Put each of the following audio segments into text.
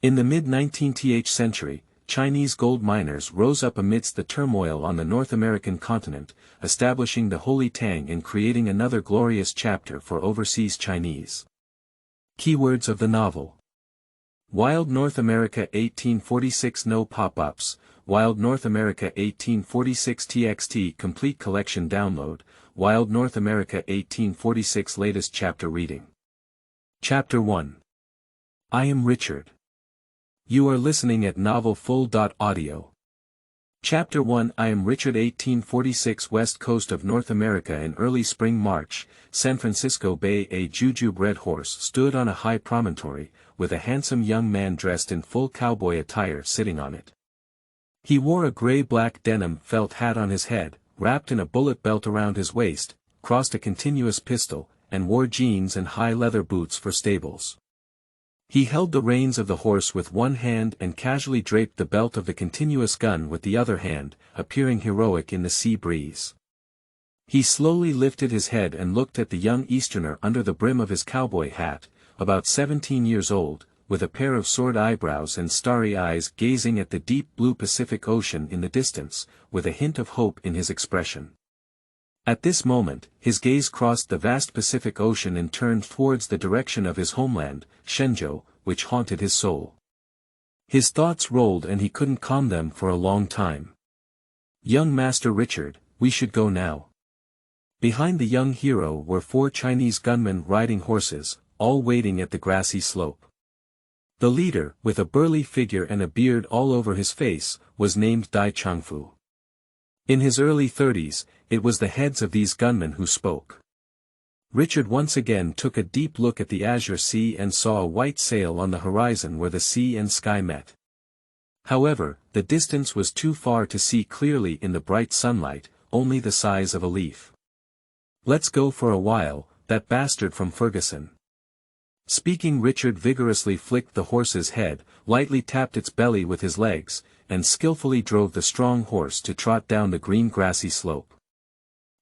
In the mid-19th century, Chinese gold miners rose up amidst the turmoil on the North American continent, establishing the Holy Tang and creating another glorious chapter for overseas Chinese. Keywords of the novel. Wild North America 1846 No pop-ups, Wild North America 1846 TXT Complete Collection Download, Wild North America 1846 Latest Chapter Reading. Chapter 1. I am Richard. You are listening at novelfull.audio. Chapter 1 I am Richard 1846 West Coast of North America in early spring March, San Francisco Bay a jujube red horse stood on a high promontory, with a handsome young man dressed in full cowboy attire sitting on it. He wore a gray-black denim felt hat on his head, wrapped in a bullet belt around his waist, crossed a continuous pistol, and wore jeans and high leather boots for stables. He held the reins of the horse with one hand and casually draped the belt of the continuous gun with the other hand, appearing heroic in the sea breeze. He slowly lifted his head and looked at the young Easterner under the brim of his cowboy hat, about 17 years old, with a pair of sword eyebrows and starry eyes gazing at the deep blue Pacific Ocean in the distance, with a hint of hope in his expression. At this moment, his gaze crossed the vast Pacific Ocean and turned towards the direction of his homeland, Shenzhou, which haunted his soul. His thoughts rolled and he couldn't calm them for a long time. Young Master Richard, we should go now. Behind the young hero were 4 Chinese gunmen riding horses, all waiting at the grassy slope. The leader, with a burly figure and a beard all over his face, was named Dai Changfu. In his early 30s, it was the heads of these gunmen who spoke. Richard once again took a deep look at the azure sea and saw a white sail on the horizon where the sea and sky met. However, the distance was too far to see clearly in the bright sunlight, only the size of a leaf. Let's go for a while, that bastard from Ferguson. Speaking, Richard vigorously flicked the horse's head, lightly tapped its belly with his legs, and skillfully drove the strong horse to trot down the green grassy slope.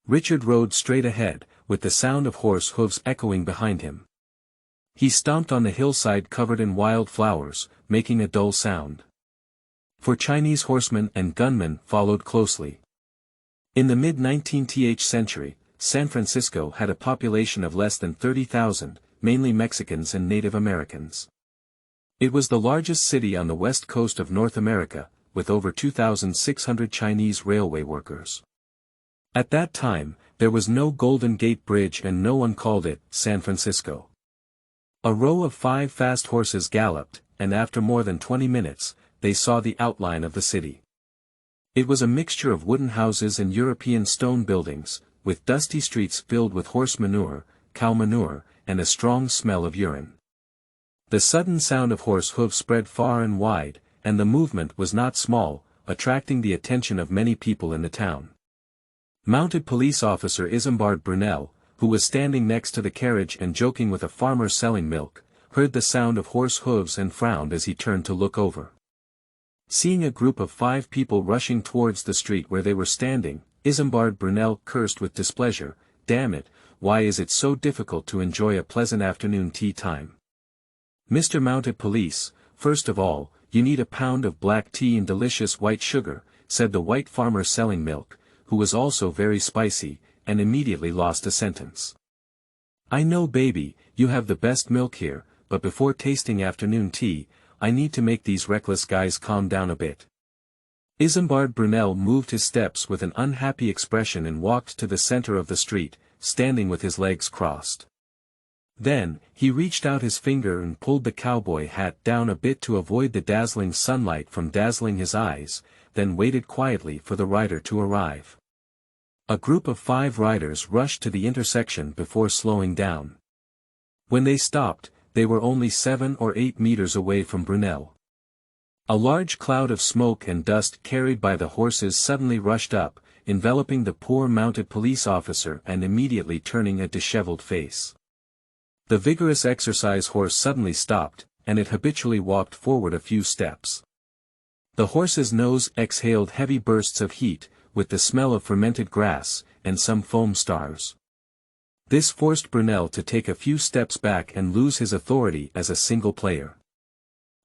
Richard rode straight ahead, with the sound of horse hooves echoing behind him. He stomped on the hillside covered in wild flowers, making a dull sound. 4 Chinese horsemen and gunmen followed closely. In the mid-19th century, San Francisco had a population of less than 30,000, mainly Mexicans and Native Americans. It was the largest city on the west coast of North America, with over 2,600 Chinese railway workers. At that time, there was no Golden Gate Bridge and no one called it San Francisco. A row of 5 fast horses galloped, and after more than 20 minutes, they saw the outline of the city. It was a mixture of wooden houses and European stone buildings, with dusty streets filled with horse manure, cow manure, and a strong smell of urine. The sudden sound of horse hoofs spread far and wide, and the movement was not small, attracting the attention of many people in the town. Mounted police officer Isambard Brunel, who was standing next to the carriage and joking with a farmer selling milk, heard the sound of horse hooves and frowned as he turned to look over. Seeing a group of 5 people rushing towards the street where they were standing, Isambard Brunel cursed with displeasure, "Damn it, why is it so difficult to enjoy a pleasant afternoon tea time? Mr. Mounted Police, first of all, you need a pound of black tea and delicious white sugar," said the white farmer selling milk, who was also very spicy, and immediately lost a sentence. "I know, baby, you have the best milk here, but before tasting afternoon tea, I need to make these reckless guys calm down a bit." Isambard Brunel moved his steps with an unhappy expression and walked to the center of the street, standing with his legs crossed. Then, he reached out his finger and pulled the cowboy hat down a bit to avoid the dazzling sunlight from dazzling his eyes, then waited quietly for the rider to arrive. A group of 5 riders rushed to the intersection before slowing down. When they stopped, they were only 7 or 8 meters away from Brunel. A large cloud of smoke and dust carried by the horses suddenly rushed up, enveloping the poor mounted police officer and immediately turning a disheveled face. The vigorous exercise horse suddenly stopped, and it habitually walked forward a few steps. The horse's nose exhaled heavy bursts of heat, with the smell of fermented grass, and some foam stars. This forced Brunel to take a few steps back and lose his authority as a single player.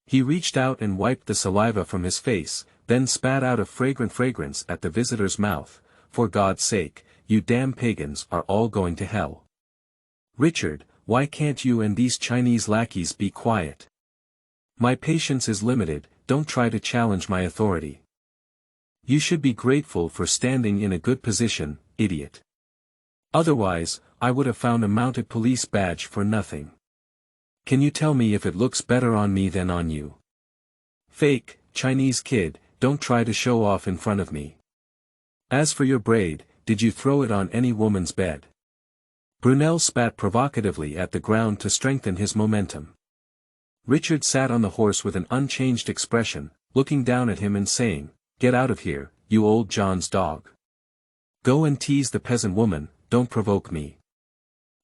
He reached out and wiped the saliva from his face, then spat out a fragrant fragrance at the visitor's mouth. For God's sake, you damn pagans are all going to hell. Richard, why can't you and these Chinese lackeys be quiet? My patience is limited, don't try to challenge my authority. You should be grateful for standing in a good position, idiot. Otherwise, I would have found a mounted police badge for nothing. Can you tell me if it looks better on me than on you? Fake, Chinese kid, don't try to show off in front of me. As for your braid, did you throw it on any woman's bed? Brunel spat provocatively at the ground to strengthen his momentum. Richard sat on the horse with an unchanged expression, looking down at him and saying, "Get out of here, you old John's dog. Go and tease the peasant woman, don't provoke me.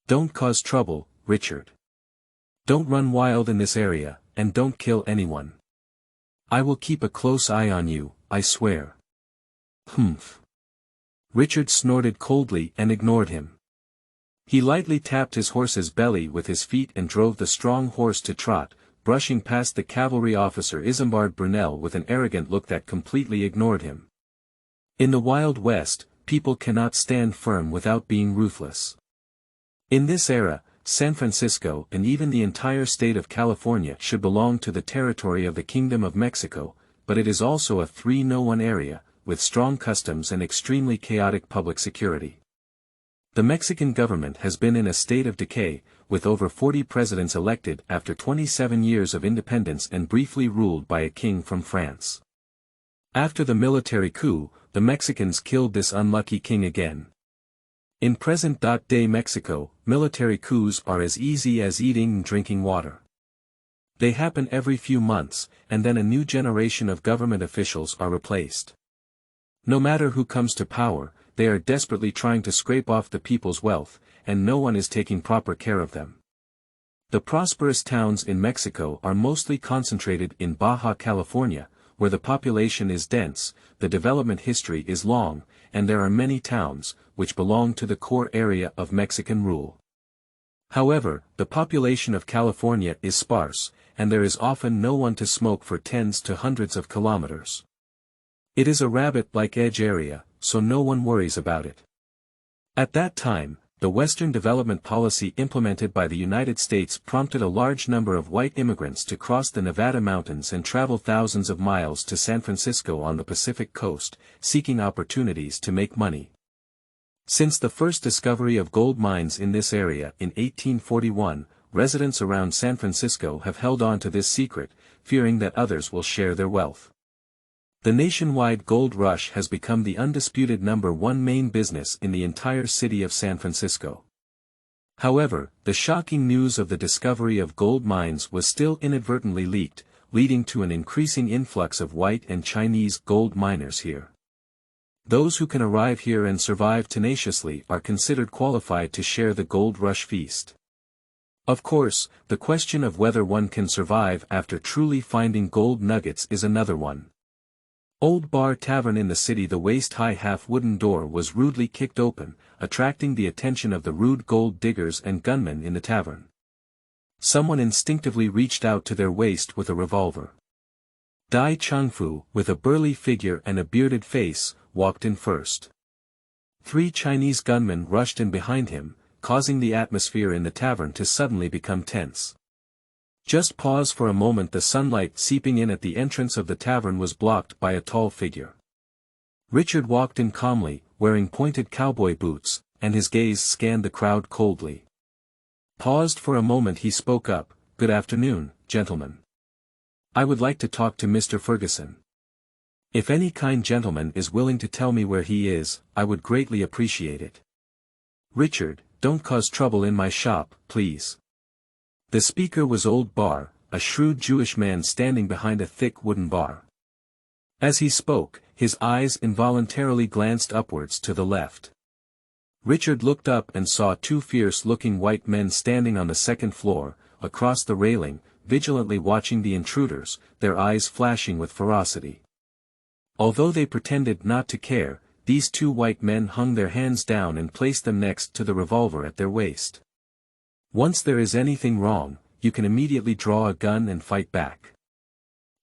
Don't cause trouble, Richard. Don't run wild in this area, and don't kill anyone. I will keep a close eye on you, I swear." Humph. Richard snorted coldly and ignored him. He lightly tapped his horse's belly with his feet and drove the strong horse to trot, brushing past the cavalry officer Isambard Brunel with an arrogant look that completely ignored him. In the Wild West, people cannot stand firm without being ruthless. In this era, San Francisco and even the entire state of California should belong to the territory of the Kingdom of Mexico, but it is also a 3-no-1 area, with strong customs and extremely chaotic public security. The Mexican government has been in a state of decay, with over 40 presidents elected after 27 years of independence and briefly ruled by a king from France. After the military coup, the Mexicans killed this unlucky king again. In present-day Mexico, military coups are as easy as eating and drinking water. They happen every few months, and then a new generation of government officials are replaced. No matter who comes to power, they are desperately trying to scrape off the people's wealth, and no one is taking proper care of them. The prosperous towns in Mexico are mostly concentrated in Baja California, where the population is dense, the development history is long, and there are many towns, which belong to the core area of Mexican rule. However, the population of California is sparse, and there is often no one to smoke for tens to hundreds of kilometers. It is a rabbit-like edge area, so no one worries about it. At that time, the Western development policy implemented by the United States prompted a large number of white immigrants to cross the Nevada mountains and travel thousands of miles to San Francisco on the Pacific coast, seeking opportunities to make money. Since the first discovery of gold mines in this area in 1841, residents around San Francisco have held on to this secret, fearing that others will share their wealth. The nationwide gold rush has become the undisputed #1 main business in the entire city of San Francisco. However, the shocking news of the discovery of gold mines was still inadvertently leaked, leading to an increasing influx of white and Chinese gold miners here. Those who can arrive here and survive tenaciously are considered qualified to share the gold rush feast. Of course, the question of whether one can survive after truly finding gold nuggets is another one. Old Bar Tavern in the city. The waist-high half-wooden door was rudely kicked open, attracting the attention of the rude gold diggers and gunmen in the tavern. Someone instinctively reached out to their waist with a revolver. Dai Changfu, with a burly figure and a bearded face, walked in first. 3 Chinese gunmen rushed in behind him, causing the atmosphere in the tavern to suddenly become tense. Just pause for a moment. The sunlight seeping in at the entrance of the tavern was blocked by a tall figure. Richard walked in calmly, wearing pointed cowboy boots, and his gaze scanned the crowd coldly. Paused for a moment. He spoke up, "Good afternoon, gentlemen. I would like to talk to Mr. Ferguson. If any kind gentleman is willing to tell me where he is, I would greatly appreciate it. Richard, don't cause trouble in my shop, please." The speaker was Old Bar, a shrewd Jewish man standing behind a thick wooden bar. As he spoke, his eyes involuntarily glanced upwards to the left. Richard looked up and saw 2 fierce-looking white men standing on the second floor, across the railing, vigilantly watching the intruders, their eyes flashing with ferocity. Although they pretended not to care, these 2 white men hung their hands down and placed them next to the revolver at their waist. Once there is anything wrong, you can immediately draw a gun and fight back.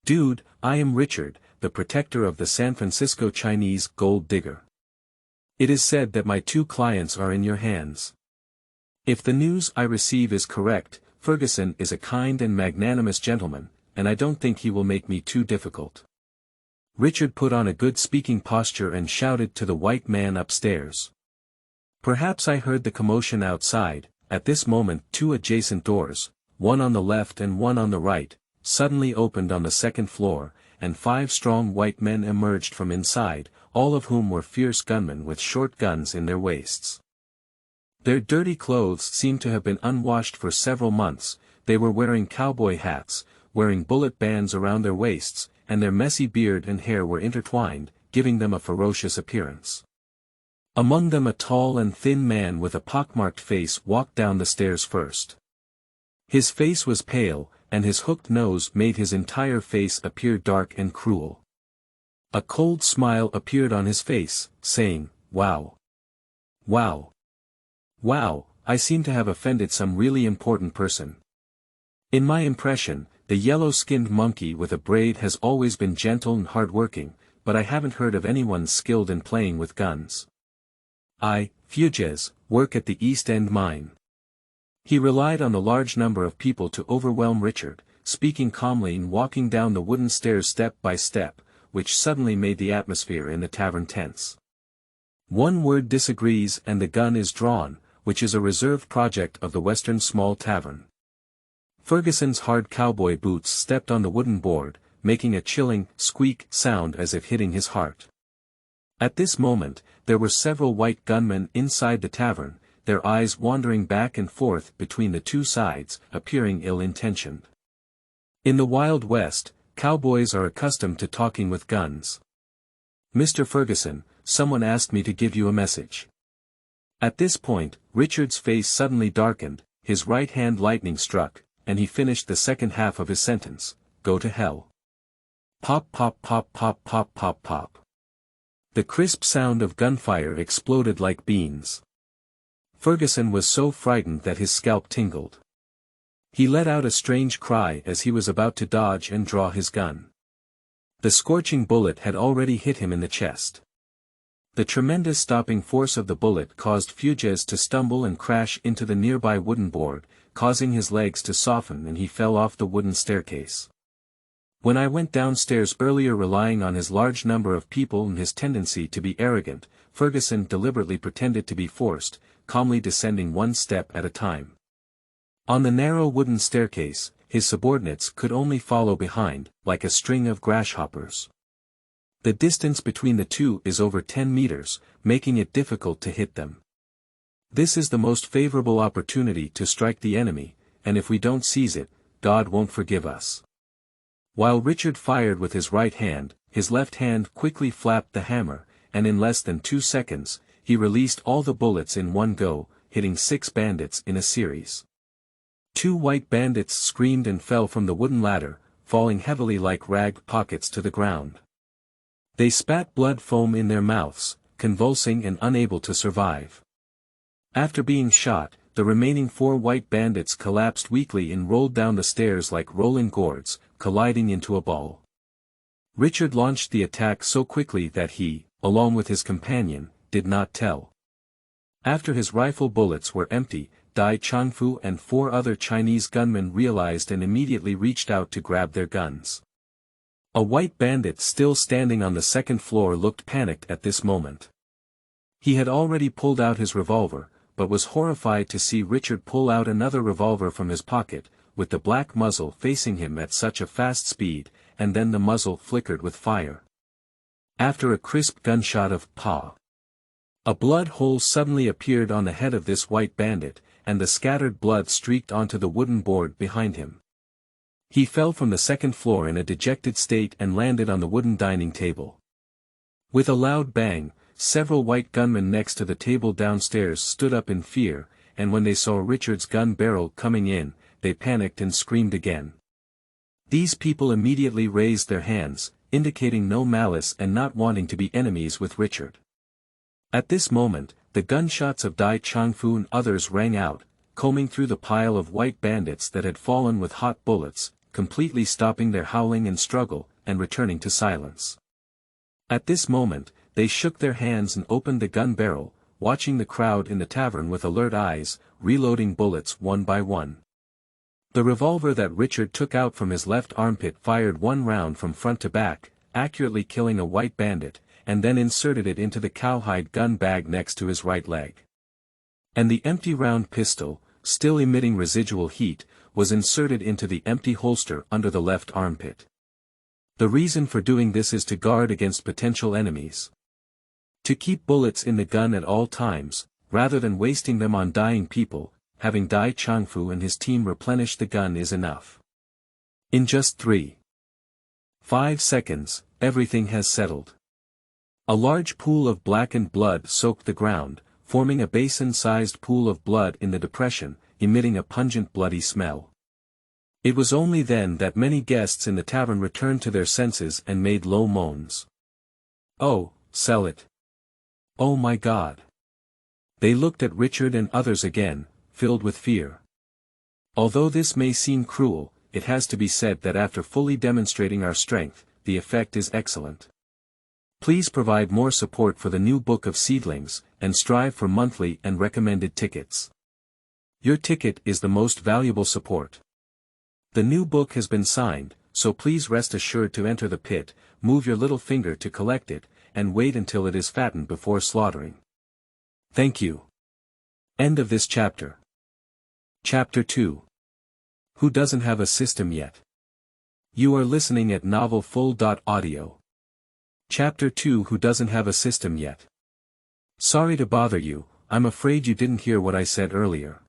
Dude, I am Richard, the protector of the San Francisco Chinese gold digger. It is said that my 2 clients are in your hands. If the news I receive is correct, Ferguson is a kind and magnanimous gentleman, and I don't think he will make me too difficult. Richard put on a good speaking posture and shouted to the white man upstairs. Perhaps I heard the commotion outside. At this moment 2 adjacent doors, one on the left and one on the right, suddenly opened on the second floor, and 5 strong white men emerged from inside, all of whom were fierce gunmen with short guns in their waists. Their dirty clothes seemed to have been unwashed for several months. They were wearing cowboy hats, wearing bullet bands around their waists, and their messy beard and hair were intertwined, giving them a ferocious appearance. Among them a tall and thin man with a pockmarked face walked down the stairs first. His face was pale, and his hooked nose made his entire face appear dark and cruel. A cold smile appeared on his face, saying, "Wow. Wow. Wow, I seem to have offended some really important person." In my impression, the yellow-skinned monkey with a braid has always been gentle and hard-working, but I haven't heard of anyone skilled in playing with guns. I, Fuges, work at the East End mine. He relied on the large number of people to overwhelm Richard, speaking calmly and walking down the wooden stairs step by step, which suddenly made the atmosphere in the tavern tense. One word disagrees and the gun is drawn, which is a reserved project of the Western Small Tavern. Ferguson's hard cowboy boots stepped on the wooden board, making a chilling, squeak sound as if hitting his heart. At this moment, there were several white gunmen inside the tavern, their eyes wandering back and forth between the 2 sides, appearing ill-intentioned. In the Wild West, cowboys are accustomed to talking with guns. "Mr. Ferguson, someone asked me to give you a message." At this point, Richard's face suddenly darkened, his right hand lightning struck, and he finished the second half of his sentence, "Go to hell." Pop pop pop pop pop pop pop. The crisp sound of gunfire exploded like beans. Ferguson was so frightened that his scalp tingled. He let out a strange cry as he was about to dodge and draw his gun. The scorching bullet had already hit him in the chest. The tremendous stopping force of the bullet caused Fuges to stumble and crash into the nearby wooden board, causing his legs to soften and he fell off the wooden staircase. When I went downstairs earlier relying on his large number of people and his tendency to be arrogant, Ferguson deliberately pretended to be forced, calmly descending 1 step at a time. On the narrow wooden staircase, his subordinates could only follow behind, like a string of grasshoppers. The distance between the 2 is over 10 meters, making it difficult to hit them. This is the most favorable opportunity to strike the enemy, and if we don't seize it, God won't forgive us. While Richard fired with his right hand, his left hand quickly flapped the hammer, and in less than 2 seconds, he released all the bullets in one go, hitting 6 bandits in a series. 2 white bandits screamed and fell from the wooden ladder, falling heavily like rag pockets to the ground. They spat blood foam in their mouths, convulsing and unable to survive. After being shot, the remaining 4 white bandits collapsed weakly and rolled down the stairs like rolling gourds, colliding into a ball. Richard launched the attack so quickly that he, along with his companion, did not tell. After his rifle bullets were empty, Dai Changfu and 4 other Chinese gunmen realized and immediately reached out to grab their guns. A white bandit still standing on the second floor looked panicked at this moment. He had already pulled out his revolver, but was horrified to see Richard pull out another revolver from his pocket, with the black muzzle facing him at such a fast speed, and then the muzzle flickered with fire. After a crisp gunshot of "pa," a blood hole suddenly appeared on the head of this white bandit, and the scattered blood streaked onto the wooden board behind him. He fell from the second floor in a dejected state and landed on the wooden dining table. With a loud bang, several white gunmen next to the table downstairs stood up in fear, and when they saw Richard's gun barrel coming in, they panicked and screamed again. These people immediately raised their hands, indicating no malice and not wanting to be enemies with Richard. At this moment, the gunshots of Dai Changfu and others rang out, combing through the pile of white bandits that had fallen with hot bullets, completely stopping their howling and struggle, and returning to silence. At this moment, they shook their hands and opened the gun barrel, watching the crowd in the tavern with alert eyes, reloading bullets one by one. The revolver that Richard took out from his left armpit fired one round from front to back, accurately killing a white bandit, and then inserted it into the cowhide gun bag next to his right leg. And the empty round pistol, still emitting residual heat, was inserted into the empty holster under the left armpit. The reason for doing this is to guard against potential enemies. To keep bullets in the gun at all times, rather than wasting them on dying people, having Dai Changfu and his team replenish the gun is enough. In just 3.5 seconds, everything has settled. A large pool of blackened blood soaked the ground, forming a basin-sized pool of blood in the depression, emitting a pungent bloody smell. It was only then that many guests in the tavern returned to their senses and made low moans. "Oh, sell it. Oh my God." They looked at Richard and others again, filled with fear. Although this may seem cruel, it has to be said that after fully demonstrating our strength, the effect is excellent. Please provide more support for the new book of seedlings, and strive for monthly and recommended tickets. Your ticket is the most valuable support. The new book has been signed, so please rest assured to enter the pit, move your little finger to collect it, and wait until it is fattened before slaughtering. Thank you. End of this chapter. Chapter 2. Who doesn't have a system yet? You are listening at novelfull.audio. Chapter 2. Who doesn't have a system yet? Sorry to bother you, I'm afraid you didn't hear what I said earlier.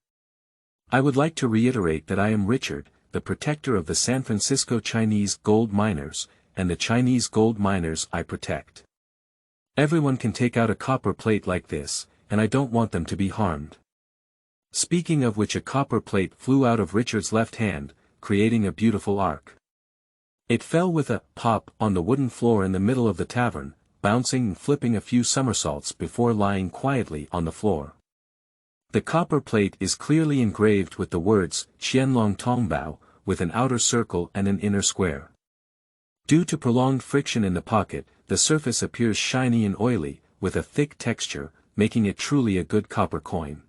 I would like to reiterate that I am Richard, the protector of the San Francisco Chinese gold miners, and the Chinese gold miners I protect. Everyone can take out a copper plate like this, and I don't want them to be harmed. Speaking of which, a copper plate flew out of Richard's left hand, creating a beautiful arc. It fell with a pop on the wooden floor in the middle of the tavern, bouncing and flipping a few somersaults before lying quietly on the floor. The copper plate is clearly engraved with the words Qianlong Tongbao, with an outer circle and an inner square. Due to prolonged friction in the pocket, the surface appears shiny and oily, with a thick texture, making it truly a good copper coin.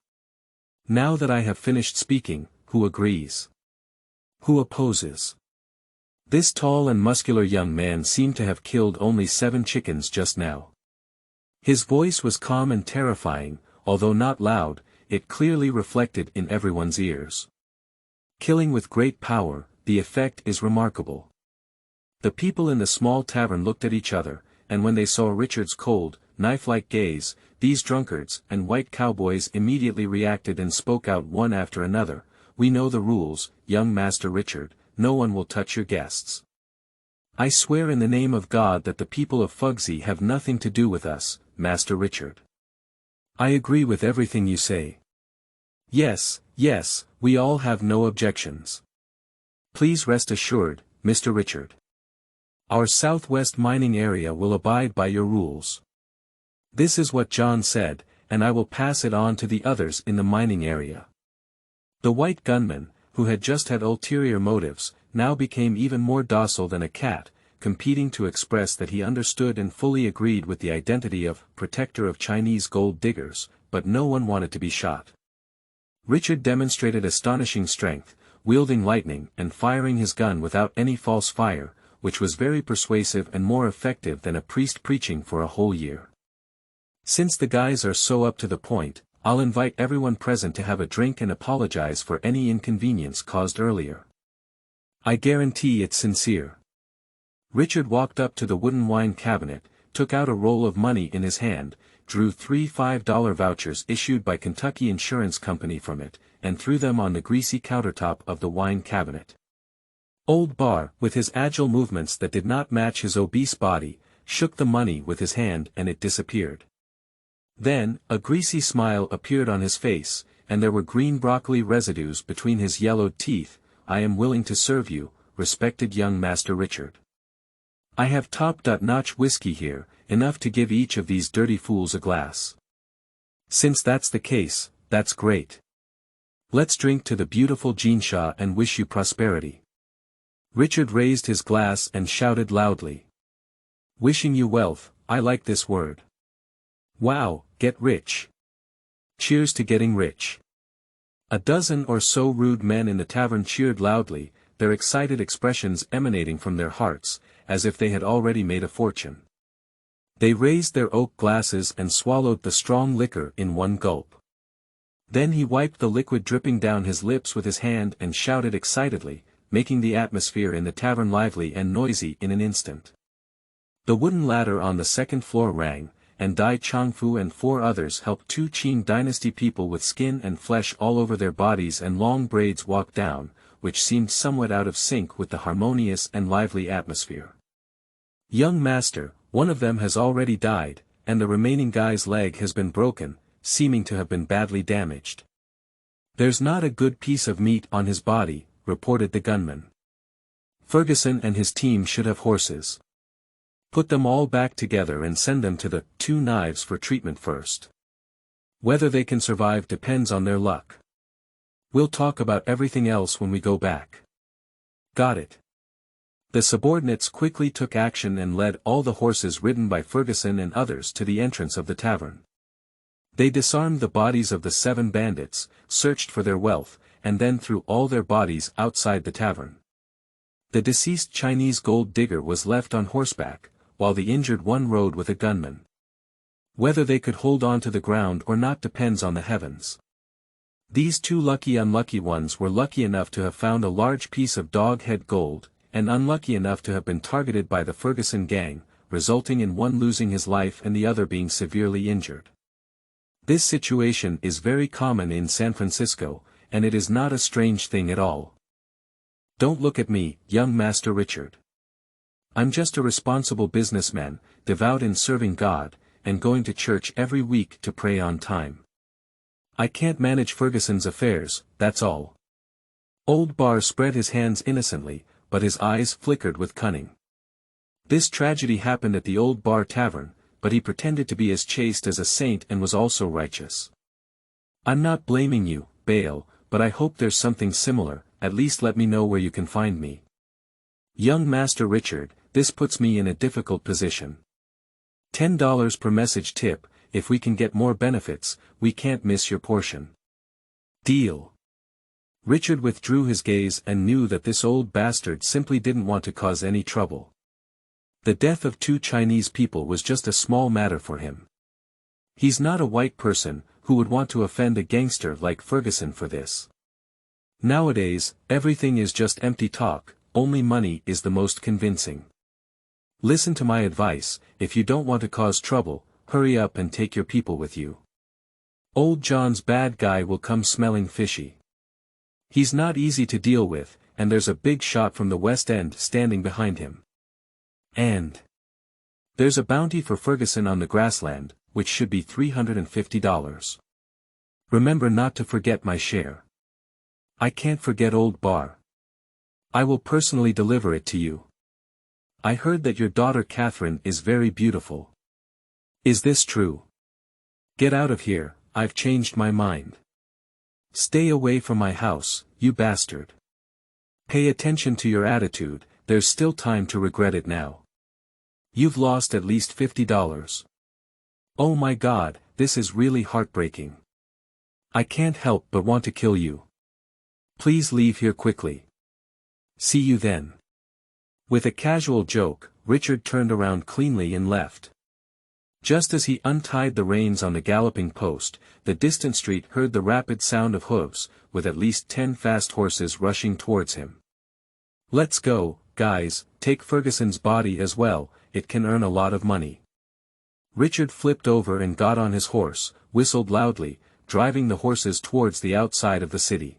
Now that I have finished speaking, who agrees? Who opposes? This tall and muscular young man seemed to have killed only 7 chickens just now. His voice was calm and terrifying, although not loud, it clearly reflected in everyone's ears. Killing with great power, the effect is remarkable. The people in the small tavern looked at each other, and when they saw Richard's cold, knife-like gaze, these drunkards and white cowboys immediately reacted and spoke out one after another. "We know the rules, young Master Richard, no one will touch your guests. I swear in the name of God that the people of Fugsy have nothing to do with us, Master Richard. I agree with everything you say. Yes, yes, we all have no objections. Please rest assured, Mr. Richard. Our southwest mining area will abide by your rules." This is what John said, and I will pass it on to the others in the mining area. The white gunman, who had just had ulterior motives, now became even more docile than a cat, competing to express that he understood and fully agreed with the identity of protector of Chinese gold diggers, but no one wanted to be shot. Richard demonstrated astonishing strength, wielding lightning and firing his gun without any false fire, which was very persuasive and more effective than a priest preaching for a whole year. Since the guys are so up to the point, I'll invite everyone present to have a drink and apologize for any inconvenience caused earlier. I guarantee it's sincere. Richard walked up to the wooden wine cabinet, took out a roll of money in his hand, drew 3 $5 vouchers issued by Kentucky Insurance Company from it, and threw them on the greasy countertop of the wine cabinet. Old Bar, with his agile movements that did not match his obese body, shook the money with his hand and it disappeared. Then, a greasy smile appeared on his face, and there were green broccoli residues between his yellowed teeth. "I am willing to serve you, respected young Master Richard. I have top-notch whiskey here, enough to give each of these dirty fools a glass. Since that's the case, that's great. Let's drink to the beautiful Jinsha and wish you prosperity." Richard raised his glass and shouted loudly. "Wishing you wealth, I like this word. Wow, get rich. Cheers to getting rich." A dozen or so rude men in the tavern cheered loudly, their excited expressions emanating from their hearts, as if they had already made a fortune. They raised their oak glasses and swallowed the strong liquor in one gulp. Then he wiped the liquid dripping down his lips with his hand and shouted excitedly, making the atmosphere in the tavern lively and noisy in an instant. The wooden ladder on the second floor rang, and Dai Changfu and 4 others helped 2 Qing dynasty people with skin and flesh all over their bodies and long braids walk down, which seemed somewhat out of sync with the harmonious and lively atmosphere. "Young master, one of them has already died, and the remaining guy's leg has been broken, seeming to have been badly damaged. There's not a good piece of meat on his body," reported the gunman. "Ferguson and his team should have horses. Put them all back together and send them to the 2 Knives for treatment first. Whether they can survive depends on their luck. We'll talk about everything else when we go back." "Got it." The subordinates quickly took action and led all the horses ridden by Ferguson and others to the entrance of the tavern. They disarmed the bodies of the 7 bandits, searched for their wealth, and then threw all their bodies outside the tavern. The deceased Chinese gold digger was left on horseback, while the injured one rode with a gunman. Whether they could hold on to the ground or not depends on the heavens. These 2 unlucky ones were lucky enough to have found a large piece of dog-head gold, and unlucky enough to have been targeted by the Ferguson gang, resulting in one losing his life and the other being severely injured. This situation is very common in San Francisco, and it is not a strange thing at all. Don't look at me, young Master Richard. I'm just a responsible businessman, devout in serving God, and going to church every week to pray on time. I can't manage Ferguson's affairs, that's all. Old Barr spread his hands innocently, but his eyes flickered with cunning. This tragedy happened at the Old Bar Tavern, but he pretended to be as chaste as a saint and was also righteous. I'm not blaming you, Bale, but I hope there's something similar, at least let me know where you can find me. Young Master Richard, this puts me in a difficult position. $10 per message tip, if we can get more benefits, we can't miss your portion. Deal. Richard withdrew his gaze and knew that this old bastard simply didn't want to cause any trouble. The death of 2 Chinese people was just a small matter for him. He's not a white person, who would want to offend a gangster like Ferguson for this. Nowadays, everything is just empty talk, only money is the most convincing. Listen to my advice, if you don't want to cause trouble, hurry up and take your people with you. Old John's bad guy will come smelling fishy. He's not easy to deal with, and there's a big shot from the West End standing behind him. And there's a bounty for Ferguson on the grassland, which should be $350. Remember not to forget my share. I can't forget Old Barr. I will personally deliver it to you. I heard that your daughter Catherine is very beautiful. Is this true? Get out of here, I've changed my mind. Stay away from my house, you bastard. Pay attention to your attitude, there's still time to regret it now. You've lost at least $50. Oh my God, this is really heartbreaking. I can't help but want to kill you. Please leave here quickly. See you then. With a casual joke, Richard turned around cleanly and left. Just as he untied the reins on the galloping post, the distant street heard the rapid sound of hooves, with at least 10 fast horses rushing towards him. Let's go, guys, take Ferguson's body as well, it can earn a lot of money. Richard flipped over and got on his horse, whistled loudly, driving the horses towards the outside of the city.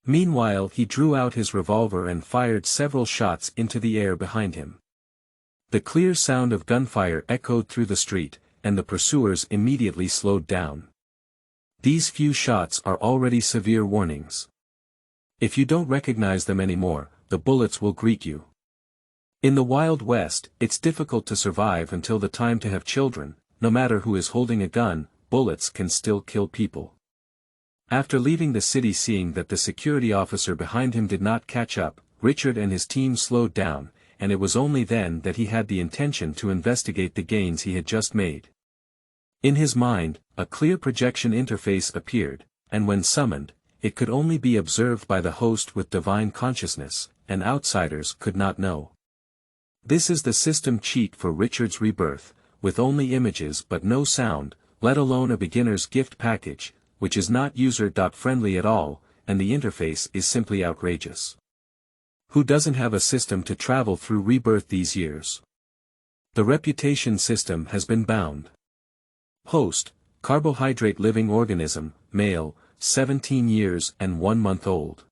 Meanwhile he drew out his revolver and fired several shots into the air behind him. The clear sound of gunfire echoed through the street, and the pursuers immediately slowed down. These few shots are already severe warnings. If you don't recognize them anymore, the bullets will greet you. In the Wild West, it's difficult to survive until the time to have children, no matter who is holding a gun, bullets can still kill people. After leaving the city seeing that the security officer behind him did not catch up, Richard and his team slowed down, and it was only then that he had the intention to investigate the gains he had just made. In his mind, a clear projection interface appeared, and when summoned, it could only be observed by the host with divine consciousness, and outsiders could not know. This is the system cheat for Richard's rebirth, with only images but no sound, let alone a beginner's gift package, which is not user-friendly at all, and the interface is simply outrageous. Who doesn't have a system to travel through rebirth these years? The reputation system has been bound. Host, carbohydrate living organism, male, 17 years and 1 month old.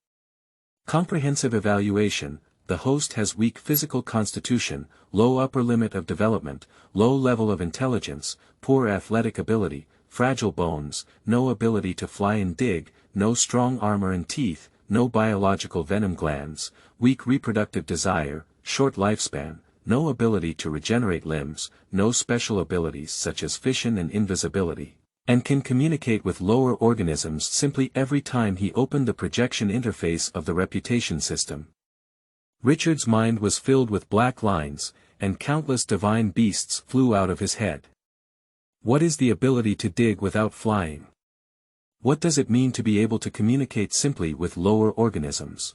Comprehensive evaluation, the host has weak physical constitution, low upper limit of development, low level of intelligence, poor athletic ability, fragile bones, no ability to fly and dig, no strong armor and teeth, no biological venom glands, weak reproductive desire, short lifespan, no ability to regenerate limbs, no special abilities such as fission and invisibility, and can communicate with lower organisms simply every time he opened the projection interface of the reputation system. Richard's mind was filled with black lines, and countless divine beasts flew out of his head. What is the ability to dig without flying? What does it mean to be able to communicate simply with lower organisms?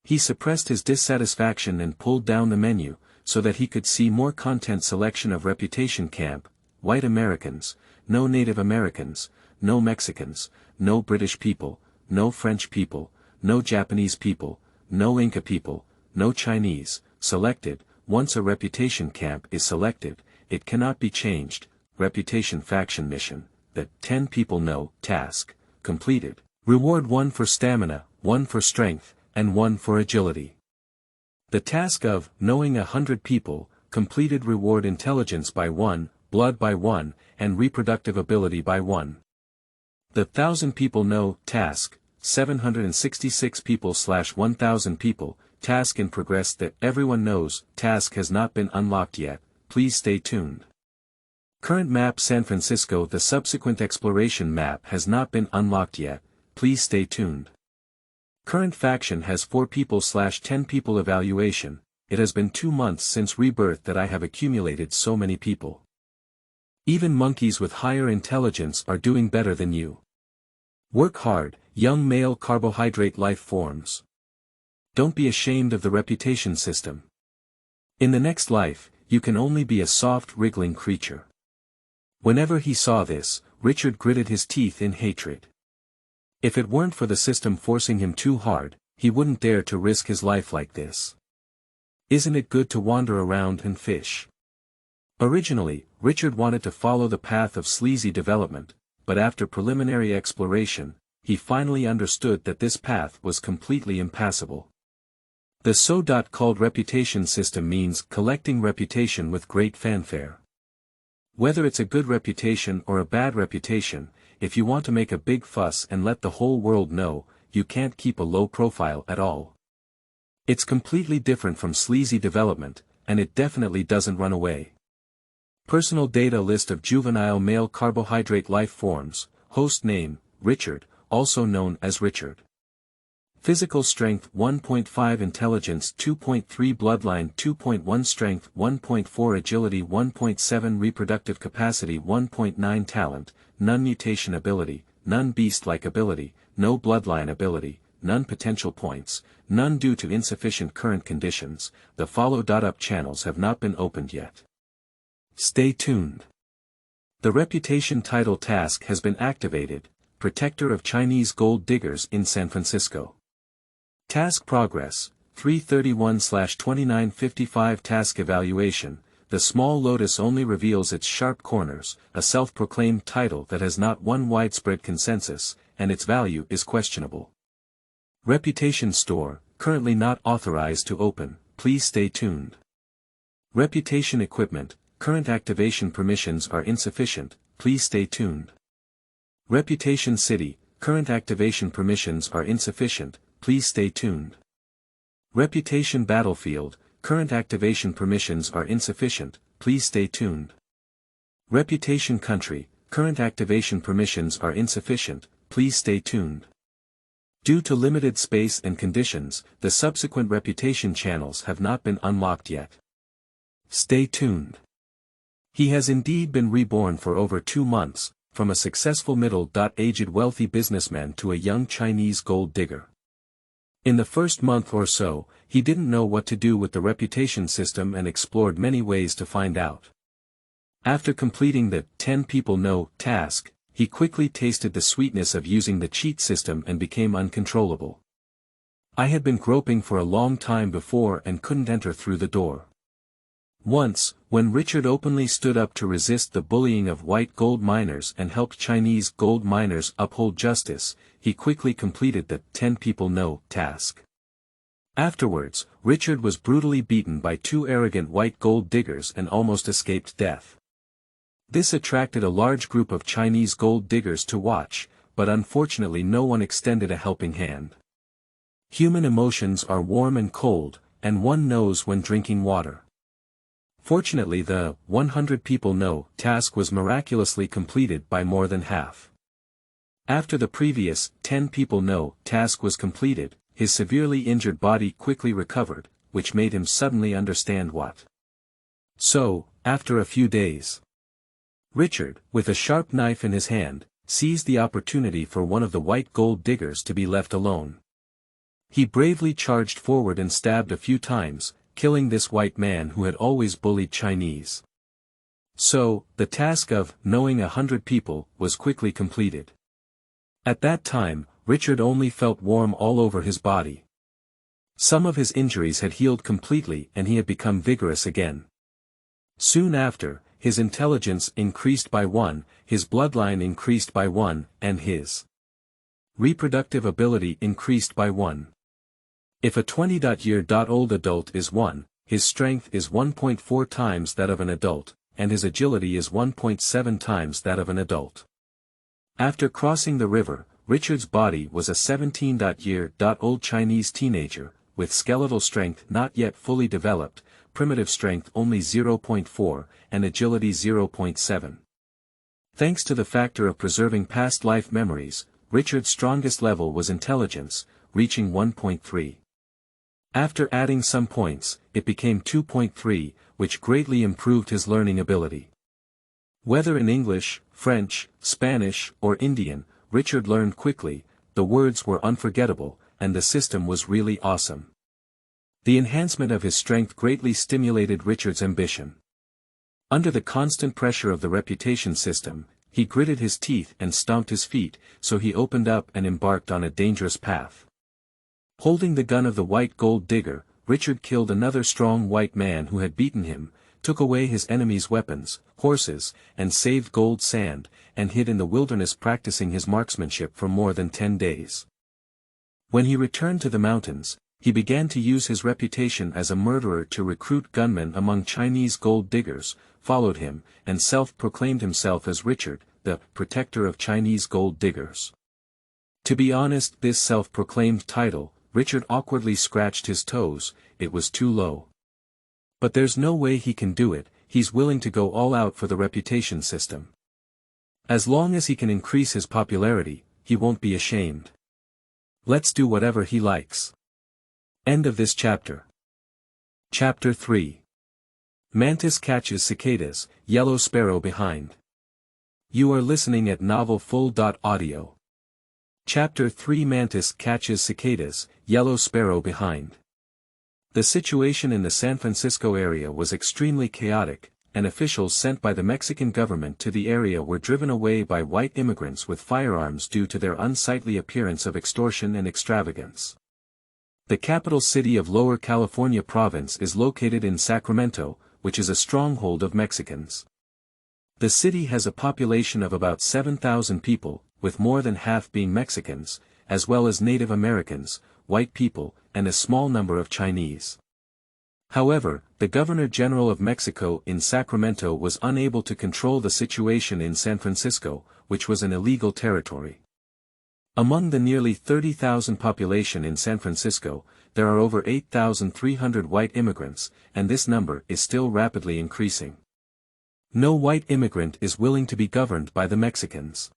He suppressed his dissatisfaction and pulled down the menu, so that he could see more content selection of reputation camp, white Americans, no Native Americans, no Mexicans, no British people, no French people, no Japanese people, no Inca people, no Chinese, selected. Once a reputation camp is selected, it cannot be changed. Reputation faction mission, that 10 people know, task, completed. Reward 1 for stamina, 1 for strength, and 1 for agility. The task of knowing 100 people, completed reward intelligence by 1, blood by 1, and reproductive ability by 1. The 1,000 people know, task, 766 people/1000 people, task in progress that everyone knows, task has not been unlocked yet, please stay tuned. Current map San Francisco. The subsequent exploration map has not been unlocked yet, please stay tuned. Current faction has 4 people/10 people evaluation. It has been 2 months since rebirth that I have accumulated so many people. Even monkeys with higher intelligence are doing better than you. Work hard, young male carbohydrate life forms. Don't be ashamed of the reputation system. In the next life, you can only be a soft wriggling creature. Whenever he saw this, Richard gritted his teeth in hatred. If it weren't for the system forcing him too hard, he wouldn't dare to risk his life like this. Isn't it good to wander around and fish? Originally, Richard wanted to follow the path of sleazy development, but after preliminary exploration, he finally understood that this path was completely impassable. The so-called reputation system means collecting reputation with great fanfare. Whether it's a good reputation or a bad reputation, if you want to make a big fuss and let the whole world know, you can't keep a low profile at all. It's completely different from sleazy development, and it definitely doesn't run away. Personal data list of juvenile male carbohydrate life forms, host name, Richard, also known as Richard. Physical strength 1.5, intelligence 2.3, bloodline 2.1, strength 1.4, agility 1.7, reproductive capacity 1.9, talent, none, mutation ability, none, beast-like ability, no bloodline ability, none, potential points, none due to insufficient current conditions. The follow-up channels have not been opened yet. Stay tuned. The reputation title task has been activated, Protector of Chinese Gold Diggers in San Francisco. Task progress, 331/2955. Task evaluation, the small lotus only reveals its sharp corners, a self-proclaimed title that has not won widespread consensus, and its value is questionable. Reputation store, currently not authorized to open, please stay tuned. Reputation equipment, current activation permissions are insufficient, please stay tuned. Reputation city, current activation permissions are insufficient, please stay tuned. Reputation battlefield, current activation permissions are insufficient, please stay tuned. Reputation country, current activation permissions are insufficient, please stay tuned. Due to limited space and conditions, the subsequent reputation channels have not been unlocked yet. Stay tuned. He has indeed been reborn for over 2 months, from a successful middle-aged wealthy businessman to a young Chinese gold digger. In the first month or so, he didn't know what to do with the reputation system and explored many ways to find out. After completing the 10 people know task, he quickly tasted the sweetness of using the cheat system and became uncontrollable. I had been groping for a long time before and couldn't enter through the door. Once, when Richard openly stood up to resist the bullying of white gold miners and helped Chinese gold miners uphold justice, he quickly completed the 10 people know task. Afterwards, Richard was brutally beaten by 2 arrogant white gold diggers and almost escaped death. This attracted a large group of Chinese gold diggers to watch, but unfortunately no one extended a helping hand. Human emotions are warm and cold, and one knows when drinking water. Fortunately, the 100 people know task was miraculously completed by more than half. After the previous 10 people know task was completed, his severely injured body quickly recovered, which made him suddenly understand what. So, after a few days, Richard, with a sharp knife in his hand, seized the opportunity for one of the white gold diggers to be left alone. He bravely charged forward and stabbed a few times, killing this white man who had always bullied Chinese. So, the task of knowing 100 people was quickly completed. At that time, Richard only felt warm all over his body. Some of his injuries had healed completely and he had become vigorous again. Soon after, his intelligence increased by 1, his bloodline increased by 1, and his reproductive ability increased by 1. If a 20-year-old adult is 1, his strength is 1.4 times that of an adult, and his agility is 1.7 times that of an adult. After crossing the river, Richard's body was a 17-year-old Chinese teenager, with skeletal strength not yet fully developed, primitive strength only 0.4, and agility 0.7. Thanks to the factor of preserving past life memories, Richard's strongest level was intelligence, reaching 1.3. After adding some points, it became 2.3, which greatly improved his learning ability. Whether in English, French, Spanish, or Indian, Richard learned quickly, the words were unforgettable, and the system was really awesome. The enhancement of his strength greatly stimulated Richard's ambition. Under the constant pressure of the reputation system, he gritted his teeth and stomped his feet, so he opened up and embarked on a dangerous path. Holding the gun of the white gold digger, Richard killed another strong white man who had beaten him, took away his enemy's weapons, horses, and saved gold sand, and hid in the wilderness practicing his marksmanship for more than 10 days. When he returned to the mountains, he began to use his reputation as a murderer to recruit gunmen among Chinese gold diggers, followed him, and self-proclaimed himself as Richard, the protector of Chinese gold diggers. To be honest, this self-proclaimed title, Richard awkwardly scratched his toes, it was too low. But there's no way he can do it, he's willing to go all out for the reputation system. As long as he can increase his popularity, he won't be ashamed. Let's do whatever he likes. End of this chapter. Chapter 3. Mantis catches cicadas, yellow sparrow behind. You are listening at novelfull.audio. Chapter 3. Mantis catches cicadas, yellow sparrow behind. The situation in the San Francisco area was extremely chaotic, and officials sent by the Mexican government to the area were driven away by white immigrants with firearms due to their unsightly appearance of extortion and extravagance. The capital city of Lower California Province is located in Sacramento, which is a stronghold of Mexicans. The city has a population of about 7,000 people, with more than half being Mexicans, as well as Native Americans, white people, and a small number of Chinese. However, the Governor-General of Mexico in Sacramento was unable to control the situation in San Francisco, which was an illegal territory. Among the nearly 30,000 population in San Francisco, there are over 8,300 white immigrants, and this number is still rapidly increasing. No white immigrant is willing to be governed by the Mexicans.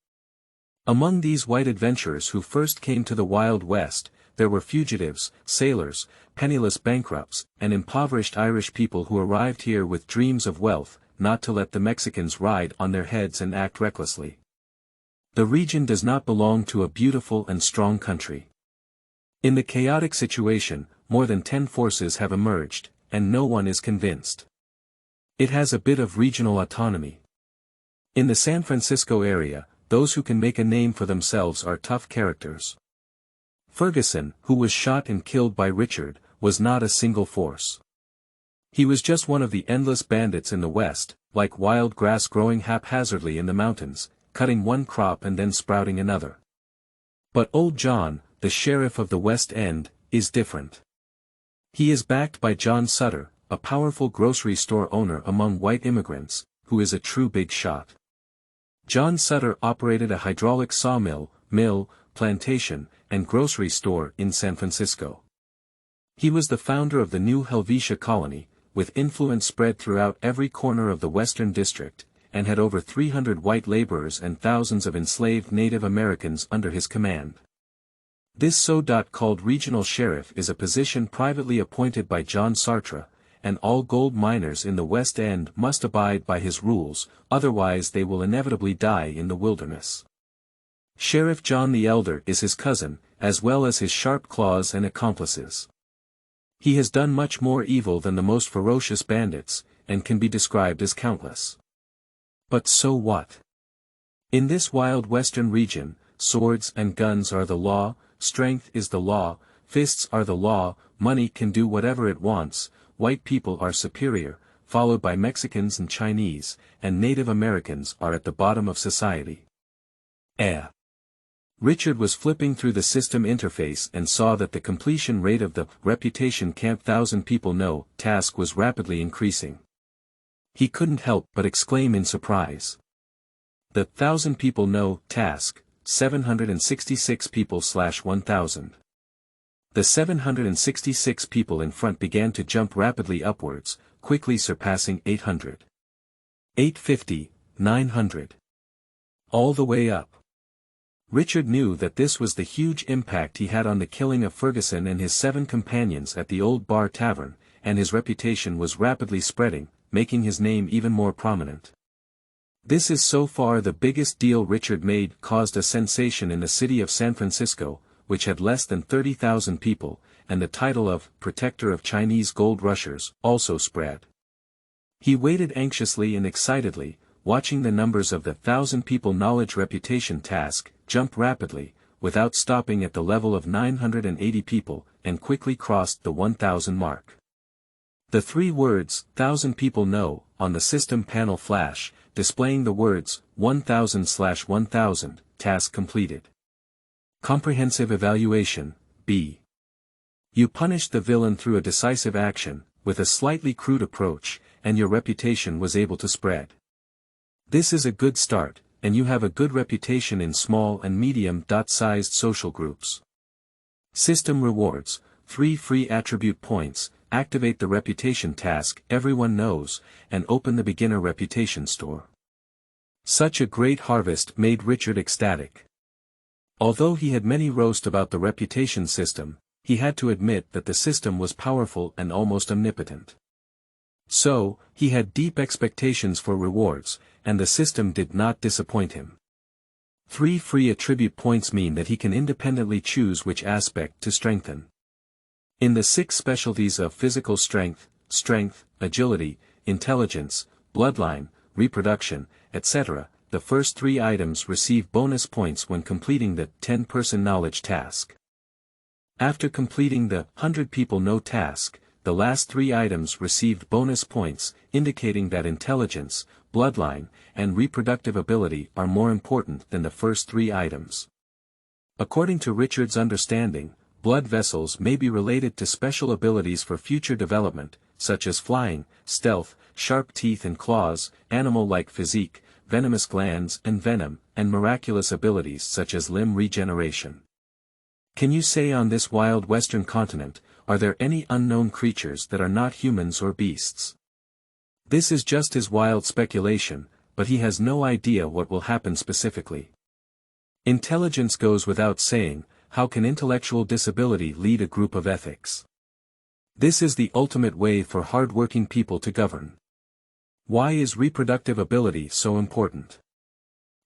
Among these white adventurers who first came to the Wild West, there were fugitives, sailors, penniless bankrupts, and impoverished Irish people who arrived here with dreams of wealth, not to let the Mexicans ride on their heads and act recklessly. The region does not belong to a beautiful and strong country. In the chaotic situation, more than 10 forces have emerged, and no one is convinced. It has a bit of regional autonomy. In the San Francisco area, those who can make a name for themselves are tough characters. Ferguson, who was shot and killed by Richard, was not a single force. He was just one of the endless bandits in the West, like wild grass growing haphazardly in the mountains, cutting one crop and then sprouting another. But Old John, the sheriff of the West End, is different. He is backed by John Sutter, a powerful grocery store owner among white immigrants, who is a true big shot. John Sutter operated a hydraulic sawmill, plantation, and grocery store in San Francisco. He was the founder of the new Helvetia colony, with influence spread throughout every corner of the Western District, and had over 300 white laborers and thousands of enslaved Native Americans under his command. This so-called regional sheriff is a position privately appointed by John Sartre, and all gold miners in the West End must abide by his rules, otherwise they will inevitably die in the wilderness. Sheriff John the Elder is his cousin, as well as his sharp claws and accomplices. He has done much more evil than the most ferocious bandits, and can be described as countless. But so what? In this wild western region, swords and guns are the law, strength is the law, fists are the law, money can do whatever it wants, white people are superior, followed by Mexicans and Chinese, and Native Americans are at the bottom of society. Richard was flipping through the system interface and saw that the completion rate of the Reputation Camp 1,000 People Know task was rapidly increasing. He couldn't help but exclaim in surprise. The 1,000 People Know task, 766 people/1000. The 766 people in front began to jump rapidly upwards, quickly surpassing 800. 850, 900. All the way up. Richard knew that this was the huge impact he had on the killing of Ferguson and his 7 companions at the Old Bar Tavern, and his reputation was rapidly spreading, making his name even more prominent. This is so far the biggest deal Richard made. Caused a sensation in the city of San Francisco, which had less than 30,000 people, and the title of Protector of Chinese Gold Rushers also spread. He waited anxiously and excitedly, watching the numbers of the 1,000 People Knowledge Reputation task jump rapidly, without stopping at the level of 980 people, and quickly crossed the 1,000 mark. The 3 words, 1,000 People Know, on the system panel flash, displaying the words, 1,000/1000, task completed. Comprehensive Evaluation, B. You punished the villain through a decisive action, with a slightly crude approach, and your reputation was able to spread. This is a good start, and you have a good reputation in small and medium-sized social groups. System rewards, 3 free attribute points, activate the reputation task everyone knows, and open the beginner reputation store. Such a great harvest made Richard ecstatic. Although he had many roast about the reputation system, he had to admit that the system was powerful and almost omnipotent. So, he had deep expectations for rewards, and the system did not disappoint him. 3 free attribute points mean that he can independently choose which aspect to strengthen. In the 6 specialties of physical strength, agility, intelligence, bloodline, reproduction, etc., the first 3 items receive bonus points when completing the 10-person knowledge task. After completing the 100 People Know task, the last 3 items received bonus points, indicating that intelligence, bloodline, and reproductive ability are more important than the first 3 items. According to Richard's understanding, blood vessels may be related to special abilities for future development, such as flying, stealth, sharp teeth and claws, animal-like physique, venomous glands and venom, and miraculous abilities such as limb regeneration. Can you say on this wild western continent, are there any unknown creatures that are not humans or beasts? This is just his wild speculation, but he has no idea what will happen specifically. Intelligence goes without saying. How can intellectual disability lead a group of ethics? This is the ultimate way for hard-working people to govern. Why is reproductive ability so important?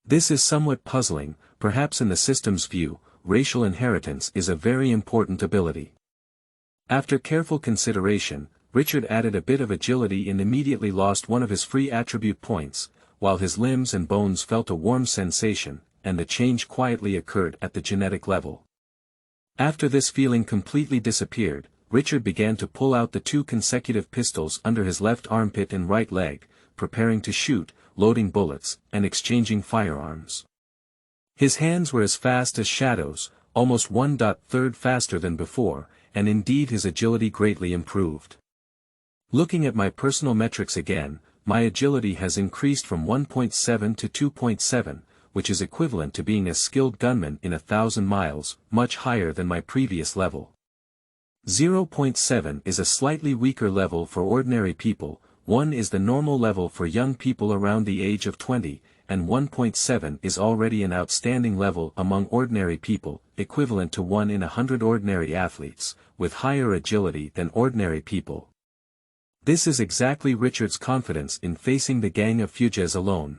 This is somewhat puzzling. Perhaps in the system's view, racial inheritance is a very important ability. After careful consideration, Richard added a bit of agility and immediately lost one of his free attribute points, while his limbs and bones felt a warm sensation, and the change quietly occurred at the genetic level. After this feeling completely disappeared, Richard began to pull out the 2 consecutive pistols under his left armpit and right leg, preparing to shoot, loading bullets, and exchanging firearms. His hands were as fast as shadows, almost 1/3 faster than before, and indeed his agility greatly improved. Looking at my personal metrics again, my agility has increased from 1.7 to 2.7, which is equivalent to being a skilled gunman in 1,000 miles, much higher than my previous level. 0.7 is a slightly weaker level for ordinary people, 1 is the normal level for young people around the age of 20, and 1.7 is already an outstanding level among ordinary people, equivalent to 1 in 100 ordinary athletes, with higher agility than ordinary people. This is exactly Richard's confidence in facing the gang of Fuges alone.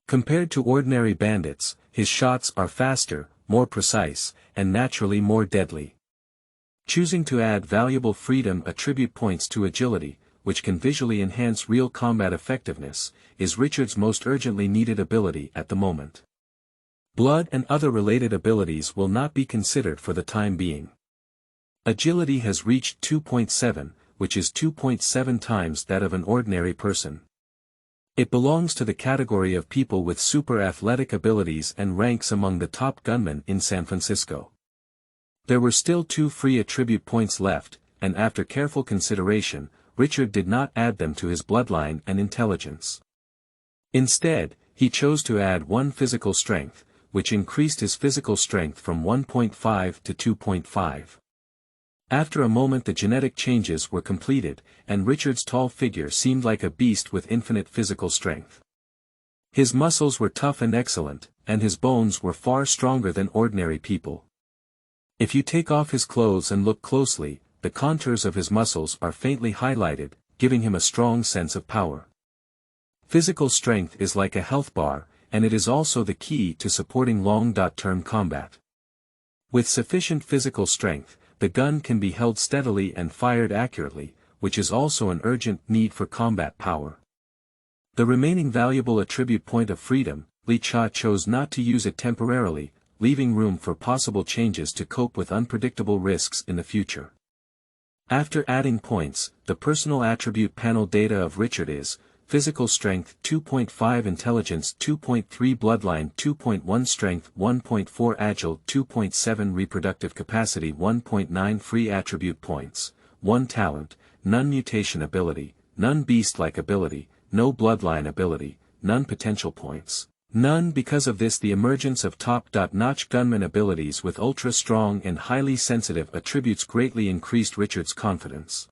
Compared to ordinary bandits, his shots are faster, more precise, and naturally more deadly. Choosing to add valuable freedom attribute points to agility, which can visually enhance real combat effectiveness, is Richard's most urgently needed ability at the moment. Blood and other related abilities will not be considered for the time being. Agility has reached 2.7, which is 2.7 times that of an ordinary person. It belongs to the category of people with super athletic abilities and ranks among the top gunmen in San Francisco. There were still 2 free attribute points left, and after careful consideration, Richard did not add them to his bloodline and intelligence. Instead, he chose to add 1 physical strength, which increased his physical strength from 1.5 to 2.5. After a moment the genetic changes were completed, and Richard's tall figure seemed like a beast with infinite physical strength. His muscles were tough and excellent, and his bones were far stronger than ordinary people. If you take off his clothes and look closely, the contours of his muscles are faintly highlighted, giving him a strong sense of power. Physical strength is like a health bar, and it is also the key to supporting long-term combat. With sufficient physical strength, the gun can be held steadily and fired accurately, which is also an urgent need for combat power. The remaining valuable attribute point of freedom, Li Cha chose not to use it temporarily, leaving room for possible changes to cope with unpredictable risks in the future. After adding points, the personal attribute panel data of Richard is: physical strength 2.5, intelligence 2.3, bloodline 2.1, strength 1.4, agile 2.7, reproductive capacity 1.9, free attribute points 1, talent, none mutation ability, none beast-like ability, no bloodline ability, none potential points, none. Because of this, the emergence of top-notch gunman abilities with ultra-strong and highly sensitive attributes greatly increased Richard's confidence.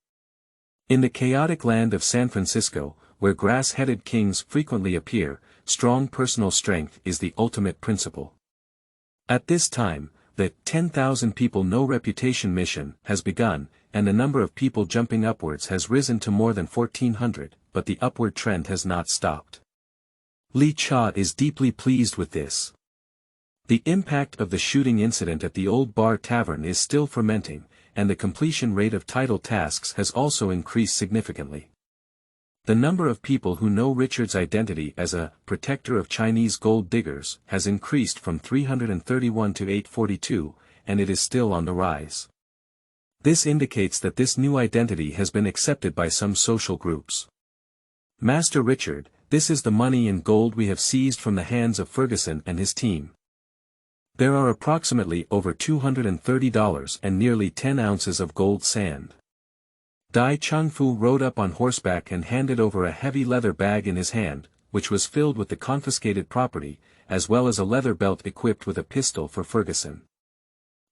In the chaotic land of San Francisco, where grass-headed kings frequently appear, strong personal strength is the ultimate principle. At this time, the 10,000 people no reputation mission has begun, and the number of people jumping upwards has risen to more than 1,400, but the upward trend has not stopped. Li Cha is deeply pleased with this. The impact of the shooting incident at the Old Bar Tavern is still fermenting, and the completion rate of title tasks has also increased significantly. The number of people who know Richard's identity as a protector of Chinese gold diggers has increased from 331 to 842, and it is still on the rise. This indicates that this new identity has been accepted by some social groups. Master Richard, this is the money and gold we have seized from the hands of Ferguson and his team. There are approximately over $230 and nearly 10 ounces of gold sand. Dai Changfu rode up on horseback and handed over a heavy leather bag in his hand, which was filled with the confiscated property, as well as a leather belt equipped with a pistol for Ferguson.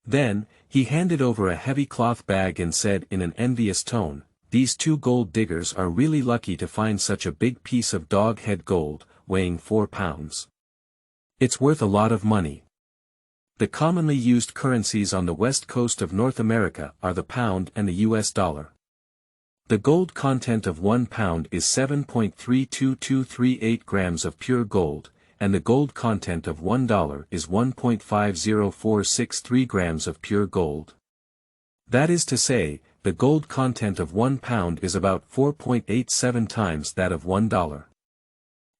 Then, he handed over a heavy cloth bag and said in an envious tone, "These 2 gold diggers are really lucky to find such a big piece of dog-head gold, weighing 4 pounds. It's worth a lot of money." The commonly used currencies on the west coast of North America are the pound and the US dollar. The gold content of 1 pound is 7.32238 grams of pure gold, and the gold content of $1 is 1.50463 grams of pure gold. That is to say, the gold content of 1 pound is about 4.87 times that of $1.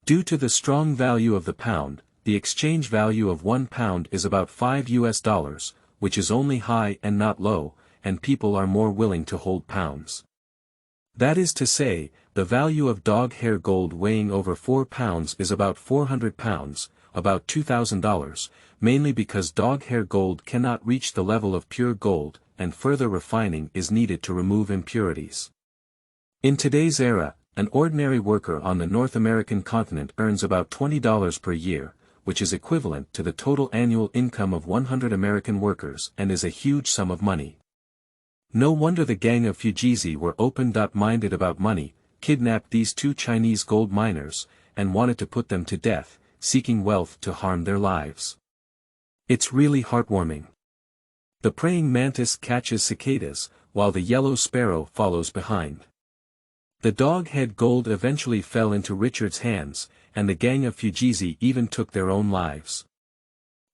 Due to the strong value of the pound, the exchange value of 1 pound is about $5, which is only high and not low, and people are more willing to hold pounds. That is to say, the value of dog hair gold weighing over 4 pounds is about 400 pounds, about $2,000, mainly because dog hair gold cannot reach the level of pure gold, and further refining is needed to remove impurities. In today's era, an ordinary worker on the North American continent earns about $20 per year, which is equivalent to the total annual income of 100 American workers and is a huge sum of money. No wonder the gang of Fugees were open-minded about money, kidnapped these 2 Chinese gold miners, and wanted to put them to death, seeking wealth to harm their lives. It's really heartwarming. The praying mantis catches cicadas, while the yellow sparrow follows behind. The dog-head gold eventually fell into Richard's hands, and the gang of Fugees even took their own lives.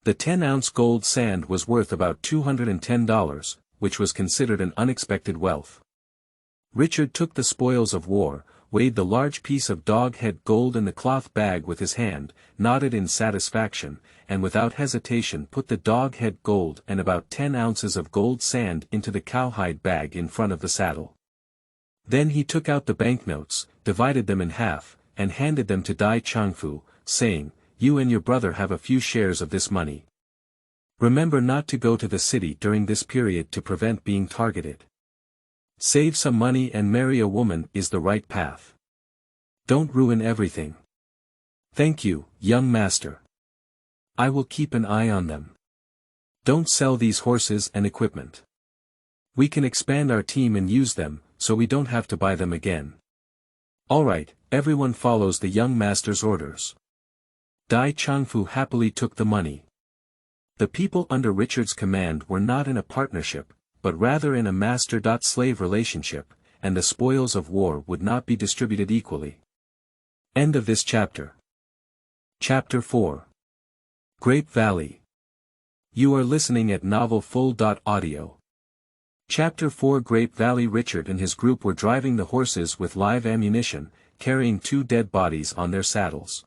The 10-ounce gold sand was worth about $210, which was considered an unexpected wealth. Richard took the spoils of war, weighed the large piece of dog-head gold in the cloth bag with his hand, nodded in satisfaction, and without hesitation put the dog-head gold and about 10 ounces of gold sand into the cowhide bag in front of the saddle. Then he took out the banknotes, divided them in half, and handed them to Dai Changfu, saying, "You and your brother have a few shares of this money. Remember not to go to the city during this period to prevent being targeted. Save some money and marry a woman is the right path. Don't ruin everything. Thank you, young master. I will keep an eye on them. Don't sell these horses and equipment. We can expand our team and use them, so we don't have to buy them again." All right, everyone follows the young master's orders. Dai Changfu happily took the money. The people under Richard's command were not in a partnership, but rather in a master-slave relationship, and the spoils of war would not be distributed equally. End of this chapter. Chapter 4. Grape Valley. You are listening at novelfull.audio. Chapter 4. Grape Valley. Richard and his group were driving the horses with live ammunition, carrying 2 dead bodies on their saddles.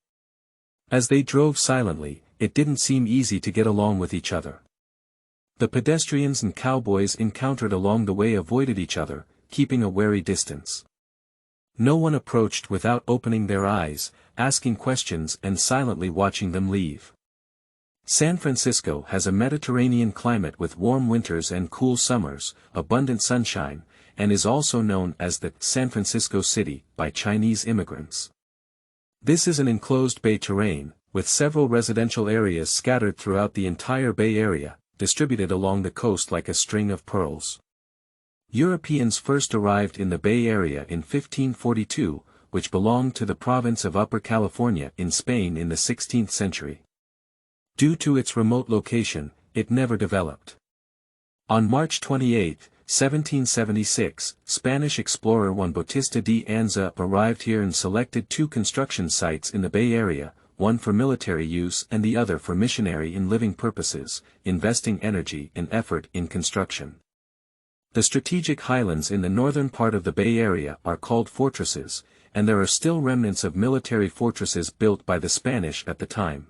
As they drove silently, it didn't seem easy to get along with each other. The pedestrians and cowboys encountered along the way avoided each other, keeping a wary distance. No one approached without opening their eyes, asking questions and silently watching them leave. San Francisco has a Mediterranean climate with warm winters and cool summers, abundant sunshine, and is also known as the San Francisco City by Chinese immigrants. This is an enclosed bay terrain, with several residential areas scattered throughout the entire Bay Area, distributed along the coast like a string of pearls. Europeans first arrived in the Bay Area in 1542, which belonged to the province of Upper California in Spain in the 16th century. Due to its remote location, it never developed. On March 28, 1776, Spanish explorer Juan Bautista de Anza arrived here and selected 2 construction sites in the Bay Area, one for military use and the other for missionary and living purposes, investing energy and effort in construction. The strategic highlands in the northern part of the Bay Area are called fortresses, and there are still remnants of military fortresses built by the Spanish at the time.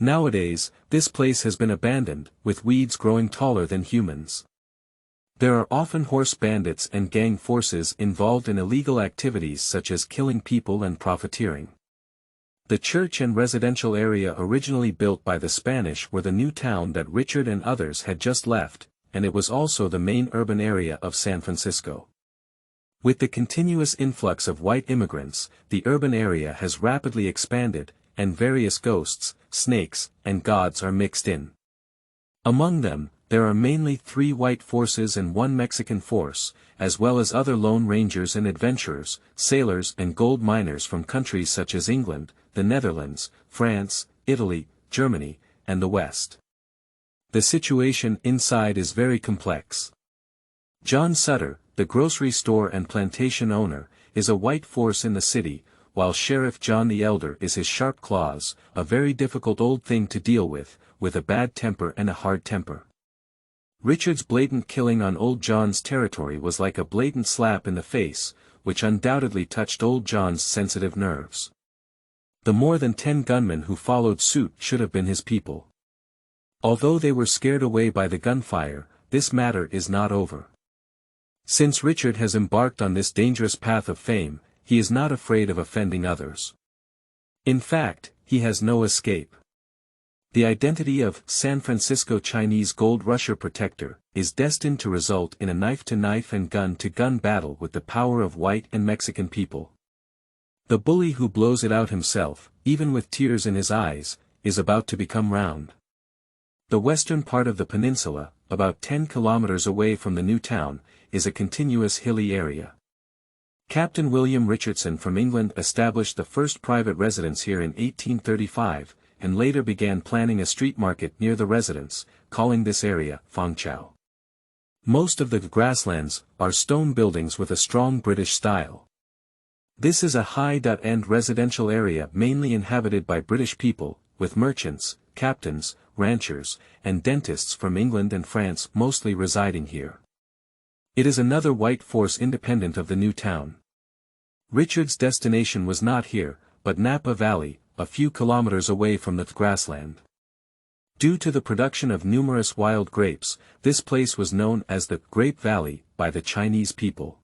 Nowadays, this place has been abandoned, with weeds growing taller than humans. There are often horse bandits and gang forces involved in illegal activities such as killing people and profiteering. The church and residential area originally built by the Spanish were the new town that Richard and others had just left, and it was also the main urban area of San Francisco. With the continuous influx of white immigrants, the urban area has rapidly expanded, and various ghosts, snakes, and gods are mixed in. Among them, there are mainly 3 white forces and 1 Mexican force, as well as other lone rangers and adventurers, sailors and gold miners from countries such as England, the Netherlands, France, Italy, Germany, and the West. The situation inside is very complex. John Sutter, the grocery store and plantation owner, is a white force in the city, while Sheriff John the Elder is his sharp claws, a very difficult old thing to deal with a bad temper and a hard temper. Richard's blatant killing on Old John's territory was like a blatant slap in the face, which undoubtedly touched Old John's sensitive nerves. The more than 10 gunmen who followed suit should have been his people. Although they were scared away by the gunfire, this matter is not over. Since Richard has embarked on this dangerous path of fame, he is not afraid of offending others. In fact, he has no escape. The identity of San Francisco Chinese Gold Rusher Protector is destined to result in a knife-to-knife and gun-to-gun battle with the power of white and Mexican people. The bully who blows it out himself, even with tears in his eyes, is about to become round. The western part of the peninsula, about 10 kilometers away from the new town, is a continuous hilly area. Captain William Richardson from England established the first private residence here in 1835, and later began planning a street market near the residence, calling this area Fangchao. Most of the grasslands are stone buildings with a strong British style. This is a high-end residential area mainly inhabited by British people, with merchants, captains, ranchers, and dentists from England and France mostly residing here. It is another white force independent of the new town. Richard's destination was not here, but Napa Valley, a few kilometers away from the grassland. Due to the production of numerous wild grapes, this place was known as the Grape Valley by the Chinese people.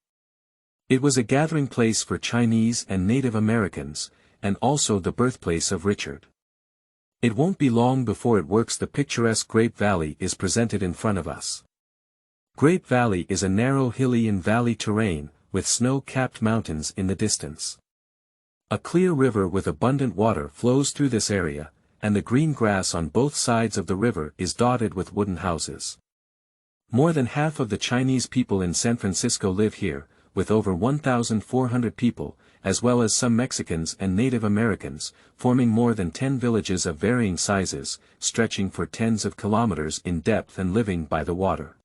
It was a gathering place for Chinese and Native Americans, and also the birthplace of Richard. It won't be long before it works. The picturesque Grape Valley is presented in front of us. Grape Valley is a narrow hilly and valley terrain, with snow-capped mountains in the distance. A clear river with abundant water flows through this area, and the green grass on both sides of the river is dotted with wooden houses. More than half of the Chinese people in San Francisco live here, with over 1,400 people, as well as some Mexicans and Native Americans, forming more than 10 villages of varying sizes, stretching for tens of kilometers in depth and living by the water.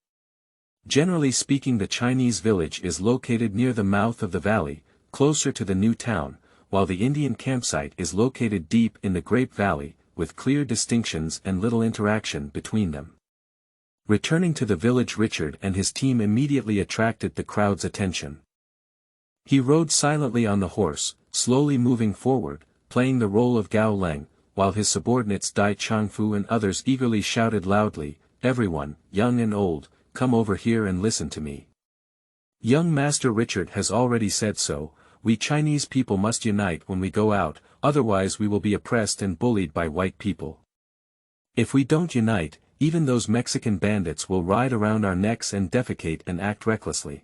Generally speaking, the Chinese village is located near the mouth of the valley, closer to the new town, while the Indian campsite is located deep in the Grape Valley, with clear distinctions and little interaction between them. Returning to the village, Richard and his team immediately attracted the crowd's attention. He rode silently on the horse, slowly moving forward, playing the role of Gao Leng, while his subordinates Dai Changfu and others eagerly shouted loudly, "Everyone, young and old, come over here and listen to me. Young Master Richard has already said so, we Chinese people must unite when we go out, otherwise we will be oppressed and bullied by white people. If we don't unite, even those Mexican bandits will ride around our necks and defecate and act recklessly.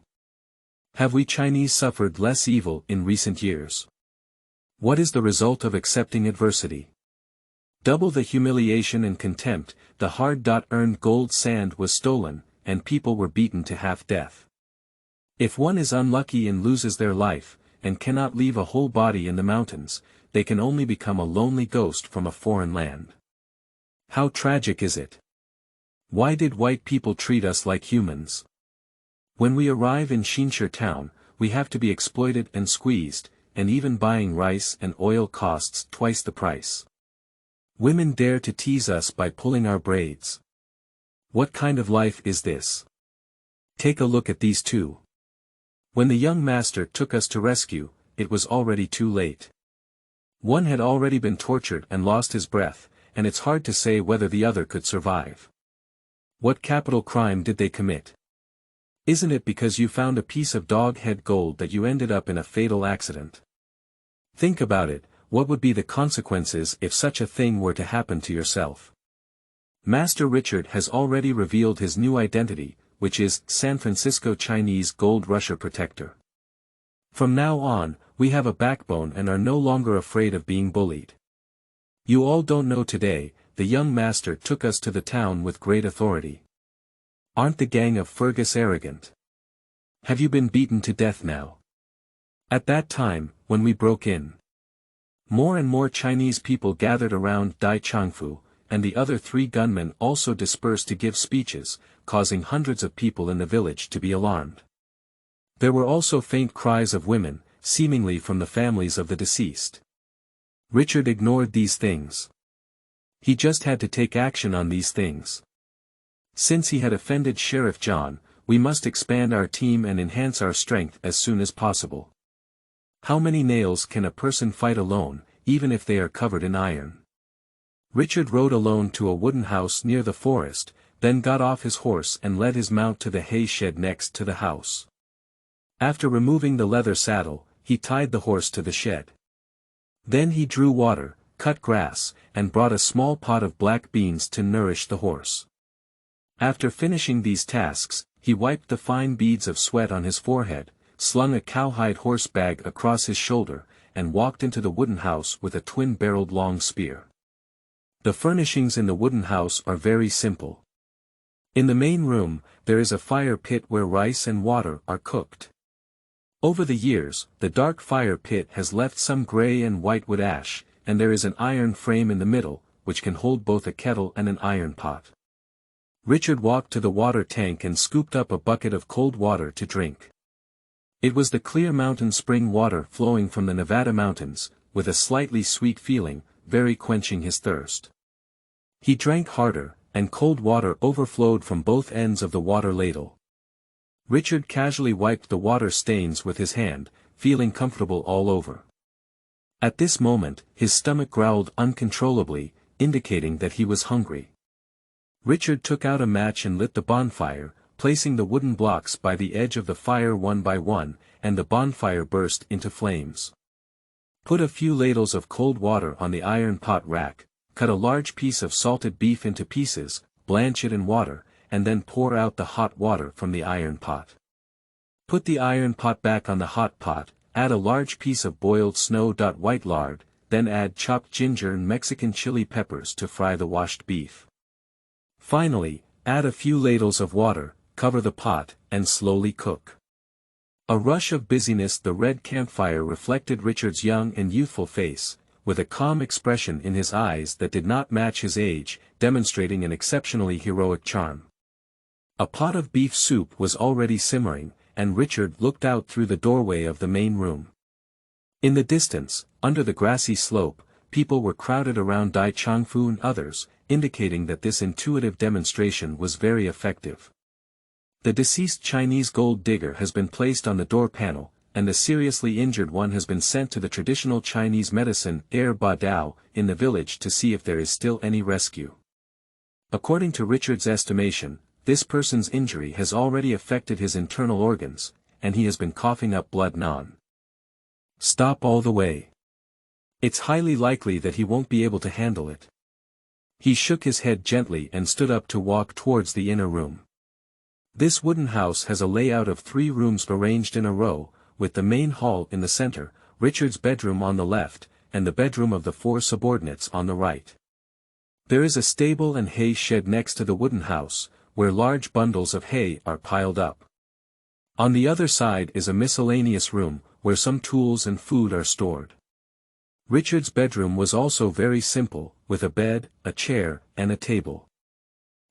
Have we Chinese suffered less evil in recent years? What is the result of accepting adversity? Double the humiliation and contempt, the hard-earned gold sand was stolen, and people were beaten to half-death. If one is unlucky and loses their life, and cannot leave a whole body in the mountains, they can only become a lonely ghost from a foreign land. How tragic is it? Why did white people treat us like humans? When we arrive in Xinshe town, we have to be exploited and squeezed, and even buying rice and oil costs twice the price. Women dare to tease us by pulling our braids. What kind of life is this? Take a look at these two. When the young master took us to rescue, it was already too late. One had already been tortured and lost his breath, and it's hard to say whether the other could survive. What capital crime did they commit? Isn't it because you found a piece of dog-head gold that you ended up in a fatal accident? Think about it, what would be the consequences if such a thing were to happen to yourself? Master Richard has already revealed his new identity, which is San Francisco Chinese Gold Rusher Protector. From now on, we have a backbone and are no longer afraid of being bullied. You all don't know today, the young master took us to the town with great authority. Aren't the gang of Fergus arrogant? Have you been beaten to death now? At that time, when we broke in, more and more Chinese people gathered around Dai Changfu, and the other 3 gunmen also dispersed to give speeches, causing hundreds of people in the village to be alarmed. There were also faint cries of women, seemingly from the families of the deceased. Richard ignored these things. He just had to take action on these things. Since he had offended Sheriff John, we must expand our team and enhance our strength as soon as possible. How many nails can a person fight alone, even if they are covered in iron? Richard rode alone to a wooden house near the forest, then got off his horse and led his mount to the hay shed next to the house. After removing the leather saddle, he tied the horse to the shed. Then he drew water, cut grass, and brought a small pot of black beans to nourish the horse. After finishing these tasks, he wiped the fine beads of sweat on his forehead, slung a cowhide horse bag across his shoulder, and walked into the wooden house with a twin-barreled long spear. The furnishings in the wooden house are very simple. In the main room, there is a fire pit where rice and water are cooked. Over the years, the dark fire pit has left some gray and white wood ash, and there is an iron frame in the middle, which can hold both a kettle and an iron pot. Richard walked to the water tank and scooped up a bucket of cold water to drink. It was the clear mountain spring water flowing from the Nevada mountains, with a slightly sweet feeling, very quenching his thirst. He drank harder, and cold water overflowed from both ends of the water ladle. Richard casually wiped the water stains with his hand, feeling comfortable all over. At this moment, his stomach growled uncontrollably, indicating that he was hungry. Richard took out a match and lit the bonfire, placing the wooden blocks by the edge of the fire one by one, and the bonfire burst into flames. Put a few ladles of cold water on the iron pot rack, cut a large piece of salted beef into pieces, blanch it in water, and then pour out the hot water from the iron pot. Put the iron pot back on the hot pot, add a large piece of boiled snow-white lard, then add chopped ginger and Mexican chili peppers to fry the washed beef. Finally, add a few ladles of water, cover the pot, and slowly cook. A rush of busyness. The red campfire reflected Richard's young and youthful face, with a calm expression in his eyes that did not match his age, demonstrating an exceptionally heroic charm. A pot of beef soup was already simmering, and Richard looked out through the doorway of the main room. In the distance, under the grassy slope, people were crowded around Dai Changfu and others, indicating that this intuitive demonstration was very effective. The deceased Chinese gold digger has been placed on the door panel, and the seriously injured one has been sent to the traditional Chinese medicine Ba Dao in the village to see if there is still any rescue. According to Richard's estimation, this person's injury has already affected his internal organs, and he has been coughing up blood non-stop all the way. It's highly likely that he won't be able to handle it. He shook his head gently and stood up to walk towards the inner room. This wooden house has a layout of 3 rooms arranged in a row, with the main hall in the center, Richard's bedroom on the left, and the bedroom of the 4 subordinates on the right. There is a stable and hay shed next to the wooden house, where large bundles of hay are piled up. On the other side is a miscellaneous room, where some tools and food are stored. Richard's bedroom was also very simple, with a bed, a chair, and a table.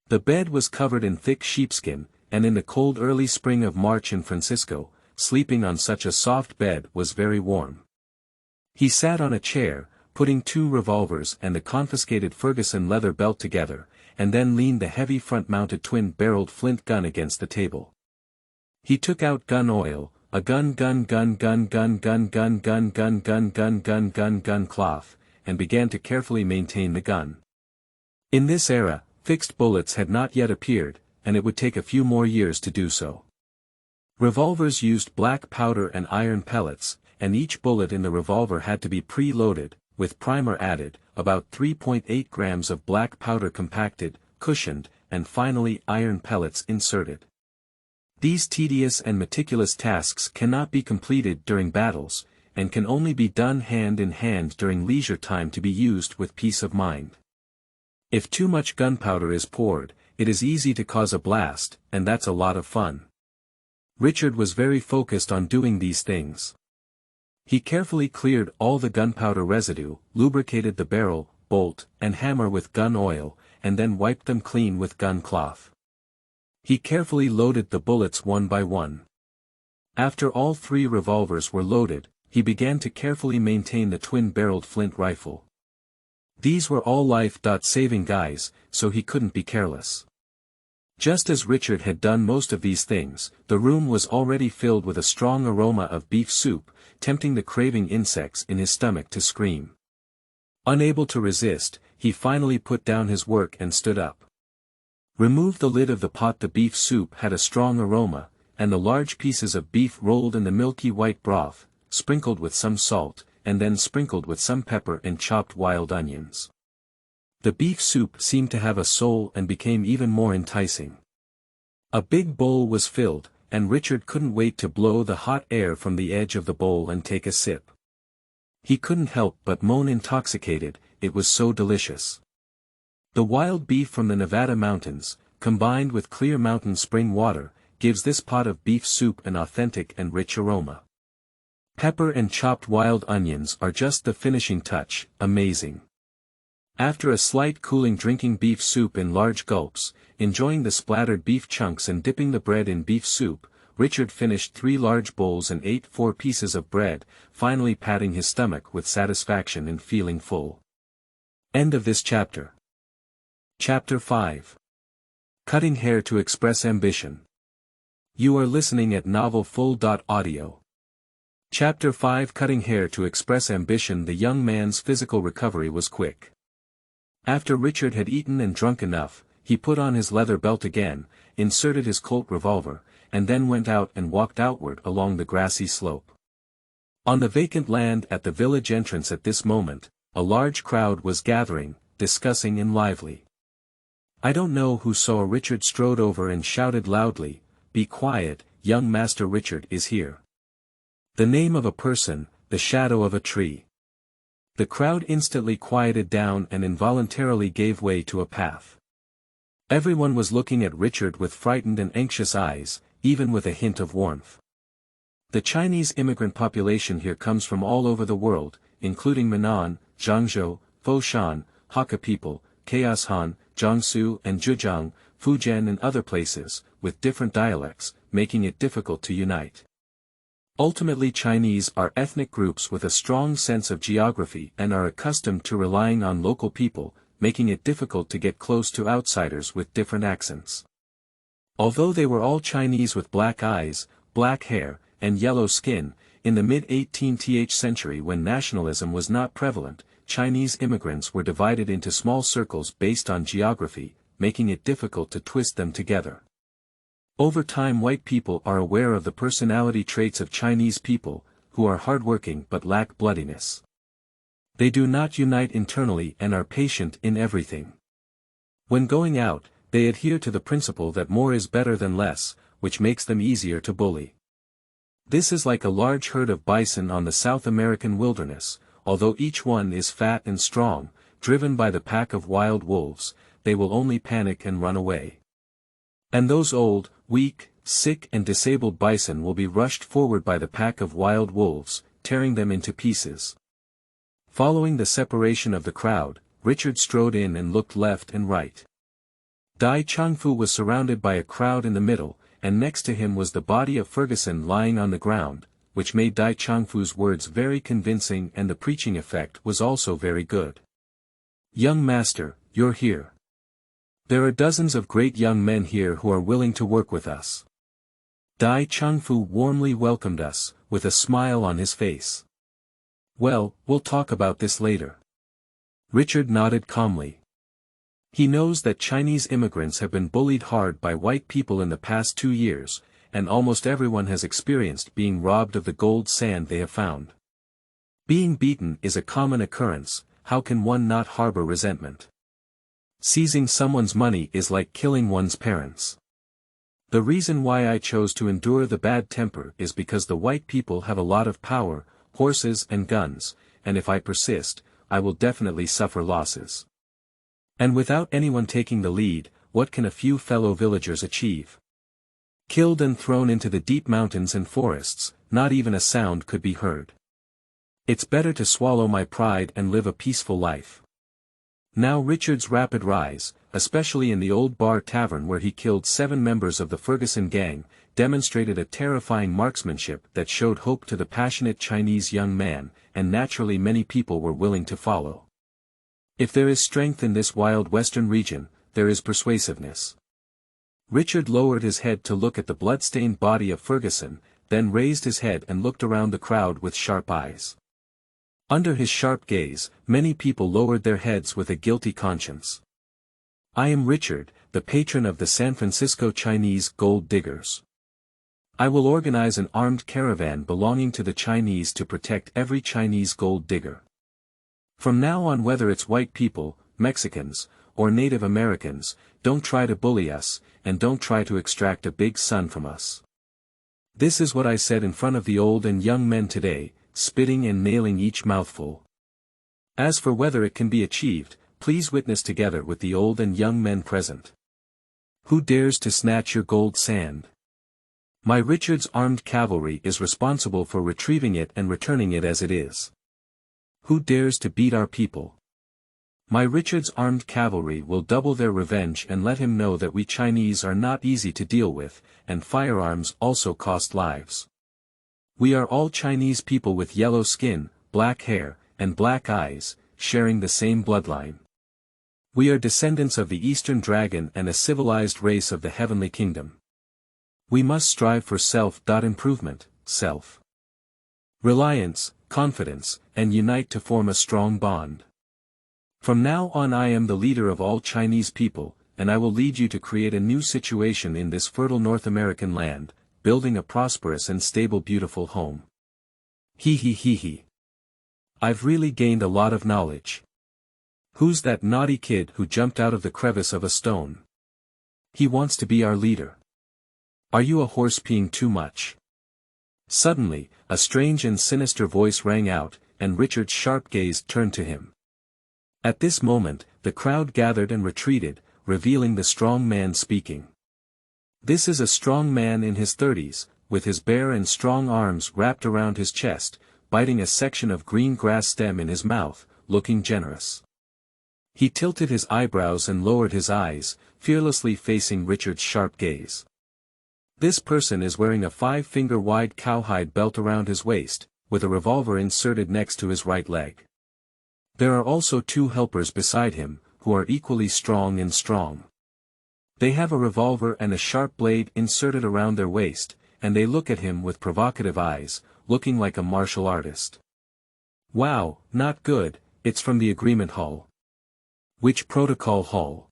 The bed was covered in thick sheepskin, and in the cold early spring of March in Francisco, sleeping on such a soft bed was very warm. He sat on a chair, putting 2 revolvers and the confiscated Ferguson leather belt together, and then leaned the heavy front-mounted twin-barreled flint gun against the table. He took out gun oil, a gun cloth, and began to carefully maintain the gun. In this era, fixed bullets had not yet appeared, and it would take a few more years to do so. Revolvers used black powder and iron pellets, and each bullet in the revolver had to be pre-loaded, with primer added, about 3.8 grams of black powder compacted, cushioned, and finally iron pellets inserted. These tedious and meticulous tasks cannot be completed during battles, and can only be done hand in hand during leisure time to be used with peace of mind. If too much gunpowder is poured, it is easy to cause a blast, and that's a lot of fun. Richard was very focused on doing these things. He carefully cleared all the gunpowder residue, lubricated the barrel, bolt, and hammer with gun oil, and then wiped them clean with gun cloth. He carefully loaded the bullets one by one. After all 3 revolvers were loaded, he began to carefully maintain the twin-barreled flint rifle. These were all life-saving guys, so he couldn't be careless. Just as Richard had done most of these things, the room was already filled with a strong aroma of beef soup, tempting the craving insects in his stomach to scream. Unable to resist, he finally put down his work and stood up. Removed the lid of the pot. The beef soup had a strong aroma, and the large pieces of beef rolled in the milky white broth, sprinkled with some salt, and then sprinkled with some pepper and chopped wild onions. The beef soup seemed to have a soul and became even more enticing. A big bowl was filled, and Richard couldn't wait to blow the hot air from the edge of the bowl and take a sip. He couldn't help but moan intoxicated, it was so delicious. The wild beef from the Nevada mountains, combined with clear mountain spring water, gives this pot of beef soup an authentic and rich aroma. Pepper and chopped wild onions are just the finishing touch, amazing. After a slight cooling, drinking beef soup in large gulps, enjoying the splattered beef chunks and dipping the bread in beef soup, Richard finished 3 large bowls and ate 4 pieces of bread, finally patting his stomach with satisfaction and feeling full. End of this chapter. Chapter 5. Cutting Hair to Express Ambition. You are listening at novelfull.audio. Chapter 5. Cutting Hair to Express Ambition. The young man's physical recovery was quick. After Richard had eaten and drunk enough, he put on his leather belt again, inserted his Colt revolver, and then went out and walked outward along the grassy slope. On the vacant land at the village entrance at this moment, a large crowd was gathering, discussing and lively. I don't know who saw Richard strode over and shouted loudly, "Be quiet, young Master Richard is here." The name of a person, the shadow of a tree. The crowd instantly quieted down and involuntarily gave way to a path. Everyone was looking at Richard with frightened and anxious eyes, even with a hint of warmth. The Chinese immigrant population here comes from all over the world, including Minnan, Zhangzhou, Foshan, Hakka people, Chaoshan, Jiangsu and Zhejiang, Fujian and other places, with different dialects, making it difficult to unite. Ultimately, Chinese are ethnic groups with a strong sense of geography and are accustomed to relying on local people, making it difficult to get close to outsiders with different accents. Although they were all Chinese with black eyes, black hair, and yellow skin, in the mid-18th century when nationalism was not prevalent, Chinese immigrants were divided into small circles based on geography, making it difficult to twist them together. Over time, white people are aware of the personality traits of Chinese people, who are hardworking but lack bloodiness. They do not unite internally and are patient in everything. When going out, they adhere to the principle that more is better than less, which makes them easier to bully. This is like a large herd of bison on the South American wilderness, although each one is fat and strong, driven by the pack of wild wolves, they will only panic and run away. And those old, weak, sick and disabled bison will be rushed forward by the pack of wild wolves, tearing them into pieces. Following the separation of the crowd, Richard strode in and looked left and right. Dai Changfu was surrounded by a crowd in the middle, and next to him was the body of Ferguson lying on the ground, which made Dai Changfu's words very convincing, and the preaching effect was also very good. "Young master, you're here. There are dozens of great young men here who are willing to work with us." Dai Changfu warmly welcomed us, with a smile on his face. "Well, we'll talk about this later." Richard nodded calmly. He knows that Chinese immigrants have been bullied hard by white people in the past 2 years, and almost everyone has experienced being robbed of the gold sand they have found. Being beaten is a common occurrence, how can one not harbor resentment? Seizing someone's money is like killing one's parents. The reason why I chose to endure the bad temper is because the white people have a lot of power, horses and guns, and if I persist, I will definitely suffer losses. And without anyone taking the lead, what can a few fellow villagers achieve? Killed and thrown into the deep mountains and forests, not even a sound could be heard. It's better to swallow my pride and live a peaceful life. Now Richard's rapid rise, especially in the old bar tavern where he killed 7 members of the Ferguson gang, demonstrated a terrifying marksmanship that showed hope to the passionate Chinese young man, and naturally many people were willing to follow. If there is strength in this wild western region, there is persuasiveness. Richard lowered his head to look at the blood-stained body of Ferguson, then raised his head and looked around the crowd with sharp eyes. Under his sharp gaze, many people lowered their heads with a guilty conscience. I am Richard, the patron of the San Francisco Chinese gold diggers. I will organize an armed caravan belonging to the Chinese to protect every Chinese gold digger. From now on, whether it's white people, Mexicans, or Native Americans, don't try to bully us, and don't try to extract a big son from us. This is what I said in front of the old and young men today, spitting and nailing each mouthful. As for whether it can be achieved, please witness together with the old and young men present. Who dares to snatch your gold sand? My Richard's armed cavalry is responsible for retrieving it and returning it as it is. Who dares to beat our people? My Richard's armed cavalry will double their revenge and let him know that we Chinese are not easy to deal with, and firearms also cost lives. We are all Chinese people with yellow skin, black hair, and black eyes, sharing the same bloodline. We are descendants of the Eastern Dragon and a civilized race of the Heavenly Kingdom. We must strive for self-improvement, self-reliance, confidence, and unite to form a strong bond. From now on I am the leader of all Chinese people, and I will lead you to create a new situation in this fertile North American land, building a prosperous and stable beautiful home. He. I've really gained a lot of knowledge. Who's that naughty kid who jumped out of the crevice of a stone? He wants to be our leader. Are you a horse peeing too much? Suddenly, a strange and sinister voice rang out, and Richard's sharp gaze turned to him. At this moment, the crowd gathered and retreated, revealing the strong man speaking. This is a strong man in his 30s, with his bare and strong arms wrapped around his chest, biting a section of green grass stem in his mouth, looking generous. He tilted his eyebrows and lowered his eyes, fearlessly facing Richard's sharp gaze. This person is wearing a 5-finger-wide cowhide belt around his waist, with a revolver inserted next to his right leg. There are also 2 helpers beside him, who are equally strong and strong. They have a revolver and a sharp blade inserted around their waist, and they look at him with provocative eyes, looking like a martial artist. Wow, not good, it's from the Agreement Hall. Which protocol hall?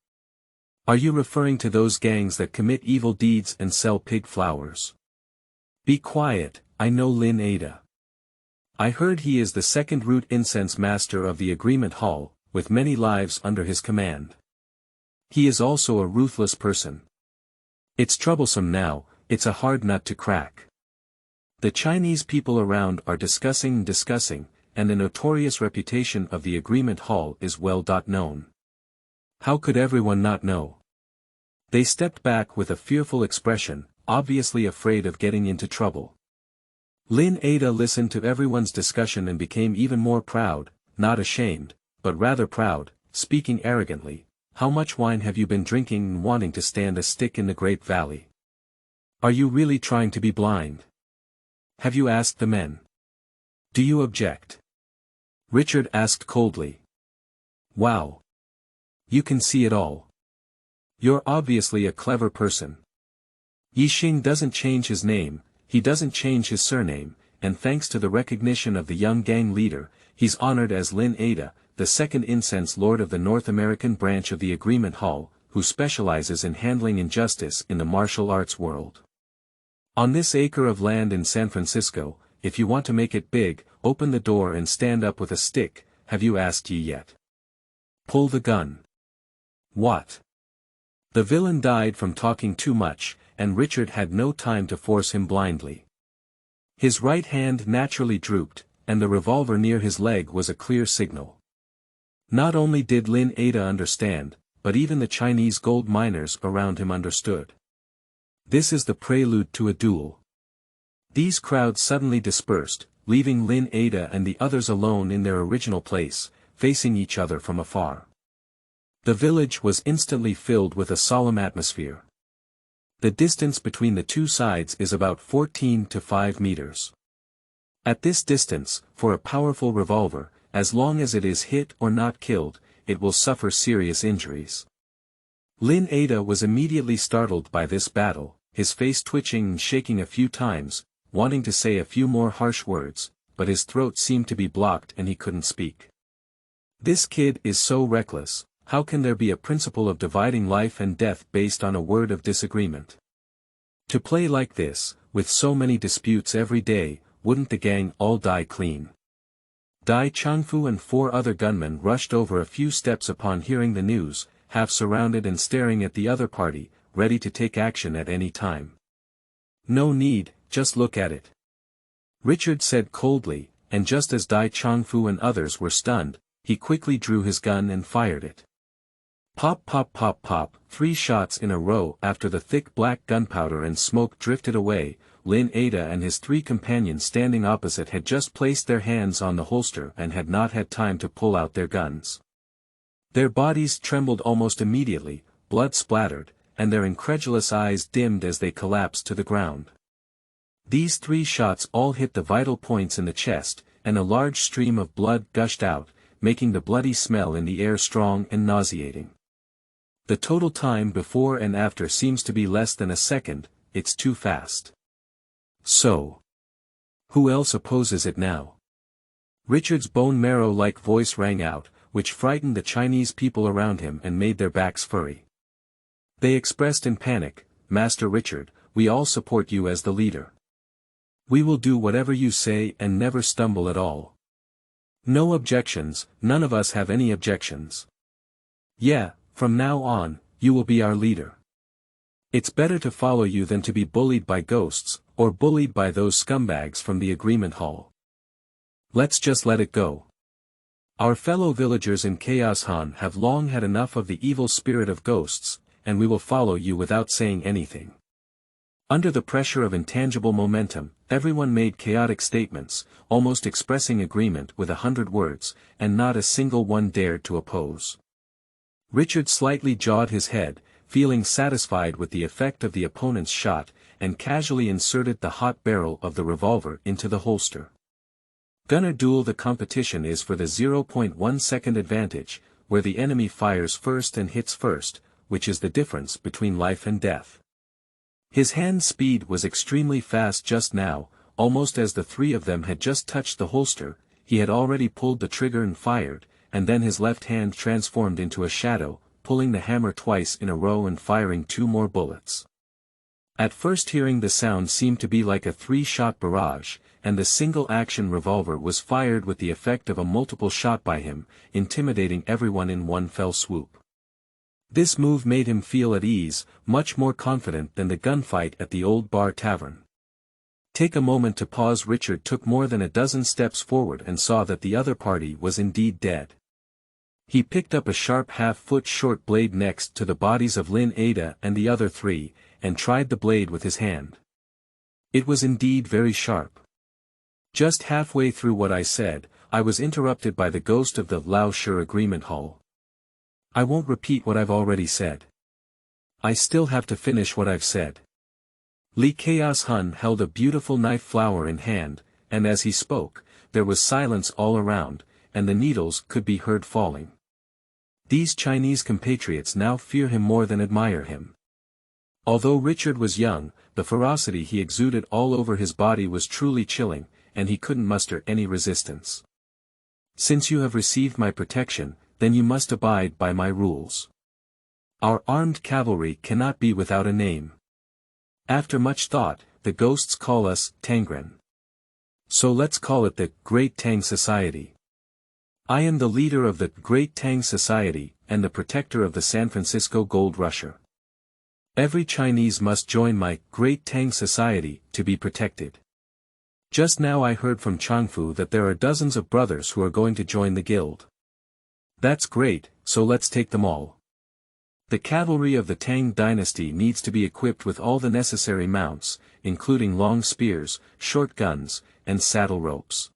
Are you referring to those gangs that commit evil deeds and sell pig flowers? Be quiet, I know Lin Ada. I heard he is the second root incense master of the Agreement Hall, with many lives under his command. He is also a ruthless person. It's troublesome now, it's a hard nut to crack. The Chinese people around are discussing, and the notorious reputation of the Agreement Hall is well known. How could everyone not know? They stepped back with a fearful expression, obviously afraid of getting into trouble. Lin Ada listened to everyone's discussion and became even more proud, not ashamed, but rather proud, speaking arrogantly. How much wine have you been drinking and wanting to stand a stick in the Grape Valley? Are you really trying to be blind? Have you asked the men? Do you object? Richard asked coldly. Wow. You can see it all. You're obviously a clever person. Yixing doesn't change his name, he doesn't change his surname, and thanks to the recognition of the young gang leader, he's honored as Lin Ada, the second incense lord of the North American branch of the Agreement Hall, who specializes in handling injustice in the martial arts world. On this acre of land in San Francisco, if you want to make it big, open the door and stand up with a stick. Have you asked ye yet? Pull the gun. What? The villain died from talking too much, and Richard had no time to force him blindly. His right hand naturally drooped, and the revolver near his leg was a clear signal. Not only did Lin Ada understand, but even the Chinese gold miners around him understood. This is the prelude to a duel. These crowds suddenly dispersed, leaving Lin Ada and the others alone in their original place, facing each other from afar. The village was instantly filled with a solemn atmosphere. The distance between the two sides is about 14 to 5 meters. At this distance, for a powerful revolver, as long as it is hit or not killed, it will suffer serious injuries. Lin Ada was immediately startled by this battle, his face twitching and shaking a few times, wanting to say a few more harsh words, but his throat seemed to be blocked and he couldn't speak. This kid is so reckless, how can there be a principle of dividing life and death based on a word of disagreement? To play like this, with so many disputes every day, wouldn't the gang all die clean? Dai Changfu and 4 other gunmen rushed over a few steps upon hearing the news, half surrounded and staring at the other party, ready to take action at any time. No need, just look at it. Richard said coldly, and just as Dai Changfu and others were stunned, he quickly drew his gun and fired it. Pop pop pop pop, 3 shots in a row. After the thick black gunpowder and smoke drifted away, Lin Ada and his 3 companions standing opposite had just placed their hands on the holster and had not had time to pull out their guns. Their bodies trembled almost immediately, blood splattered, and their incredulous eyes dimmed as they collapsed to the ground. These 3 shots all hit the vital points in the chest, and a large stream of blood gushed out, making the bloody smell in the air strong and nauseating. The total time before and after seems to be less than a second, it's too fast. So, who else opposes it now? Richard's bone marrow-like voice rang out, which frightened the Chinese people around him and made their backs furry. They expressed in panic, "Master Richard, we all support you as the leader. We will do whatever you say and never stumble at all. No objections, none of us have any objections. Yeah, from now on, you will be our leader. It's better to follow you than to be bullied by ghosts, or bullied by those scumbags from the agreement hall. Let's just let it go. Our fellow villagers in Chaos Han have long had enough of the evil spirit of ghosts, and we will follow you without saying anything." Under the pressure of intangible momentum, everyone made chaotic statements, almost expressing agreement with 100 words, and not a single one dared to oppose. Richard slightly jawed his head, feeling satisfied with the effect of the opponent's shot, and casually inserted the hot barrel of the revolver into the holster. Gunner duel. The competition is for the 0.1 second advantage, where the enemy fires first and hits first, which is the difference between life and death. His hand speed was extremely fast just now, almost as the 3 of them had just touched the holster, he had already pulled the trigger and fired, and then his left hand transformed into a shadow, pulling the hammer twice in a row and firing 2 more bullets. At first hearing the sound seemed to be like a 3-shot barrage, and the single-action revolver was fired with the effect of a multiple shot by him, intimidating everyone in one fell swoop. This move made him feel at ease, much more confident than the gunfight at the old bar tavern. Take a moment to pause. Richard took more than a dozen steps forward and saw that the other party was indeed dead. He picked up a sharp half-foot short blade next to the bodies of Lin Ada and the other 3, and tried the blade with his hand. It was indeed very sharp. Just halfway through what I said, I was interrupted by the ghost of the Lao Shi agreement hall. I won't repeat what I've already said. I still have to finish what I've said. Li Chaos Hun held a beautiful knife flower in hand, and as he spoke, there was silence all around, and the needles could be heard falling. These Chinese compatriots now fear him more than admire him. Although Richard was young, the ferocity he exuded all over his body was truly chilling, and he couldn't muster any resistance. Since you have received my protection, then you must abide by my rules. Our armed cavalry cannot be without a name. After much thought, the ghosts call us Tangren. So let's call it the Great Tang Society. I am the leader of the Great Tang Society, and the protector of the San Francisco Gold Rusher. Every Chinese must join my Great Tang Society to be protected. Just now I heard from Changfu that there are dozens of brothers who are going to join the guild. That's great, so let's take them all. The cavalry of the Tang dynasty needs to be equipped with all the necessary mounts, including long spears, short guns, and saddle ropes.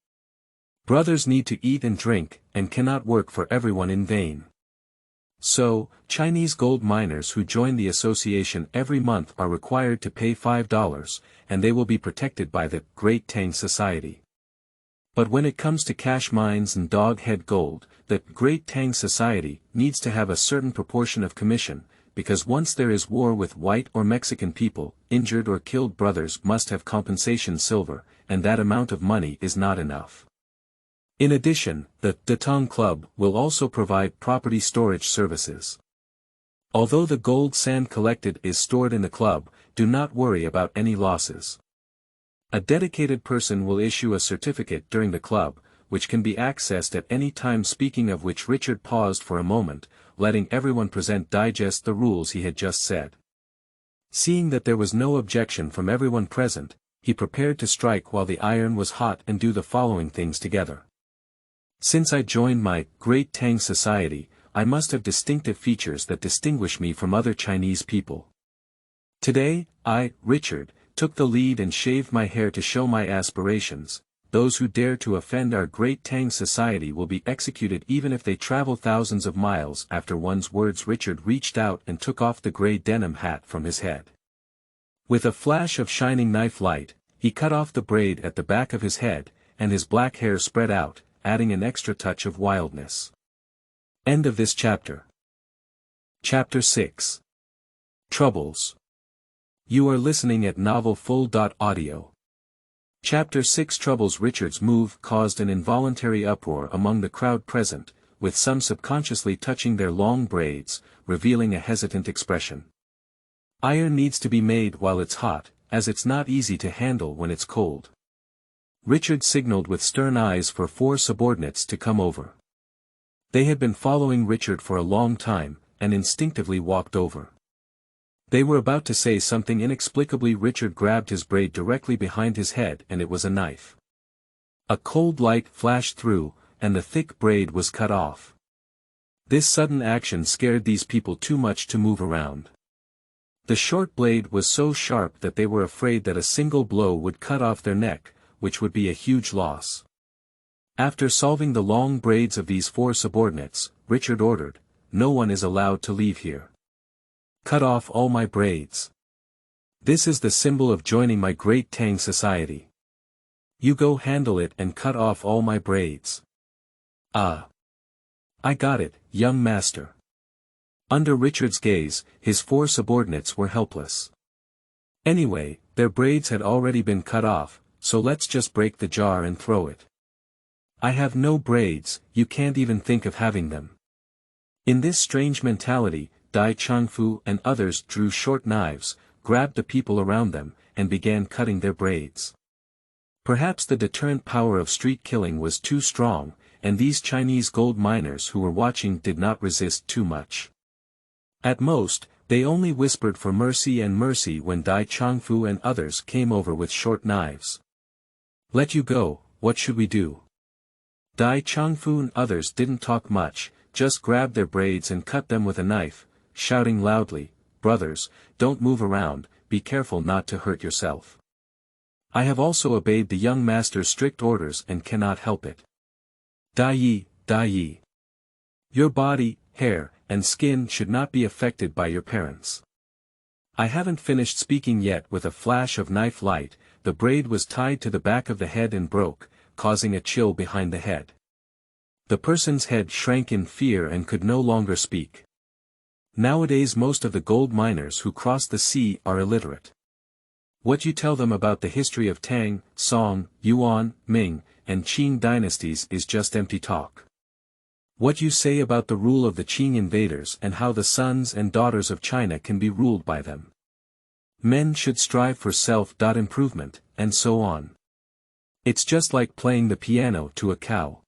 Brothers need to eat and drink, and cannot work for everyone in vain. So, Chinese gold miners who join the association every month are required to pay $5, and they will be protected by the Great Tang Society. But when it comes to cash mines and dog-head gold, the Great Tang Society needs to have a certain proportion of commission, because once there is war with white or Mexican people, injured or killed brothers must have compensation silver, and that amount of money is not enough. In addition, the Datong Club will also provide property storage services. Although the gold sand collected is stored in the club, do not worry about any losses. A dedicated person will issue a certificate during the club, which can be accessed at any time, speaking of which Richard paused for a moment, letting everyone digest the rules he had just said. Seeing that there was no objection from everyone present, he prepared to strike while the iron was hot and do the following things together. Since I joined my Great Tang Society, I must have distinctive features that distinguish me from other Chinese people. Today, I, Richard, took the lead and shaved my hair to show my aspirations. Those who dare to offend our Great Tang Society will be executed even if they travel thousands of miles. After one's words, Richard reached out and took off the gray denim hat from his head. With a flash of shining knife light, he cut off the braid at the back of his head, and his black hair spread out, adding an extra touch of wildness. End of this chapter. Chapter 6. Troubles. You are listening at novelfull.audio. Chapter 6. Troubles. Richard's move caused an involuntary uproar among the crowd present, with some subconsciously touching their long braids, revealing a hesitant expression. Iron needs to be made while it's hot, as it's not easy to handle when it's cold. Richard signaled with stern eyes for 4 subordinates to come over. They had been following Richard for a long time, and instinctively walked over. They were about to say something. Inexplicably, Richard grabbed his braid directly behind his head, and it was a knife. A cold light flashed through, and the thick braid was cut off. This sudden action scared these people too much to move around. The short blade was so sharp that they were afraid that a single blow would cut off their neck, which would be a huge loss. After solving the long braids of these 4 subordinates, Richard ordered, "No one is allowed to leave here. Cut off all my braids. This is the symbol of joining my Great Tang Society. You go handle it and cut off all my braids." "Ah. I got it, young master." Under Richard's gaze, his 4 subordinates were helpless. Anyway, their braids had already been cut off, so let's just break the jar and throw it. "I have no braids, you can't even think of having them." In this strange mentality, Dai Changfu and others drew short knives, grabbed the people around them, and began cutting their braids. Perhaps the deterrent power of street killing was too strong, and these Chinese gold miners who were watching did not resist too much. At most, they only whispered for mercy when Dai Changfu and others came over with short knives. "Let you go, what should we do?" Dai Changfu and others didn't talk much, just grabbed their braids and cut them with a knife, shouting loudly, "Brothers, don't move around, be careful not to hurt yourself. I have also obeyed the young master's strict orders and cannot help it. Dai Yi. Your body, hair, and skin should not be affected by your parents." I haven't finished speaking yet. With a flash of knife light, the braid was tied to the back of the head and broke, causing a chill behind the head. The person's head shrank in fear and could no longer speak. Nowadays most of the gold miners who cross the sea are illiterate. What you tell them about the history of Tang, Song, Yuan, Ming, and Qing dynasties is just empty talk. What you say about the rule of the Qing invaders and how the sons and daughters of China can be ruled by them. Men should strive for self-improvement, and so on. It's just like playing the piano to a cow.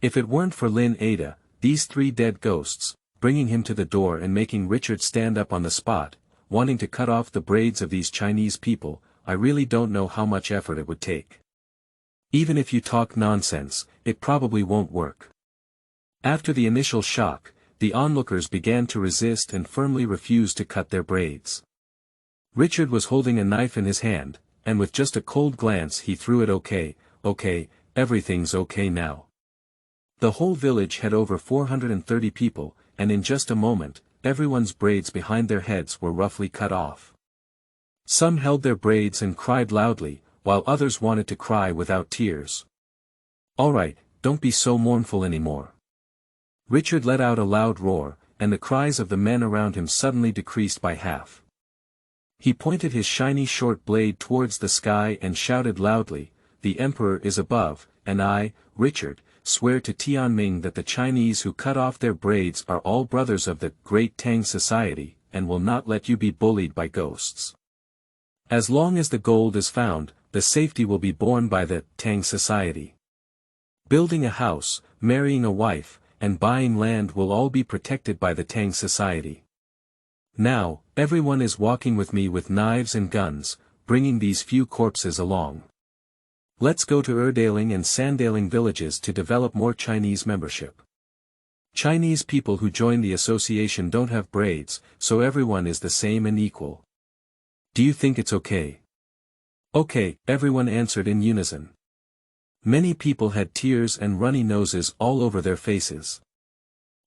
If it weren't for Lin Ada, these 3 dead ghosts, bringing him to the door and making Richard stand up on the spot, wanting to cut off the braids of these Chinese people, I really don't know how much effort it would take. Even if you talk nonsense, it probably won't work. After the initial shock, the onlookers began to resist and firmly refused to cut their braids. Richard was holding a knife in his hand, and with just a cold glance he threw it. Okay, everything's okay now. The whole village had over 430 people, and in just a moment, everyone's braids behind their heads were roughly cut off. Some held their braids and cried loudly, while others wanted to cry without tears. "All right, don't be so mournful anymore." Richard let out a loud roar, and the cries of the men around him suddenly decreased by half. He pointed his shiny short blade towards the sky and shouted loudly, "The Emperor is above, and I, Richard, swear to Tianming that the Chinese who cut off their braids are all brothers of the Great Tang Society, and will not let you be bullied by ghosts. As long as the gold is found, the safety will be borne by the Tang Society. Building a house, marrying a wife, and buying land will all be protected by the Tang Society. Now, everyone is walking with me with knives and guns, bringing these few corpses along. Let's go to Erdaling and Sandaling villages to develop more Chinese membership. Chinese people who join the association don't have braids, so everyone is the same and equal. Do you think it's okay?" "Okay," everyone answered in unison. Many people had tears and runny noses all over their faces.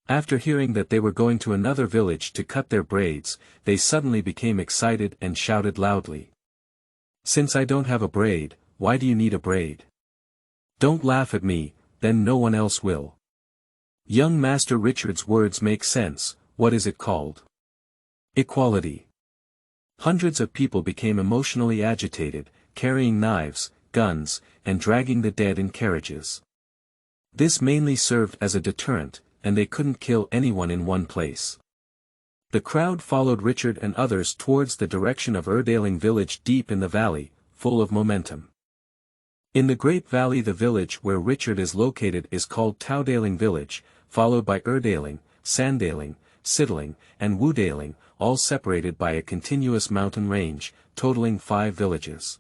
After hearing that they were going to another village to cut their braids, they suddenly became excited and shouted loudly. "Since I don't have a braid, why do you need a braid? Don't laugh at me, then no one else will." Young Master Richard's words make sense. What is it called? Equality. Hundreds of people became emotionally agitated, carrying knives, guns, and dragging the dead in carriages. This mainly served as a deterrent, and they couldn't kill anyone in one place. The crowd followed Richard and others towards the direction of Erdaling village deep in the valley, full of momentum. In the Grape Valley, the village where Richard is located is called Taudaling village, followed by Erdaling, Sandaling, Sidaling, and Wudaling, all separated by a continuous mountain range, totaling 5 villages.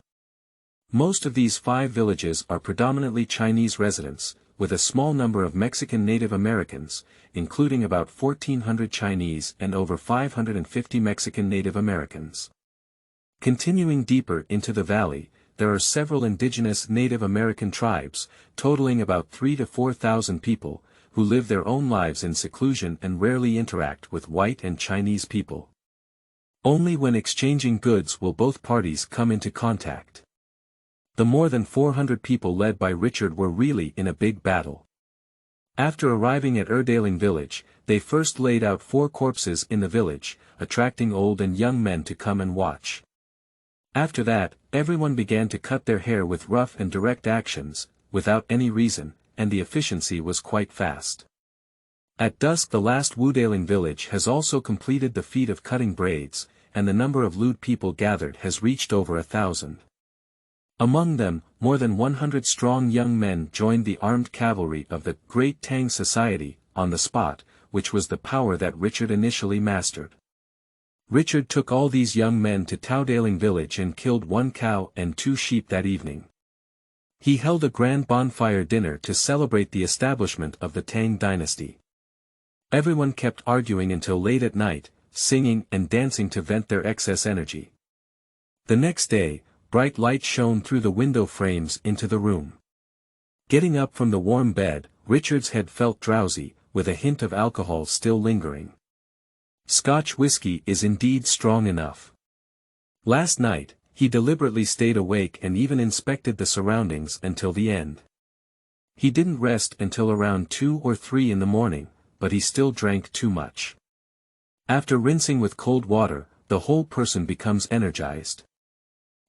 Most of these 5 villages are predominantly Chinese residents, with a small number of Mexican Native Americans, including about 1,400 Chinese and over 550 Mexican Native Americans. Continuing deeper into the valley, there are several indigenous Native American tribes, totaling about 3,000 to 4,000 people, who live their own lives in seclusion and rarely interact with white and Chinese people. Only when exchanging goods will both parties come into contact. The more than 400 people led by Richard were really in a big battle. After arriving at Erdaling village, they first laid out 4 corpses in the village, attracting old and young men to come and watch. After that, everyone began to cut their hair with rough and direct actions, without any reason, and the efficiency was quite fast. At dusk the last Wudaling village has also completed the feat of cutting braids, and the number of lewd people gathered has reached over 1,000. Among them, more than 100 strong young men joined the armed cavalry of the Great Tang Society, on the spot, which was the power that Richard initially mastered. Richard took all these young men to Taudaling village and killed 1 cow and 2 sheep that evening. He held a grand bonfire dinner to celebrate the establishment of the Tang dynasty. Everyone kept arguing until late at night, singing and dancing to vent their excess energy. The next day, bright light shone through the window frames into the room. Getting up from the warm bed, Richard's head felt drowsy, with a hint of alcohol still lingering. Scotch whiskey is indeed strong enough. Last night, he deliberately stayed awake and even inspected the surroundings until the end. He didn't rest until around 2 or 3 in the morning, but he still drank too much. After rinsing with cold water, the whole person becomes energized.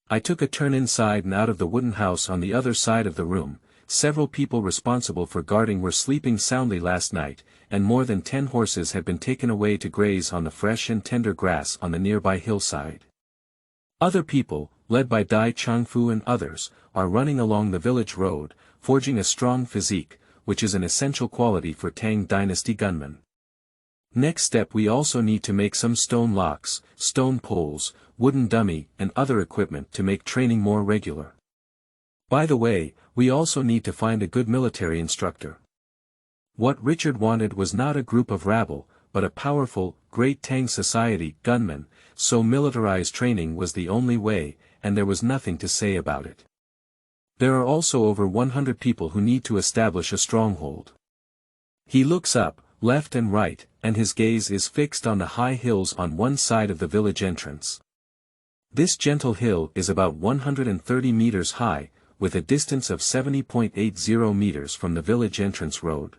I took a turn inside and out of the wooden house on the other side of the room. Several people responsible for guarding were sleeping soundly last night, and more than 10 horses had been taken away to graze on the fresh and tender grass on the nearby hillside. Other people, led by Dai Changfu and others, are running along the village road, forging a strong physique, which is an essential quality for Tang dynasty gunmen. Next step, we also need to make some stone locks, stone poles, wooden dummy, and other equipment to make training more regular. By the way, we also need to find a good military instructor. What Richard wanted was not a group of rabble, but a powerful, Great Tang Society gunmen, so militarized training was the only way, and there was nothing to say about it. There are also over 100 people who need to establish a stronghold. He looks up, left and right, and his gaze is fixed on the high hills on one side of the village entrance. This gentle hill is about 130 meters high, with a distance of 70.80 meters from the village entrance road.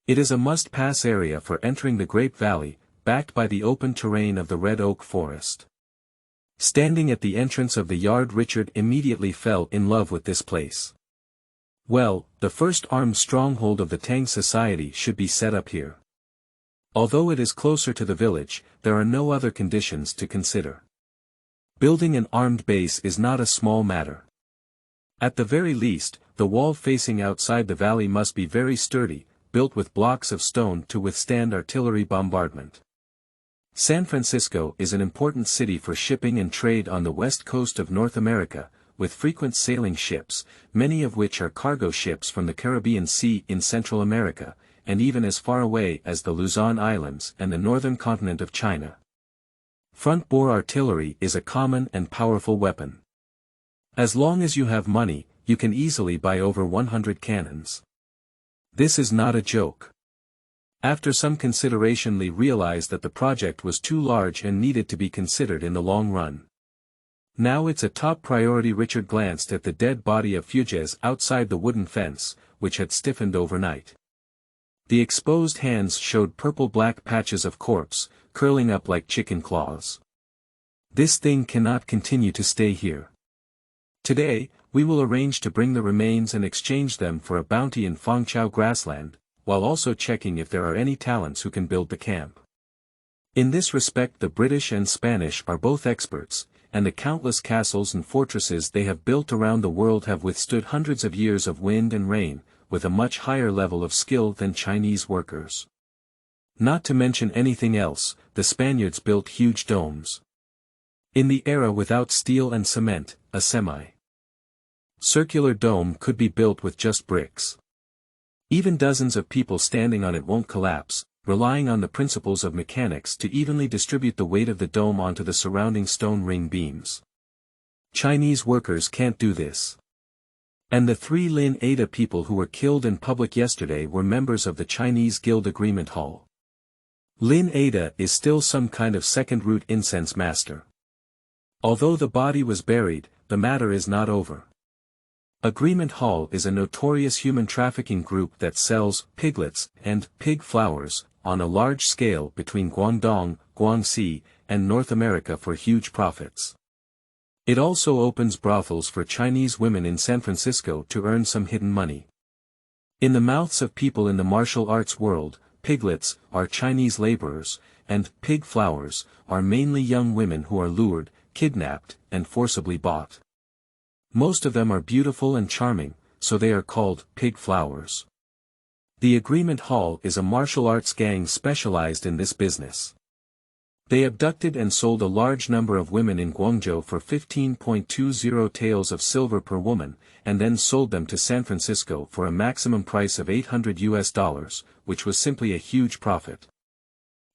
It is a must-pass area for entering the Grape Valley, backed by the open terrain of the red oak forest. Standing at the entrance of the yard, Richard immediately fell in love with this place. Well, the first armed stronghold of the Tang society should be set up here. Although it is closer to the village, there are no other conditions to consider. Building an armed base is not a small matter. At the very least, the wall facing outside the valley must be very sturdy, built with blocks of stone to withstand artillery bombardment. San Francisco is an important city for shipping and trade on the west coast of North America, with frequent sailing ships, many of which are cargo ships from the Caribbean Sea in Central America, and even as far away as the Luzon Islands and the northern continent of China. Front-bore artillery is a common and powerful weapon. As long as you have money, you can easily buy over 100 cannons. This is not a joke. After some consideration, Lee realized that the project was too large and needed to be considered in the long run. Now it's a top priority. Richard glanced at the dead body of Fuges outside the wooden fence, which had stiffened overnight. The exposed hands showed purple-black patches of corpse, curling up like chicken claws. This thing cannot continue to stay here. Today, we will arrange to bring the remains and exchange them for a bounty in Fangchao grassland, while also checking if there are any talents who can build the camp. In this respect, the British and Spanish are both experts, and the countless castles and fortresses they have built around the world have withstood hundreds of years of wind and rain, with a much higher level of skill than Chinese workers. Not to mention anything else, the Spaniards built huge domes. In the era without steel and cement, a semi-circular dome could be built with just bricks. Even dozens of people standing on it won't collapse, relying on the principles of mechanics to evenly distribute the weight of the dome onto the surrounding stone ring beams. Chinese workers can't do this. And the 3 Lin Ada people who were killed in public yesterday were members of the Chinese Guild Agreement Hall. Lin Ada is still some kind of second-root incense master. Although the body was buried, the matter is not over. Agreement Hall is a notorious human trafficking group that sells piglets and pig flowers on a large scale between Guangdong, Guangxi, and North America for huge profits. It also opens brothels for Chinese women in San Francisco to earn some hidden money. In the mouths of people in the martial arts world, piglets are Chinese laborers, and pig flowers are mainly young women who are lured, kidnapped, and forcibly bought. Most of them are beautiful and charming, so they are called pig flowers. The Agreement Hall is a martial arts gang specialized in this business. They abducted and sold a large number of women in Guangzhou for 15.20 taels of silver per woman, and then sold them to San Francisco for a maximum price of $800, which was simply a huge profit.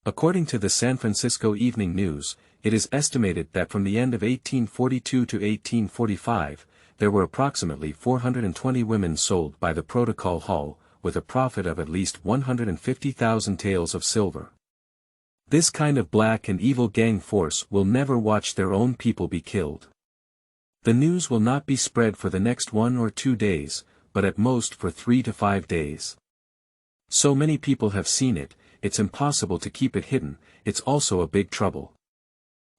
According to the San Francisco Evening News, it is estimated that from the end of 1842 to 1845, there were approximately 420 women sold by the Protocol Hall, with a profit of at least 150,000 taels of silver. This kind of black and evil gang force will never watch their own people be killed. The news will not be spread for the next 1 or 2 days, but at most for 3 to 5 days. So many people have seen it, it's impossible to keep it hidden. It's also a big trouble.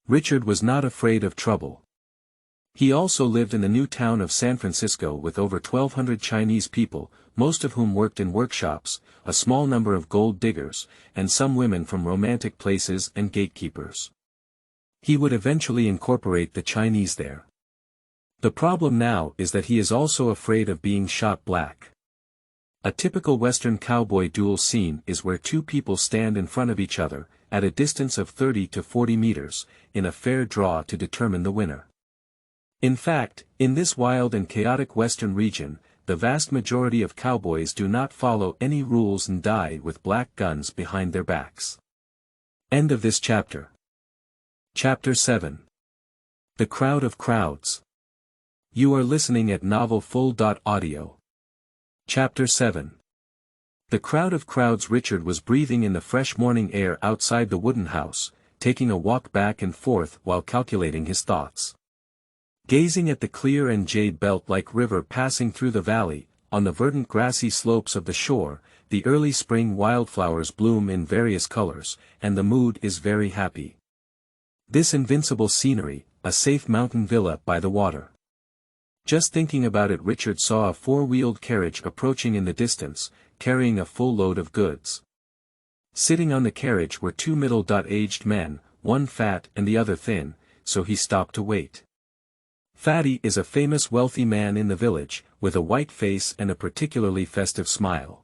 Richard was not afraid of trouble. He also lived in the new town of San Francisco with over 1,200 Chinese people, most of whom worked in workshops, a small number of gold diggers, and some women from romantic places and gatekeepers. He would eventually incorporate the Chinese there. The problem now is that he is also afraid of being shot black. A typical Western cowboy duel scene is where 2 people stand in front of each other, at a distance of 30 to 40 meters, in a fair draw to determine the winner. In fact, in this wild and chaotic Western region, the vast majority of cowboys do not follow any rules and die with black guns behind their backs. End of this chapter. Chapter 7. The Crowd of Crowds. You are listening at novelfull.audio. Chapter 7. The crowd of crowds. Richard was breathing in the fresh morning air outside the wooden house, taking a walk back and forth while calculating his thoughts. Gazing at the clear and jade belt-like river passing through the valley, on the verdant grassy slopes of the shore, the early spring wildflowers bloom in various colors, and the mood is very happy. This invincible scenery, a safe mountain villa by the water. Just thinking about it, Richard saw a four-wheeled carriage approaching in the distance, carrying a full load of goods. Sitting on the carriage were two middle-aged men, one fat and the other thin, so he stopped to wait. Fatty is a famous wealthy man in the village, with a white face and a particularly festive smile.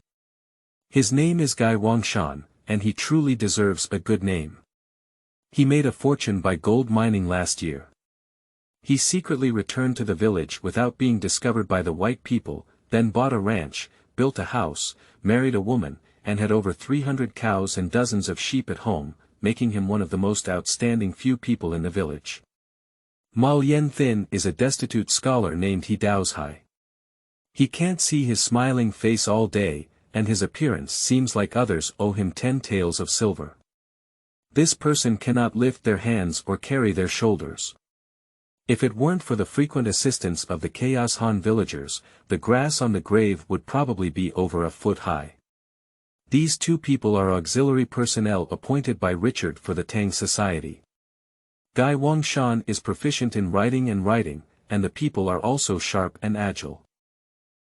His name is Guy Wangshan, and he truly deserves a good name. He made a fortune by gold mining last year. He secretly returned to the village without being discovered by the white people, then bought a ranch, built a house, married a woman, and had over 300 cows and dozens of sheep at home, making him one of the most outstanding few people in the village. Mal Yen Thin is a destitute scholar named He Daozhai. He can't see his smiling face all day, and his appearance seems like others owe him 10 taels of silver. This person cannot lift their hands or carry their shoulders. If it weren't for the frequent assistance of the Chaos Han villagers, the grass on the grave would probably be over a foot high. These two people are auxiliary personnel appointed by Richard for the Tang Society. Guy Wangshan is proficient in writing, and the people are also sharp and agile.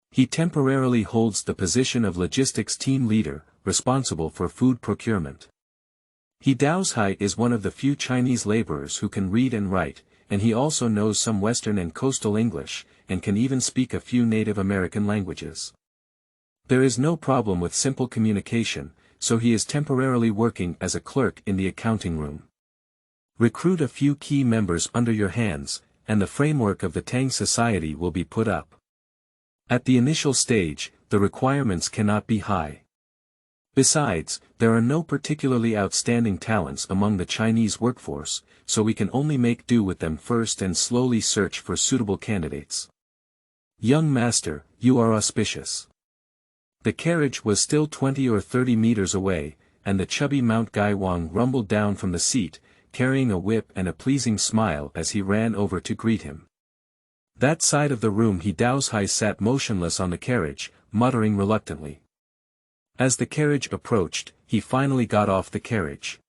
He temporarily holds the position of logistics team leader, responsible for food procurement. He Daozhai is one of the few Chinese laborers who can read and write, and he also knows some Western and coastal English, and can even speak a few Native American languages. There is no problem with simple communication, so he is temporarily working as a clerk in the accounting room. Recruit a few key members under your hands, and the framework of the Tang Society will be put up. At the initial stage, the requirements cannot be high. Besides, there are no particularly outstanding talents among the Chinese workforce, so we can only make do with them first and slowly search for suitable candidates. Young master, you are auspicious. The carriage was still 20 or 30 meters away, and the chubby Mount Guy Wang rumbled down from the seat, carrying a whip and a pleasing smile as he ran over to greet him. That side of the room He Daozhai sat motionless on the carriage, muttering reluctantly. As the carriage approached, he finally got off the carriage.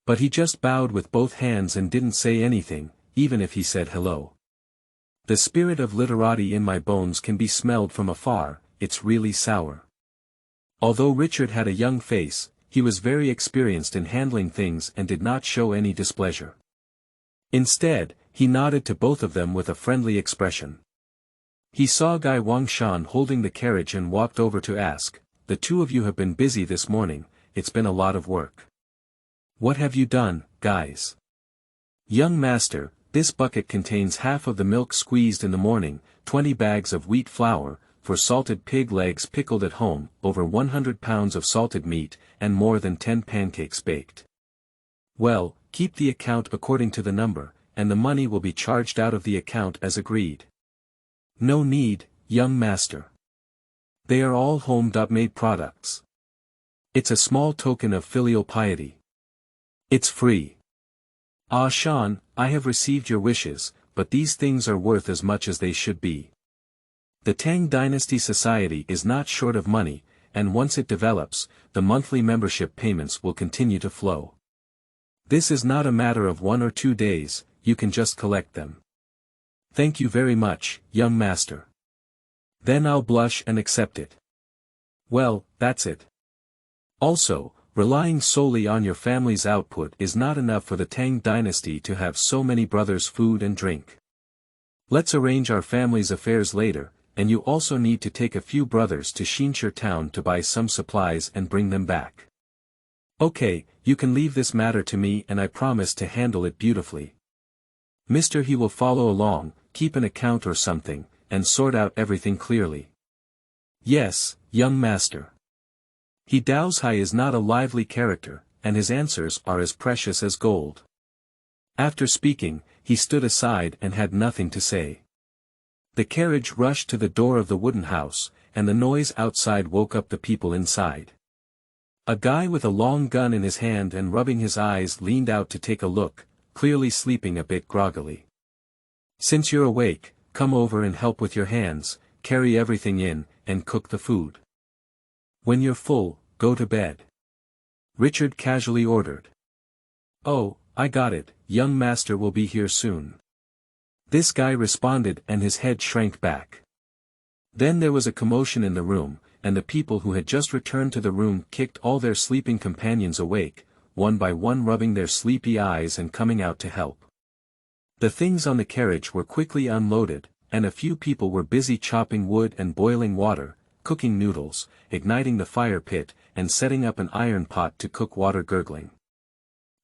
But he just bowed with both hands and didn't say anything, even if he said hello. The spirit of literati in my bones can be smelled from afar, it's really sour. Although Richard had a young face, he was very experienced in handling things and did not show any displeasure. Instead, he nodded to both of them with a friendly expression. He saw Guy Wangshan holding the carriage and walked over to ask, "The two of you have been busy this morning, it's been a lot of work. What have you done, guys?" "Young master, this bucket contains half of the milk squeezed in the morning, 20 bags of wheat flour, for salted pig legs pickled at home, over 100 pounds of salted meat, and more than 10 pancakes baked." "Well, keep the account according to the number, and the money will be charged out of the account as agreed." "No need, young master. They are all home-made products. It's a small token of filial piety. It's free." "Ah Shan, I have received your wishes, but these things are worth as much as they should be. The Tang Dynasty Society is not short of money, and once it develops, the monthly membership payments will continue to flow. This is not a matter of 1 or 2 days, you can just collect them." "Thank you very much, young master. Then I'll blush and accept it." "Well, that's it. Also, relying solely on your family's output is not enough for the Tang Dynasty to have so many brothers' food and drink. Let's arrange our family's affairs later, and you also need to take a few brothers to Xinshur town to buy some supplies and bring them back. Okay, you can leave this matter to me and I promise to handle it beautifully. Mr. He will follow along, keep an account or something, and sort out everything clearly." "Yes, young master." He Daozhai is not a lively character, and his answers are as precious as gold. After speaking, he stood aside and had nothing to say. The carriage rushed to the door of the wooden house, and the noise outside woke up the people inside. A guy with a long gun in his hand and rubbing his eyes leaned out to take a look, clearly sleeping a bit groggily. "Since you're awake, come over and help with your hands, carry everything in, and cook the food. When you're full, go to bed," Richard casually ordered. "Oh, I got it, young master will be here soon," this guy responded, and his head shrank back. Then there was a commotion in the room, and the people who had just returned to the room kicked all their sleeping companions awake, one by one rubbing their sleepy eyes and coming out to help. The things on the carriage were quickly unloaded, and a few people were busy chopping wood and boiling water, cooking noodles, igniting the fire pit, and setting up an iron pot to cook water gurgling.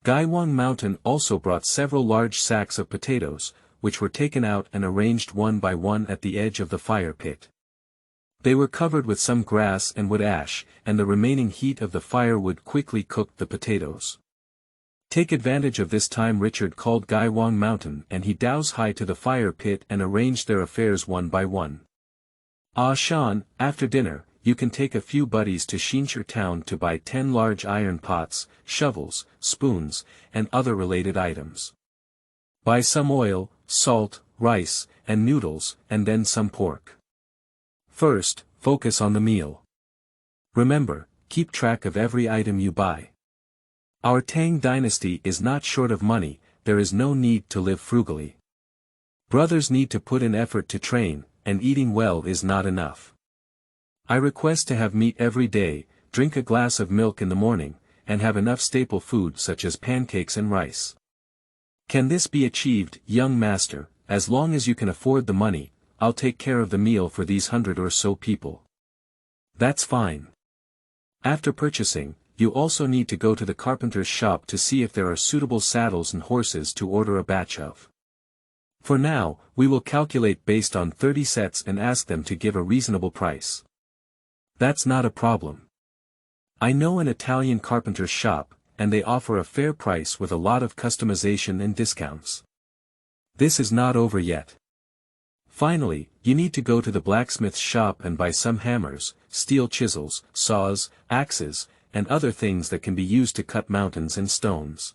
Gaiwang Mountain also brought several large sacks of potatoes, which were taken out and arranged one by one at the edge of the fire pit. They were covered with some grass and wood ash, and the remaining heat of the firewood quickly cooked the potatoes. Take advantage of this time, Richard called Gaiwang Mountain, and he doused high to the fire pit and arranged their affairs one by one. "Ah Shan, after dinner, you can take a few buddies to Xinsher town to buy 10 large iron pots, shovels, spoons, and other related items. Buy some oil, salt, rice, and noodles, and then some pork. First, focus on the meal. Remember, keep track of every item you buy. Our Tang dynasty is not short of money, there is no need to live frugally. Brothers need to put in effort to train, and eating well is not enough. I request to have meat every day, drink a glass of milk in the morning, and have enough staple food such as pancakes and rice. Can this be achieved, young master? As long as you can afford the money, I'll take care of the meal for these 100 or so people." "That's fine. After purchasing, you also need to go to the carpenter's shop to see if there are suitable saddles and horses to order a batch of. For now, we will calculate based on 30 sets and ask them to give a reasonable price." "That's not a problem. I know an Italian carpenter's shop, and they offer a fair price with a lot of customization and discounts. This is not over yet. Finally, you need to go to the blacksmith's shop and buy some hammers, steel chisels, saws, axes, and other things that can be used to cut mountains and stones.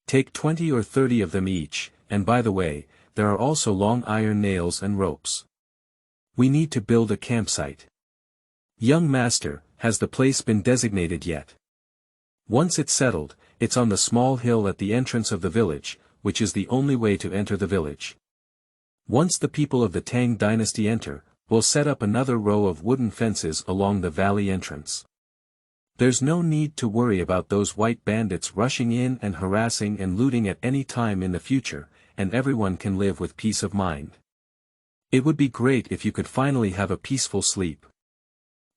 Take 20 or 30 of them each, and by the way, there are also long iron nails and ropes. We need to build a campsite. Young master, has the place been designated yet? Once it's settled, it's on the small hill at the entrance of the village, which is the only way to enter the village. Once the people of the Tang dynasty enter, we'll set up another row of wooden fences along the valley entrance. There's no need to worry about those white bandits rushing in and harassing and looting at any time in the future, and everyone can live with peace of mind. It would be great if you could finally have a peaceful sleep.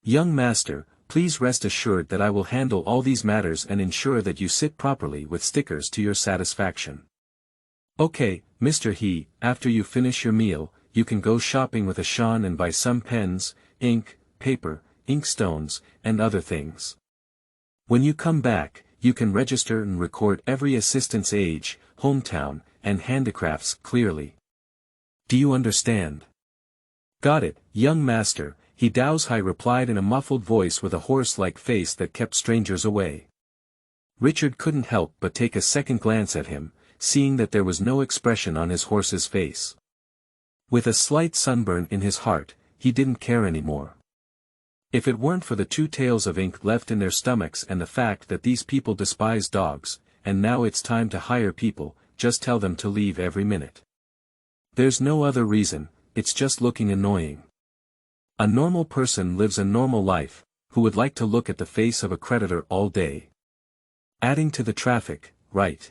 Young master, please rest assured that I will handle all these matters and ensure that you sit properly with stickers to your satisfaction. Okay, Mr. He, after you finish your meal, you can go shopping with Ashan and buy some pens, ink, paper, inkstones, and other things. When you come back, you can register and record every assistant's age, hometown, and handicrafts clearly. Do you understand?" "Got it, young master," he Daoshai replied in a muffled voice with a horse-like face that kept strangers away. Richard couldn't help but take a second glance at him, seeing that there was no expression on his horse's face. With a slight sunburn in his heart, he didn't care anymore. If it weren't for the 2 tails of ink left in their stomachs and the fact that these people despise dogs, and now it's time to hire people, just tell them to leave every minute. There's no other reason, it's just looking annoying. A normal person lives a normal life, who would like to look at the face of a creditor all day. Adding to the traffic, right?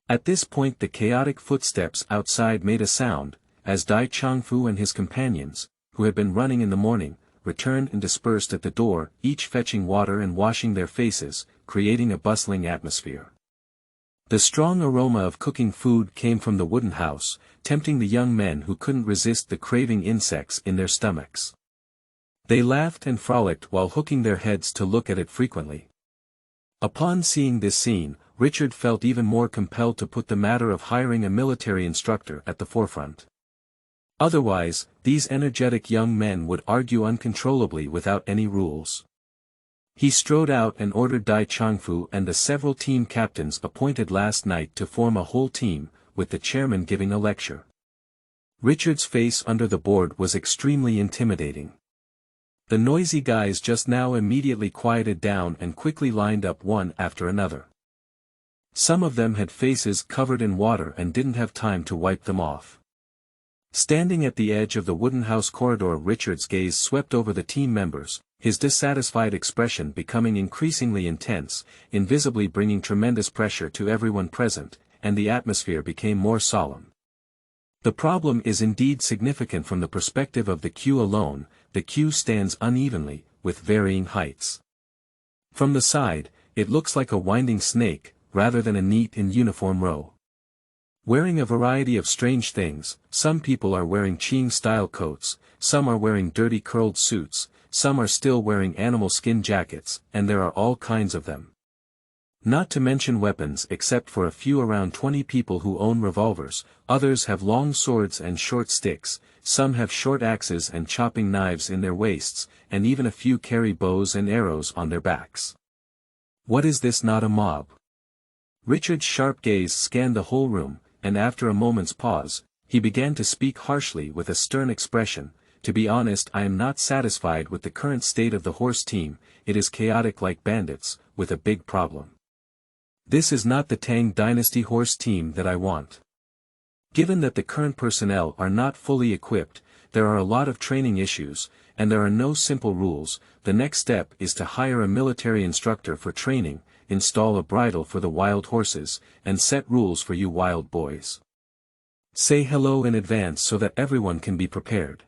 At this point the chaotic footsteps outside made a sound, as Dai Changfu and his companions, who had been running in the morning, returned and dispersed at the door, each fetching water and washing their faces, creating a bustling atmosphere. The strong aroma of cooking food came from the wooden house, tempting the young men who couldn't resist the craving insects in their stomachs. They laughed and frolicked while hooking their heads to look at it frequently. Upon seeing this scene, Richard felt even more compelled to put the matter of hiring a military instructor at the forefront. Otherwise, these energetic young men would argue uncontrollably without any rules. He strode out and ordered Dai Changfu and the several team captains appointed last night to form a whole team, with the chairman giving a lecture. Richard's face under the board was extremely intimidating. The noisy guys just now immediately quieted down and quickly lined up one after another. Some of them had faces covered in water and didn't have time to wipe them off. Standing at the edge of the wooden house corridor, Richard's gaze swept over the team members, his dissatisfied expression becoming increasingly intense, invisibly bringing tremendous pressure to everyone present, and the atmosphere became more solemn. The problem is indeed significant from the perspective of the queue alone. The queue stands unevenly, with varying heights. From the side, it looks like a winding snake, rather than a neat and uniform row. Wearing a variety of strange things, some people are wearing Qing-style coats, some are wearing dirty curled suits, some are still wearing animal skin jackets, and there are all kinds of them. Not to mention weapons except for a few around 20 people who own revolvers, others have long swords and short sticks, some have short axes and chopping knives in their waists, and even a few carry bows and arrows on their backs. What is this, not a mob? Richard's sharp gaze scanned the whole room, and after a moment's pause, he began to speak harshly with a stern expression. To be honest, I am not satisfied with the current state of the horse team. It is chaotic like bandits, with a big problem. This is not the Tang Dynasty horse team that I want. Given that the current personnel are not fully equipped, there are a lot of training issues, and there are no simple rules. The next step is to hire a military instructor for training, install a bridle for the wild horses, and set rules for you wild boys. Say hello in advance so that everyone can be prepared.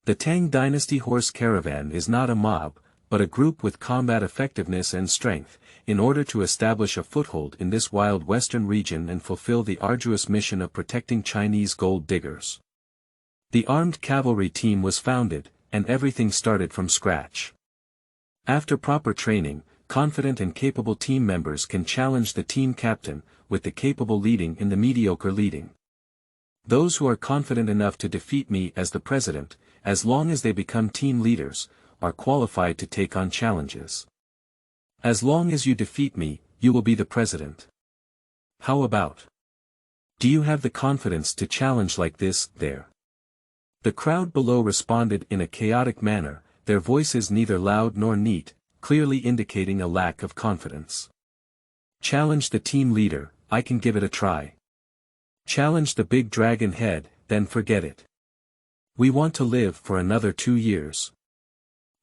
The Tang Dynasty horse caravan is not a mob, but a group with combat effectiveness and strength, in order to establish a foothold in this wild western region and fulfill the arduous mission of protecting Chinese gold diggers. The armed cavalry team was founded, and everything started from scratch. After proper training, confident and capable team members can challenge the team captain, with the capable leading and the mediocre leading. Those who are confident enough to defeat me as the president, as long as they become team leaders, are qualified to take on challenges. As long as you defeat me, you will be the president. How about? Do you have the confidence to challenge like this, there? The crowd below responded in a chaotic manner, their voices neither loud nor neat, clearly indicating a lack of confidence. Challenge the team leader, I can give it a try. Challenge the big dragon head, then forget it. We want to live for another 2 years.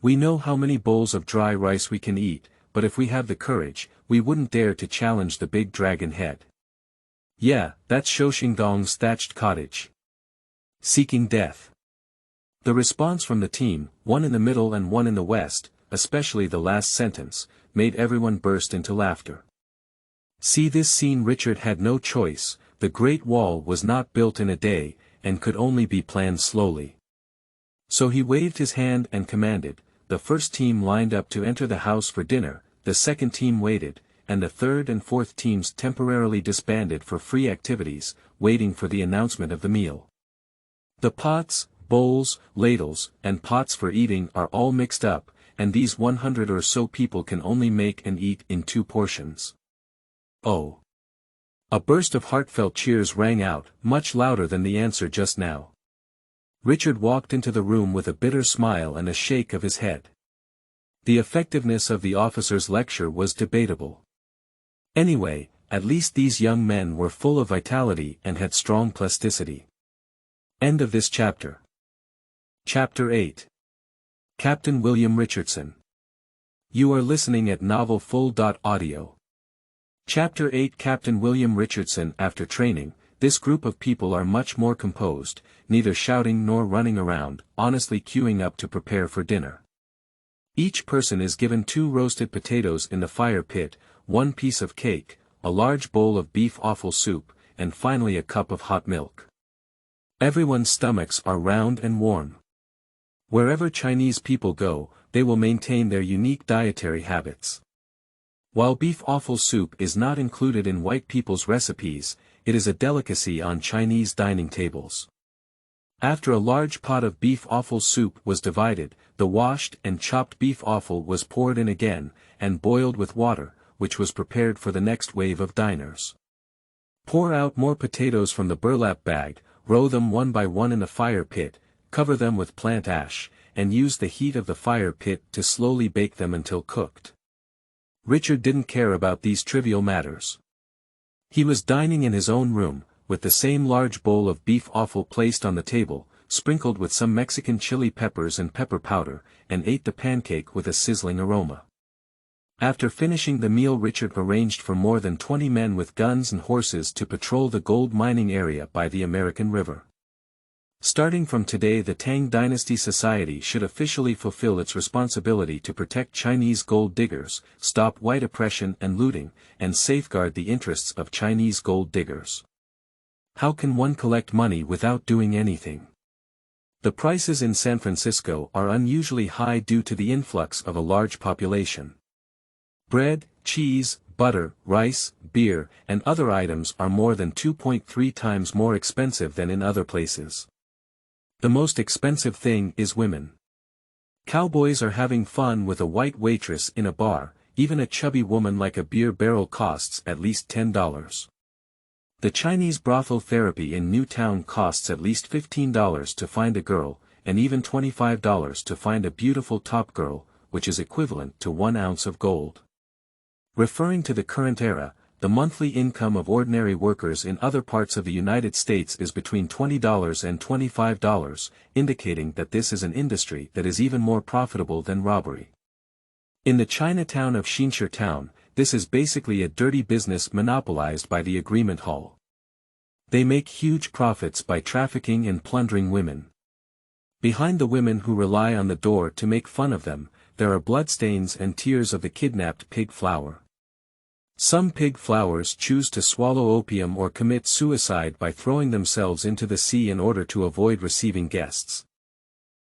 We know how many bowls of dry rice we can eat, but if we have the courage, we wouldn't dare to challenge the big dragon head. Yeah, that's Shouxingdong's thatched cottage. Seeking death. The response from the team, one in the middle and one in the west, especially the last sentence, made everyone burst into laughter. See this scene. Richard had no choice. The Great Wall was not built in a day, and could only be planned slowly. So he waved his hand and commanded. The first team lined up to enter the house for dinner, the second team waited, and the third and fourth teams temporarily disbanded for free activities, waiting for the announcement of the meal. The pots, bowls, ladles, and pots for eating are all mixed up, and these 100 or so people can only make and eat in 2 portions. Oh! A burst of heartfelt cheers rang out, much louder than the answer just now. Richard walked into the room with a bitter smile and a shake of his head. The effectiveness of the officer's lecture was debatable. Anyway, at least these young men were full of vitality and had strong plasticity. End of this chapter. Chapter 8. Captain William Richardson. You are listening at novelfull.audio. Chapter 8. Captain William Richardson. After training, this group of people are much more composed, neither shouting nor running around, honestly queuing up to prepare for dinner. Each person is given 2 roasted potatoes in the fire pit, 1 piece of cake, a large bowl of beef offal soup, and finally a cup of hot milk. Everyone's stomachs are round and warm. Wherever Chinese people go, they will maintain their unique dietary habits. While beef offal soup is not included in white people's recipes, it is a delicacy on Chinese dining tables. After a large pot of beef offal soup was divided, the washed and chopped beef offal was poured in again, and boiled with water, which was prepared for the next wave of diners. Pour out more potatoes from the burlap bag, row them one by one in the fire pit, cover them with plant ash, and use the heat of the fire pit to slowly bake them until cooked. Richard didn't care about these trivial matters. He was dining in his own room, with the same large bowl of beef offal placed on the table, sprinkled with some Mexican chili peppers and pepper powder, and ate the pancake with a sizzling aroma. After finishing the meal, Richard arranged for more than 20 men with guns and horses to patrol the gold mining area by the American River. Starting from today, the Tang Dynasty Society should officially fulfill its responsibility to protect Chinese gold diggers, stop white oppression and looting, and safeguard the interests of Chinese gold diggers. How can one collect money without doing anything? The prices in San Francisco are unusually high due to the influx of a large population. Bread, cheese, butter, rice, beer, and other items are more than 2.3 times more expensive than in other places. The most expensive thing is women. Cowboys are having fun with a white waitress in a bar, even a chubby woman like a beer barrel costs at least $10. The Chinese brothel therapy in Newtown costs at least $15 to find a girl, and even $25 to find a beautiful top girl, which is equivalent to 1 ounce of gold. Referring to the current era, the monthly income of ordinary workers in other parts of the United States is between $20 and $25, indicating that this is an industry that is even more profitable than robbery. In the Chinatown of Town, this is basically a dirty business monopolized by the Agreement Hall. They make huge profits by trafficking and plundering women. Behind the women who rely on the door to make fun of them, there are bloodstains and tears of the kidnapped pig flower. Some pig flowers choose to swallow opium or commit suicide by throwing themselves into the sea in order to avoid receiving guests.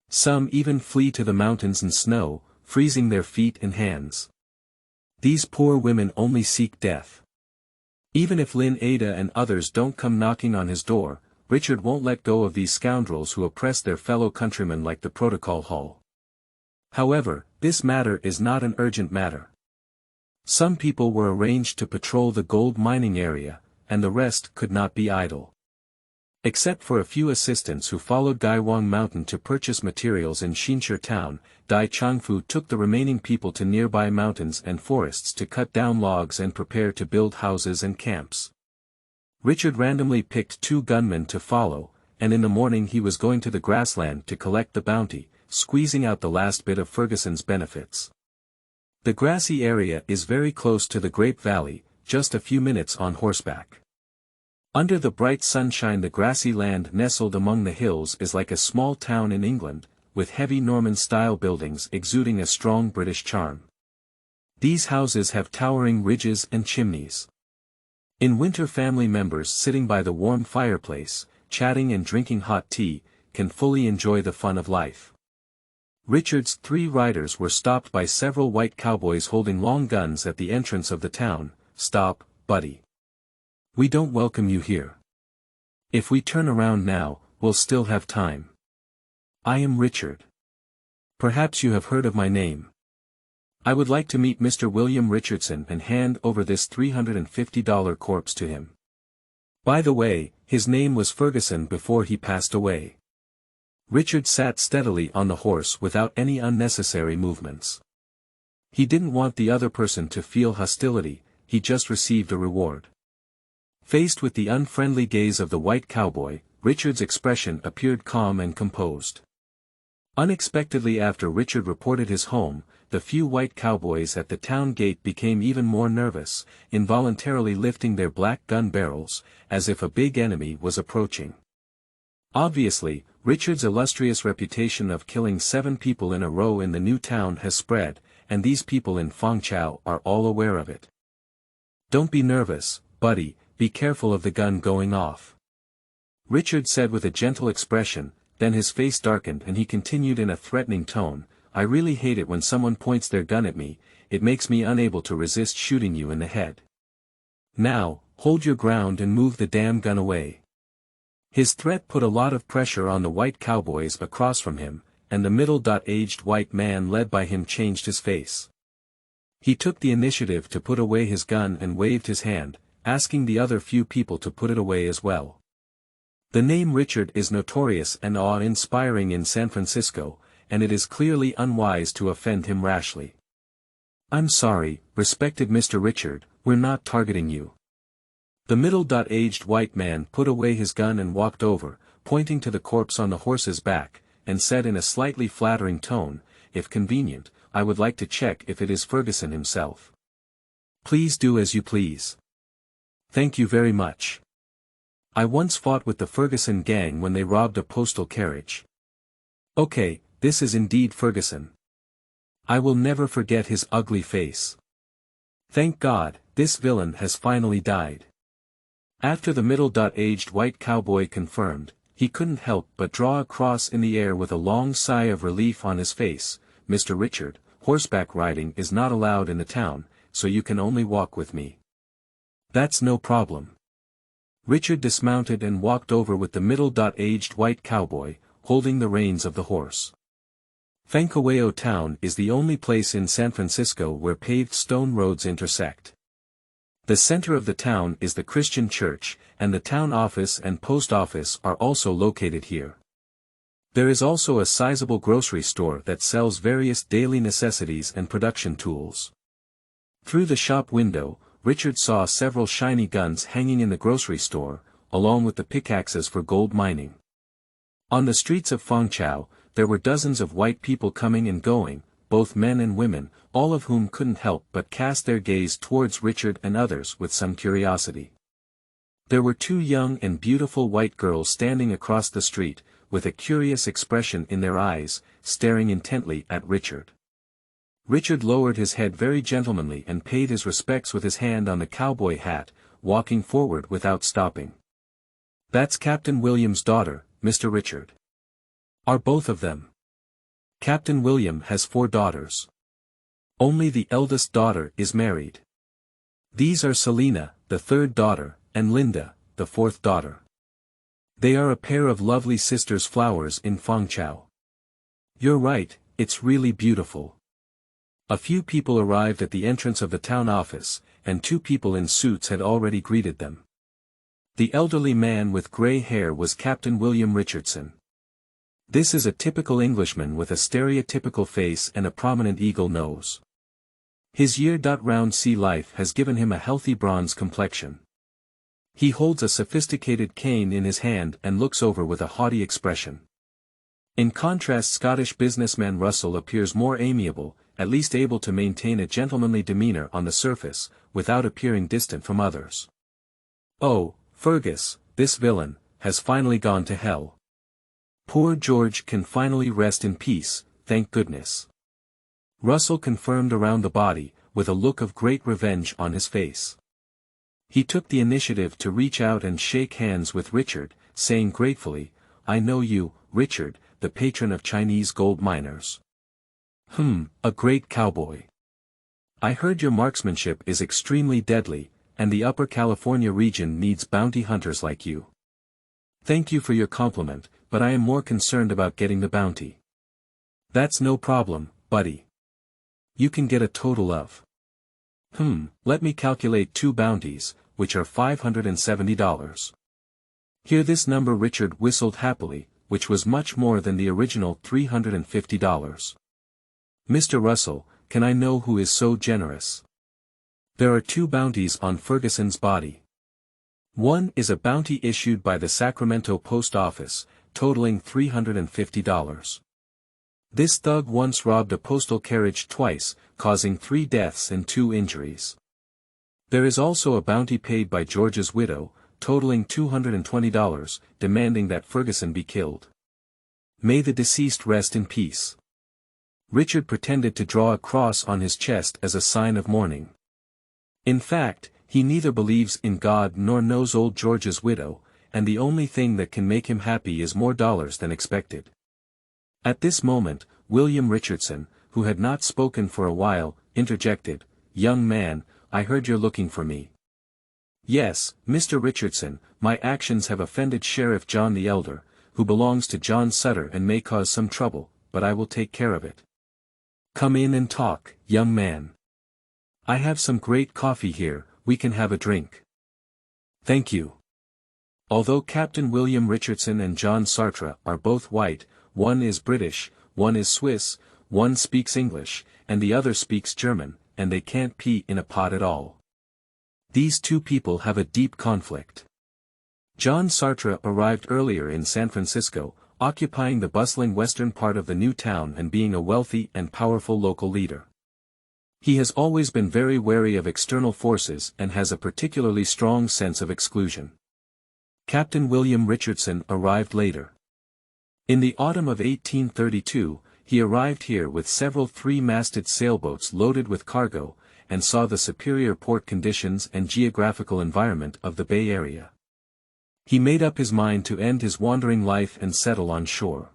Some even flee to the mountains in snow, freezing their feet and hands. These poor women only seek death. Even if Lin Ada and others don't come knocking on his door, Richard won't let go of these scoundrels who oppress their fellow countrymen like the Protocol Hall. However, this matter is not an urgent matter. Some people were arranged to patrol the gold mining area, and the rest could not be idle. Except for a few assistants who followed Gaiwang Mountain to purchase materials in Xinshe Town, Dai Changfu took the remaining people to nearby mountains and forests to cut down logs and prepare to build houses and camps. Richard randomly picked 2 gunmen to follow, and in the morning he was going to the grassland to collect the bounty, squeezing out the last bit of Ferguson's benefits. The grassy area is very close to the Grape Valley, just a few minutes on horseback. Under the bright sunshine, the grassy land nestled among the hills is like a small town in England, with heavy Norman-style buildings exuding a strong British charm. These houses have towering ridges and chimneys. In winter, family members sitting by the warm fireplace, chatting and drinking hot tea, can fully enjoy the fun of life. Richard's 3 riders were stopped by several white cowboys holding long guns at the entrance of the town. "Stop, buddy. We don't welcome you here. If we turn around now, we'll still have time. I am Richard. Perhaps you have heard of my name. I would like to meet Mr. William Richardson and hand over this $350 corpse to him. By the way, his name was Ferguson before he passed away." Richard sat steadily on the horse without any unnecessary movements. He didn't want the other person to feel hostility, he just received a reward. Faced with the unfriendly gaze of the white cowboy, Richard's expression appeared calm and composed. Unexpectedly, after Richard reported his home, the few white cowboys at the town gate became even more nervous, involuntarily lifting their black gun barrels, as if a big enemy was approaching. Obviously, Richard's illustrious reputation of killing 7 people in a row in the new town has spread, and these people in Fangchao are all aware of it. "Don't be nervous, buddy, be careful of the gun going off," Richard said with a gentle expression, then his face darkened and he continued in a threatening tone, "I really hate it when someone points their gun at me, it makes me unable to resist shooting you in the head. Now, hold your ground and move the damn gun away." His threat put a lot of pressure on the white cowboys across from him, and the middle-aged white man led by him changed his face. He took the initiative to put away his gun and waved his hand, asking the other few people to put it away as well. The name Richard is notorious and awe-inspiring in San Francisco, and it is clearly unwise to offend him rashly. "I'm sorry, respected Mr. Richard, we're not targeting you." The middle-aged white man put away his gun and walked over, pointing to the corpse on the horse's back, and said in a slightly flattering tone, "If convenient, I would like to check if it is Ferguson himself." "Please do as you please." "Thank you very much. I once fought with the Ferguson gang when they robbed a postal carriage." "Okay, this is indeed Ferguson. I will never forget his ugly face. Thank God, this villain has finally died." After the middle-aged white cowboy confirmed, he couldn't help but draw a cross in the air with a long sigh of relief on his face. "Mr. Richard, horseback riding is not allowed in the town, so you can only walk with me." "That's no problem." Richard dismounted and walked over with the middle-aged white cowboy, holding the reins of the horse. Fancahueo Town is the only place in San Francisco where paved stone roads intersect. The center of the town is the Christian church, and the town office and post office are also located here. There is also a sizable grocery store that sells various daily necessities and production tools. Through the shop window, Richard saw several shiny guns hanging in the grocery store, along with the pickaxes for gold mining. On the streets of Fangchao, there were dozens of white people coming and going, both men and women, all of whom couldn't help but cast their gaze towards Richard and others with some curiosity. There were two young and beautiful white girls standing across the street, with a curious expression in their eyes, staring intently at Richard. Richard lowered his head very gentlemanly and paid his respects with his hand on the cowboy hat, walking forward without stopping. "That's Captain William's daughter, Mr. Richard." "Are both of them?" "Captain William has 4 daughters. Only the eldest daughter is married. These are Selina, the 3rd daughter, and Linda, the 4th daughter. They are a pair of lovely sisters flowers in Fangchao. You're right, it's really beautiful." A few people arrived at the entrance of the town office, and 2 people in suits had already greeted them. The elderly man with gray hair was Captain William Richardson. This is a typical Englishman with a stereotypical face and a prominent eagle nose. His year-round sea life has given him a healthy bronze complexion. He holds a sophisticated cane in his hand and looks over with a haughty expression. In contrast, Scottish businessman Russell appears more amiable, at least able to maintain a gentlemanly demeanor on the surface, without appearing distant from others. "Oh, Fergus, this villain, has finally gone to hell. Poor George can finally rest in peace, thank goodness." Russell confirmed around the body, with a look of great revenge on his face. He took the initiative to reach out and shake hands with Richard, saying gratefully, "I know you, Richard, the patron of Chinese gold miners." A great cowboy. I heard your marksmanship is extremely deadly, and the Upper California region needs bounty hunters like you." "Thank you for your compliment, but I am more concerned about getting the bounty." "That's no problem, buddy. You can get a total of..." Let me calculate 2 bounties, which are $570. "Hear this number?" Richard whistled happily, which was much more than the original $350. "Mr. Russell, can I know who is so generous?" "There are 2 bounties on Ferguson's body. One is a bounty issued by the Sacramento Post Office, totaling $350. This thug once robbed a postal carriage twice, causing 3 deaths and 2 injuries. There is also a bounty paid by George's widow, totaling $220, demanding that Ferguson be killed. May the deceased rest in peace." Richard pretended to draw a cross on his chest as a sign of mourning. In fact, he neither believes in God nor knows old George's widow, and the only thing that can make him happy is more dollars than expected. At this moment, William Richardson, who had not spoken for a while, interjected, "Young man, I heard you're looking for me." Yes, Mr. Richardson, my actions have offended Sheriff John the Elder, who belongs to John Sutter and may cause some trouble, but I will take care of it. Come in and talk, young man. I have some great coffee here, we can have a drink. Thank you. Although Captain William Richardson and John Sartre are both white, one is British, one is Swiss, one speaks English, and the other speaks German, and they can't pee in a pot at all. These two people have a deep conflict. John Sartre arrived earlier in San Francisco, occupying the bustling western part of the new town and being a wealthy and powerful local leader. He has always been very wary of external forces and has a particularly strong sense of exclusion. Captain William Richardson arrived later. In the autumn of 1832, he arrived here with several three-masted sailboats loaded with cargo, and saw the superior port conditions and geographical environment of the Bay Area. He made up his mind to end his wandering life and settle on shore.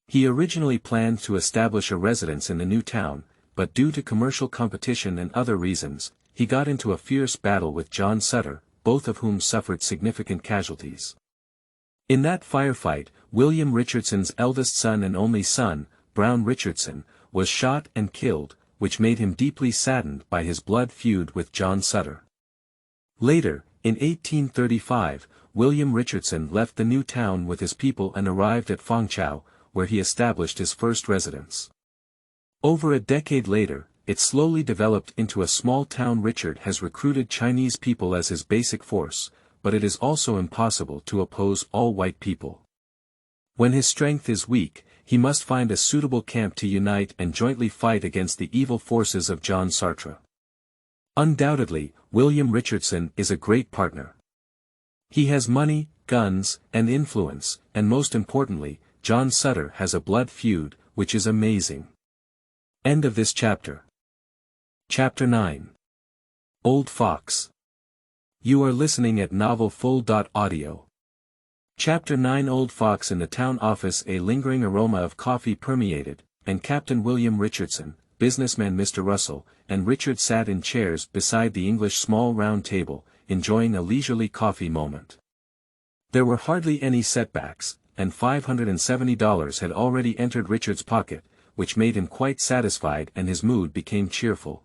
He originally planned to establish a residence in the new town, but due to commercial competition and other reasons, he got into a fierce battle with John Sutter, both of whom suffered significant casualties. In that firefight, William Richardson's eldest son and only son, Brown Richardson, was shot and killed, which made him deeply saddened by his blood feud with John Sutter. Later, in 1835, William Richardson left the new town with his people and arrived at Fangchao, where he established his first residence. Over a decade later, it slowly developed into a small town. Richard has recruited Chinese people as his basic force, but it is also impossible to oppose all white people. When his strength is weak, he must find a suitable camp to unite and jointly fight against the evil forces of John Sartre. Undoubtedly, William Richardson is a great partner. He has money, guns, and influence, and most importantly, John Sutter has a blood feud, which is amazing. End of this chapter. Chapter 9. Old Fox. You are listening at novelfull.audio. Chapter 9. Old Fox. In the town office a lingering aroma of coffee permeated, and Captain William Richardson, businessman Mr. Russell, and Richard sat in chairs beside the English small round table, enjoying a leisurely coffee moment. There were hardly any setbacks, and $570 had already entered Richard's pocket, which made him quite satisfied and his mood became cheerful.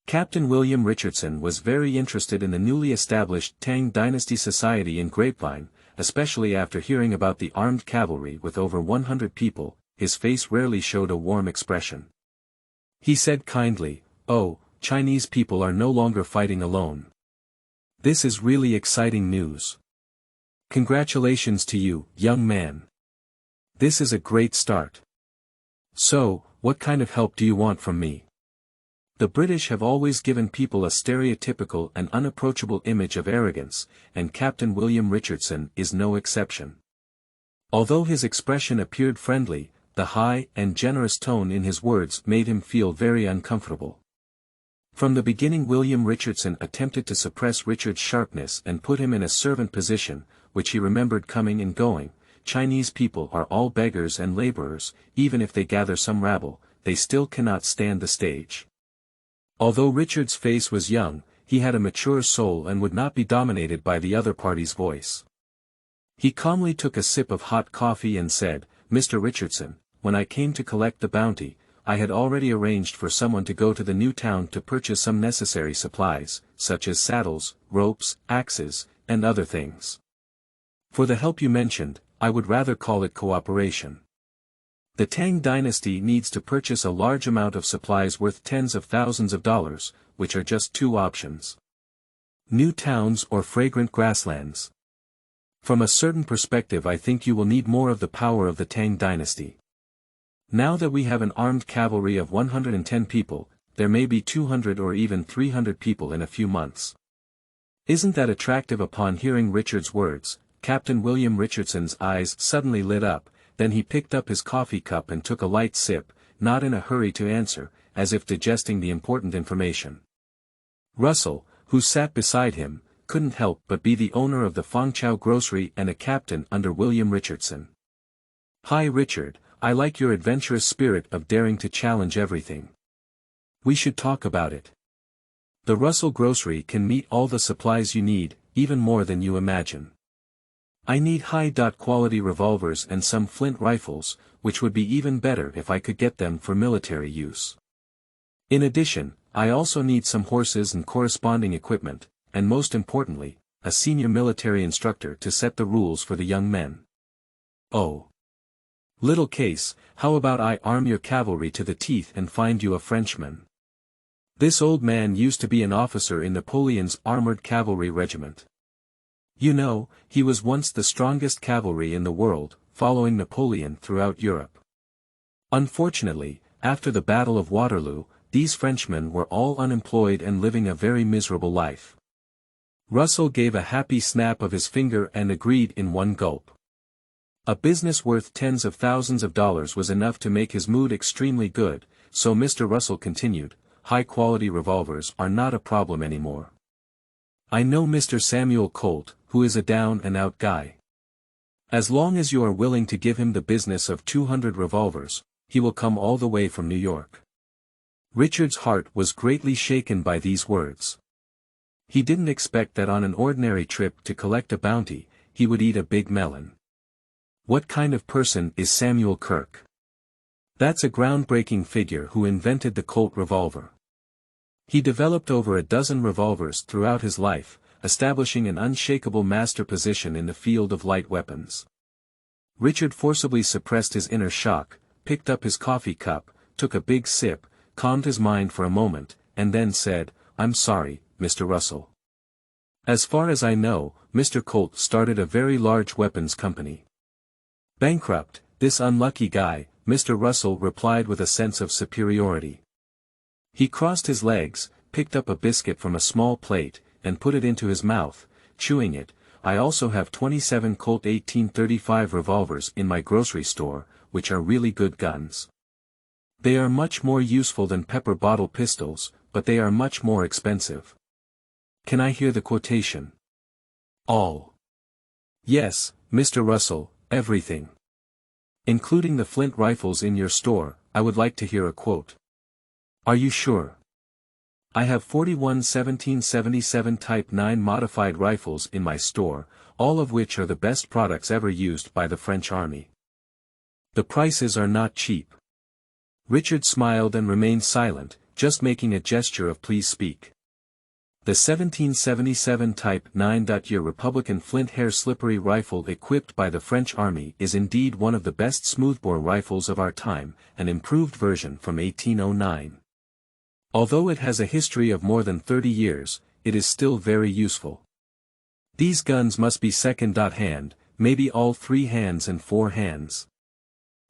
Captain William Richardson was very interested in the newly established Tang Dynasty Society in Grapevine, especially after hearing about the armed cavalry with over 100 people. His face rarely showed a warm expression. He said kindly, "Oh, Chinese people are no longer fighting alone. This is really exciting news. Congratulations to you, young man. This is a great start. So, what kind of help do you want from me?" The British have always given people a stereotypical and unapproachable image of arrogance, and Captain William Richardson is no exception. Although his expression appeared friendly, the high and generous tone in his words made him feel very uncomfortable. From the beginning William Richardson attempted to suppress Richard's sharpness and put him in a servant position, which he remembered coming and going. Chinese people are all beggars and laborers, even if they gather some rabble, they still cannot stand the stage. Although Richard's face was young, he had a mature soul and would not be dominated by the other party's voice. He calmly took a sip of hot coffee and said, "Mr. Richardson, when I came to collect the bounty, I had already arranged for someone to go to the new town to purchase some necessary supplies, such as saddles, ropes, axes, and other things. For the help you mentioned, I would rather call it cooperation. The Tang dynasty needs to purchase a large amount of supplies worth tens of thousands of dollars, which are just two options. New towns or fragrant grasslands. From a certain perspective I think you will need more of the power of the Tang dynasty. Now that we have an armed cavalry of 110 people, there may be 200 or even 300 people in a few months." Isn't that attractive? Upon hearing Richard's words, Captain William Richardson's eyes suddenly lit up, then he picked up his coffee cup and took a light sip, not in a hurry to answer, as if digesting the important information. Russell, who sat beside him, couldn't help but be the owner of the Fangchao grocery and a captain under William Richardson. "Hi Richard, I like your adventurous spirit of daring to challenge everything. We should talk about it." The Russell grocery can meet all the supplies you need, even more than you imagine. I need high-quality revolvers and some flint rifles, which would be even better if I could get them for military use. In addition, I also need some horses and corresponding equipment, and most importantly, a senior military instructor to set the rules for the young men. Oh. Little case, how about I arm your cavalry to the teeth and find you a Frenchman? This old man used to be an officer in Napoleon's armored cavalry regiment. You know, he was once the strongest cavalry in the world, following Napoleon throughout Europe. Unfortunately, after the Battle of Waterloo, these Frenchmen were all unemployed and living a very miserable life. Russell gave a happy snap of his finger and agreed in one gulp. A business worth tens of thousands of dollars was enough to make his mood extremely good, so Mr. Russell continued, high-quality revolvers are not a problem anymore. I know Mr. Samuel Colt, who is a down-and-out guy. As long as you are willing to give him the business of 200 revolvers, he will come all the way from New York. Richard's heart was greatly shaken by these words. He didn't expect that on an ordinary trip to collect a bounty, he would eat a big melon. What kind of person is Samuel Kirk? That's a groundbreaking figure who invented the Colt revolver. He developed over a dozen revolvers throughout his life, establishing an unshakable master position in the field of light weapons. Richard forcibly suppressed his inner shock, picked up his coffee cup, took a big sip, calmed his mind for a moment, and then said, I'm sorry, Mr. Russell. As far as I know, Mr. Colt started a very large weapons company. Bankrupt, this unlucky guy, Mr. Russell replied with a sense of superiority. He crossed his legs, picked up a biscuit from a small plate, and put it into his mouth, chewing it. I also have 27 Colt 1835 revolvers in my grocery store, which are really good guns. They are much more useful than pepper bottle pistols, but they are much more expensive. Can I hear the quotation? All. Yes, Mr. Russell, everything. Including the flint rifles in your store, I would like to hear a quote. Are you sure? I have 41 1777 Type 9 modified rifles in my store, all of which are the best products ever used by the French Army. The prices are not cheap. Richard smiled and remained silent, just making a gesture of please speak. The 1777 Type 9. Your Republican flint hair slippery rifle equipped by the French Army is indeed one of the best smoothbore rifles of our time, an improved version from 1809. Although it has a history of more than 30 years, it is still very useful. These guns must be second-hand, maybe all 3 hands and 4 hands.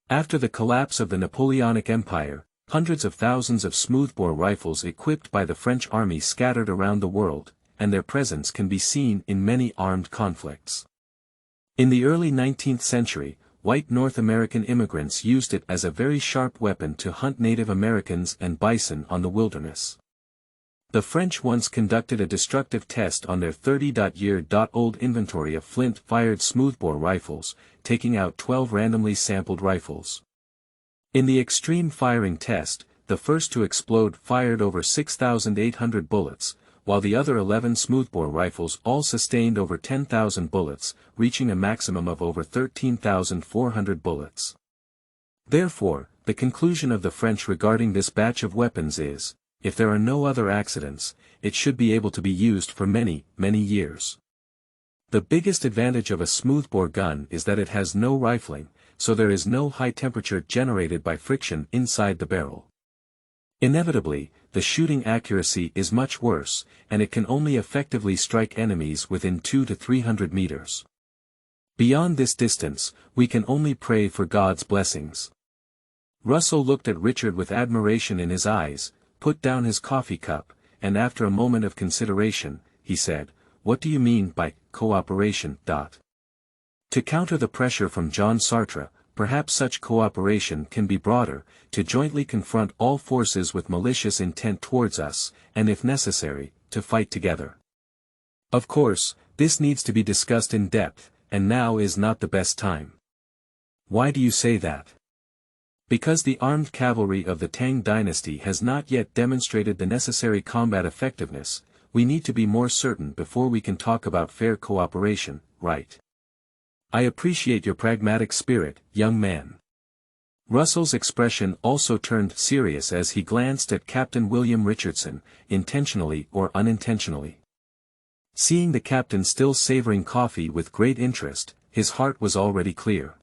After the collapse of the Napoleonic Empire, hundreds of thousands of smoothbore rifles equipped by the French Army scattered around the world, and their presence can be seen in many armed conflicts. In the early 19th century, white North American immigrants used it as a very sharp weapon to hunt Native Americans and bison on the wilderness. The French once conducted a destructive test on their 30-year-old inventory of flint-fired smoothbore rifles, taking out 12 randomly sampled rifles. In the extreme firing test, the first to explode fired over 6,800 bullets, while the other 11 smoothbore rifles all sustained over 10,000 bullets, reaching a maximum of over 13,400 bullets. Therefore, the conclusion of the French regarding this batch of weapons is, if there are no other accidents, it should be able to be used for many, many years. The biggest advantage of a smoothbore gun is that it has no rifling, so there is no high temperature generated by friction inside the barrel. Inevitably, the shooting accuracy is much worse, and it can only effectively strike enemies within 200 to 300 meters. Beyond this distance, we can only pray for God's blessings. Russell looked at Richard with admiration in his eyes, put down his coffee cup, and after a moment of consideration, he said, "What do you mean by cooperation?" To counter the pressure from John Sartre, perhaps such cooperation can be broader, to jointly confront all forces with malicious intent towards us, and if necessary, to fight together. Of course, this needs to be discussed in depth, and now is not the best time. Why do you say that? Because the armed cavalry of the Tang dynasty has not yet demonstrated the necessary combat effectiveness, we need to be more certain before we can talk about fair cooperation, right? I appreciate your pragmatic spirit, young man. Russell's expression also turned serious as he glanced at Captain William Richardson, intentionally or unintentionally. Seeing the captain still savoring coffee with great interest, his heart was already clear.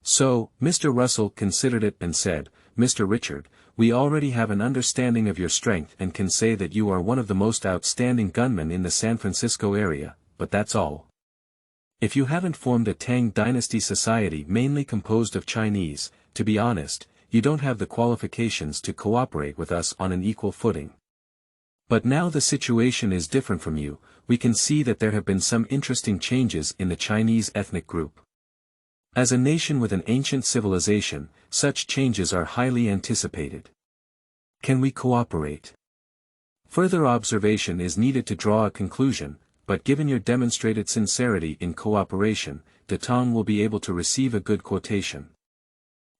So, Mr. Russell considered it and said, Mr. Richard, we already have an understanding of your strength and can say that you are one of the most outstanding gunmen in the San Francisco area, but that's all. If you haven't formed a Tang Dynasty society mainly composed of Chinese, to be honest, you don't have the qualifications to cooperate with us on an equal footing. But now the situation is different from you, we can see that there have been some interesting changes in the Chinese ethnic group. As a nation with an ancient civilization, such changes are highly anticipated. Can we cooperate? Further observation is needed to draw a conclusion, but given your demonstrated sincerity in cooperation, De Tong will be able to receive a good quotation.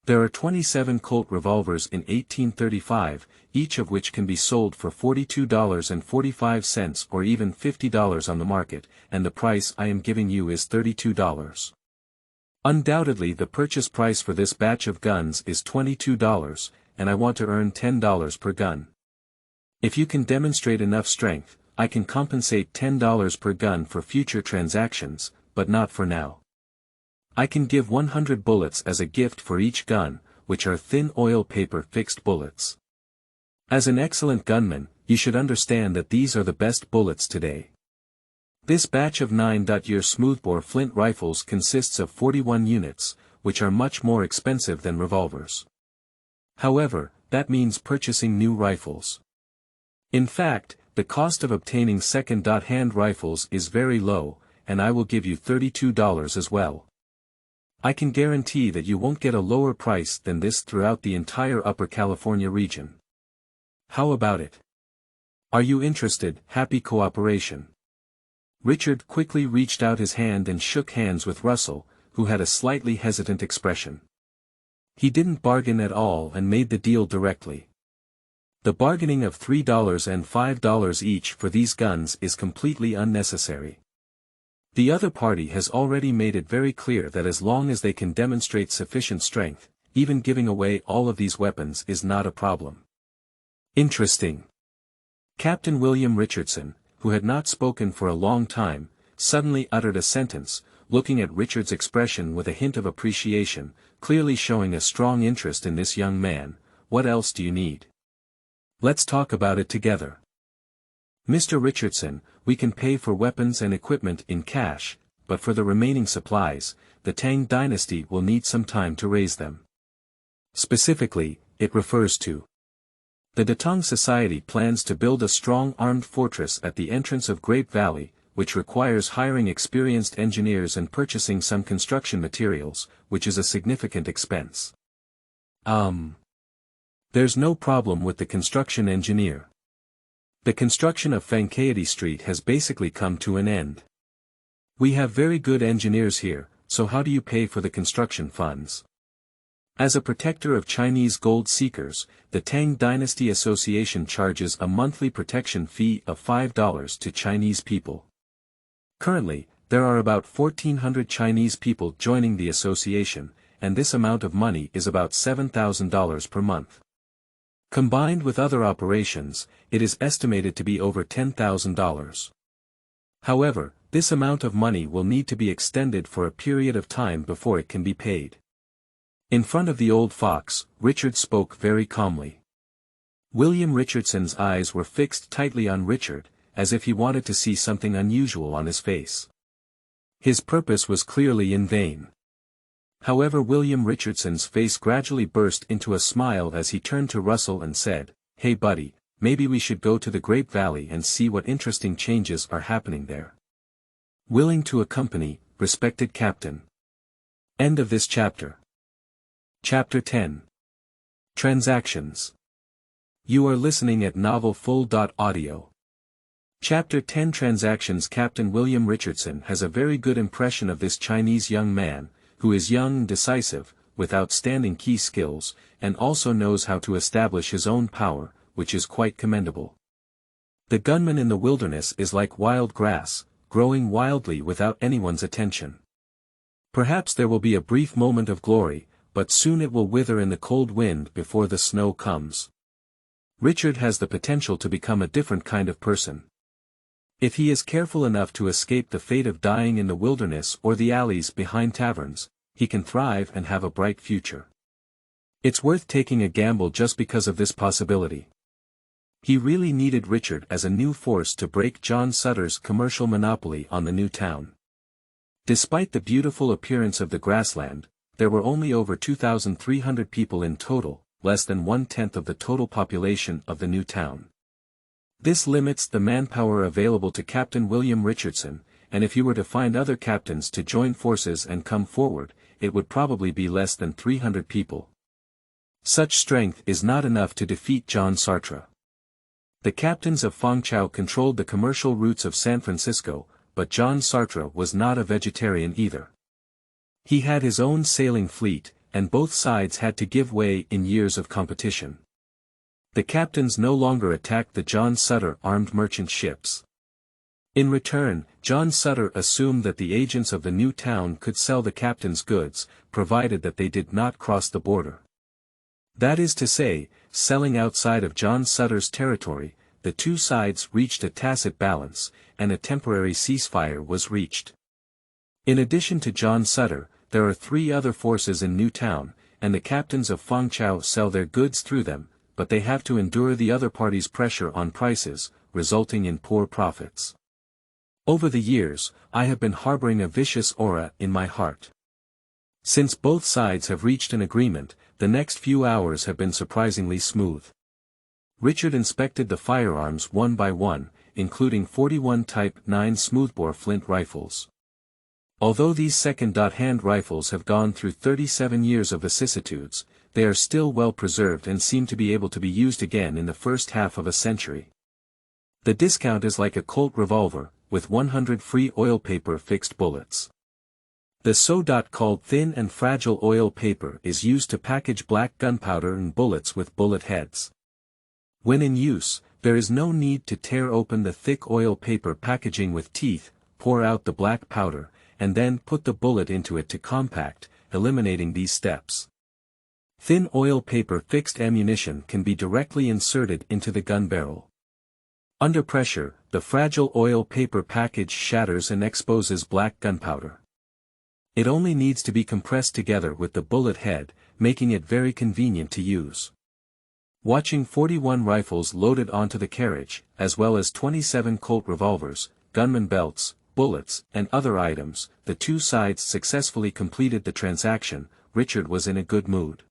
There are 27 Colt revolvers in 1835, each of which can be sold for $42.45 or even $50 on the market, and the price I am giving you is $32. Undoubtedly the purchase price for this batch of guns is $22, and I want to earn $10 per gun. If you can demonstrate enough strength, I can compensate $10 per gun for future transactions, but not for now. I can give 100 bullets as a gift for each gun, which are thin oil paper fixed bullets. As an excellent gunman, you should understand that these are the best bullets today. This batch of 9-year smoothbore flint rifles consists of 41 units, which are much more expensive than revolvers. However, that means purchasing new rifles. In fact, the cost of obtaining second-hand rifles is very low, and I will give you $32 as well. I can guarantee that you won't get a lower price than this throughout the entire Upper California region. How about it? Are you interested? Happy cooperation. Richard quickly reached out his hand and shook hands with Russell, who had a slightly hesitant expression. He didn't bargain at all and made the deal directly. The bargaining of $3 and $5 each for these guns is completely unnecessary. The other party has already made it very clear that as long as they can demonstrate sufficient strength, even giving away all of these weapons is not a problem. Interesting. Captain William Richardson, who had not spoken for a long time, suddenly uttered a sentence, looking at Richard's expression with a hint of appreciation, clearly showing a strong interest in this young man. What else do you need? Let's talk about it together. Mr. Richardson, we can pay for weapons and equipment in cash, but for the remaining supplies, the Tang dynasty will need some time to raise them. Specifically, it refers to the De Tong Society plans to build a strong armed fortress at the entrance of Grape Valley, which requires hiring experienced engineers and purchasing some construction materials, which is a significant expense. There's no problem with the construction engineer. The construction of Fangkayati Street has basically come to an end. We have very good engineers here, so how do you pay for the construction funds? As a protector of Chinese gold seekers, the Tang Dynasty Association charges a monthly protection fee of $5 to Chinese people. Currently, there are about 1,400 Chinese people joining the association, and this amount of money is about $7,000 per month. Combined with other operations, it is estimated to be over $10,000. However, this amount of money will need to be extended for a period of time before it can be paid. In front of the old fox, Richard spoke very calmly. William Richardson's eyes were fixed tightly on Richard, as if he wanted to see something unusual on his face. His purpose was clearly in vain. However, William Richardson's face gradually burst into a smile as he turned to Russell and said, "Hey buddy, maybe we should go to the Grape Valley and see what interesting changes are happening there." Willing to accompany, respected Captain. End of this chapter. Chapter 10. Transactions. You are listening at novelfull.audio. Chapter 10 Transactions. Captain William Richardson has a very good impression of this Chinese young man, who is young and decisive, with outstanding key skills, and also knows how to establish his own power, which is quite commendable. The gunman in the wilderness is like wild grass, growing wildly without anyone's attention. Perhaps there will be a brief moment of glory, but soon it will wither in the cold wind before the snow comes. Richard has the potential to become a different kind of person. If he is careful enough to escape the fate of dying in the wilderness or the alleys behind taverns, he can thrive and have a bright future. It's worth taking a gamble just because of this possibility. He really needed Richard as a new force to break John Sutter's commercial monopoly on the new town. Despite the beautiful appearance of the grassland, there were only over 2,300 people in total, less than 1/10 of the total population of the new town. This limits the manpower available to Captain William Richardson, and if he were to find other captains to join forces and come forward, it would probably be less than 300 people. Such strength is not enough to defeat John Sartre. The captains of Fangchao controlled the commercial routes of San Francisco, but John Sartre was not a vegetarian either. He had his own sailing fleet, and both sides had to give way in years of competition. The captains no longer attacked the John Sutter armed merchant ships. In return, John Sutter assumed that the agents of the new town could sell the captain's goods, provided that they did not cross the border. That is to say, selling outside of John Sutter's territory, the two sides reached a tacit balance, and a temporary ceasefire was reached. In addition to John Sutter, there are 3 other forces in Newtown, and the captains of Fangchao sell their goods through them, but they have to endure the other party's pressure on prices, resulting in poor profits. Over the years, I have been harboring a vicious aura in my heart. Since both sides have reached an agreement, the next few hours have been surprisingly smooth. Richard inspected the firearms one by one, including 41 Type 9 smoothbore flint rifles. Although these second-hand rifles have gone through 37 years of vicissitudes, they are still well preserved and seem to be able to be used again in the first half of a century. The discount is like a Colt revolver, with 100 free oil paper fixed bullets. The so-called thin and fragile oil paper is used to package black gunpowder and bullets with bullet heads. When in use, there is no need to tear open the thick oil paper packaging with teeth, pour out the black powder, and then put the bullet into it to compact, eliminating these steps. Thin oil paper fixed ammunition can be directly inserted into the gun barrel. Under pressure, the fragile oil paper package shatters and exposes black gunpowder. It only needs to be compressed together with the bullet head, making it very convenient to use. Watching 41 rifles loaded onto the carriage, as well as 27 Colt revolvers, gunman belts, bullets, and other items, the two sides successfully completed the transaction. Richard was in a good mood.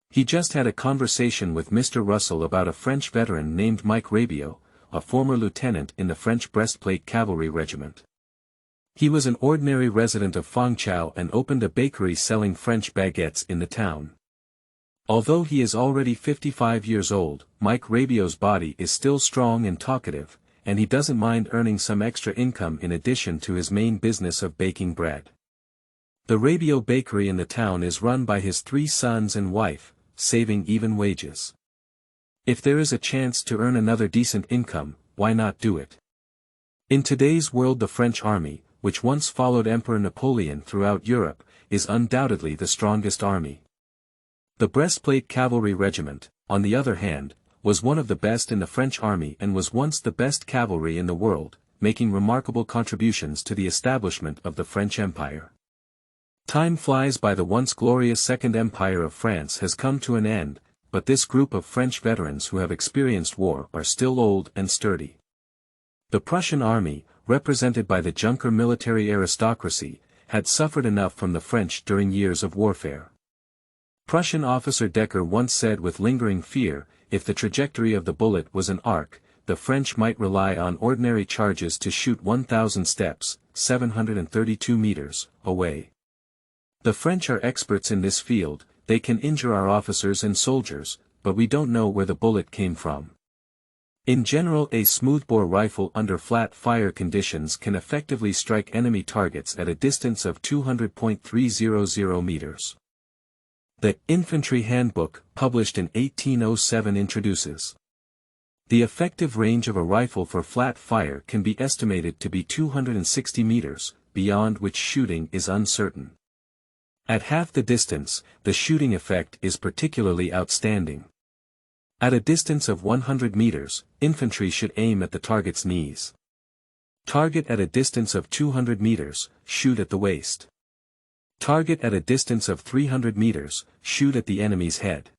He just had a conversation with Mr. Russell about a French veteran named Mike Rabio, a former lieutenant in the French Breastplate Cavalry Regiment. He was an ordinary resident of Fangchao and opened a bakery selling French baguettes in the town. Although he is already 55 years old, Mike Rabio's body is still strong and talkative, and he doesn't mind earning some extra income in addition to his main business of baking bread. The Rabio bakery in the town is run by his 3 sons and wife, saving even wages. If there is a chance to earn another decent income, why not do it? In today's world, the French army, which once followed Emperor Napoleon throughout Europe, is undoubtedly the strongest army. The Breastplate Cavalry Regiment, on the other hand, was one of the best in the French army and was once the best cavalry in the world, making remarkable contributions to the establishment of the French Empire. Time flies by. The once glorious Second Empire of France has come to an end, but this group of French veterans who have experienced war are still old and sturdy. The Prussian army, represented by the Junker military aristocracy, had suffered enough from the French during years of warfare. Prussian officer Decker once said with lingering fear, if the trajectory of the bullet was an arc, the French might rely on ordinary charges to shoot 1,000 steps, 732 meters, away. The French are experts in this field. They can injure our officers and soldiers, but we don't know where the bullet came from. In general, a smoothbore rifle under flat fire conditions can effectively strike enemy targets at a distance of 200.300 meters. The Infantry Handbook, published in 1807, introduces. The effective range of a rifle for flat fire can be estimated to be 260 meters, beyond which shooting is uncertain. At half the distance, the shooting effect is particularly outstanding. At a distance of 100 meters, infantry should aim at the target's knees. Target at a distance of 200 meters, shoot at the waist. Target at a distance of 300 meters, shoot at the enemy's head.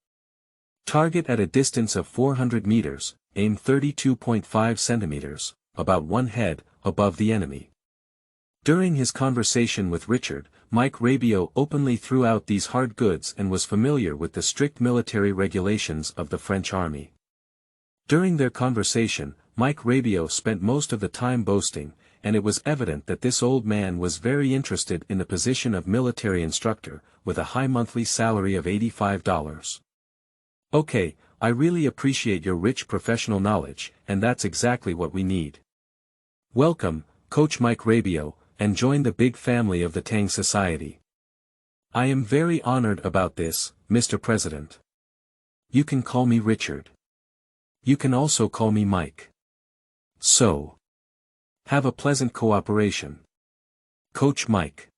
Target at a distance of 400 meters, aim 32.5 centimeters, about one head, above the enemy. During his conversation with Richard, Mike Rabio openly threw out these hard goods and was familiar with the strict military regulations of the French army. During their conversation, Mike Rabio spent most of the time boasting, and it was evident that this old man was very interested in the position of military instructor, with a high monthly salary of $85. Okay, I really appreciate your rich professional knowledge, and that's exactly what we need. Welcome, Coach Mike Rabio, and join the big family of the Tang Society. I am very honored about this, Mr. President. You can call me Richard. You can also call me Mike. So, have a pleasant cooperation. Coach Mike.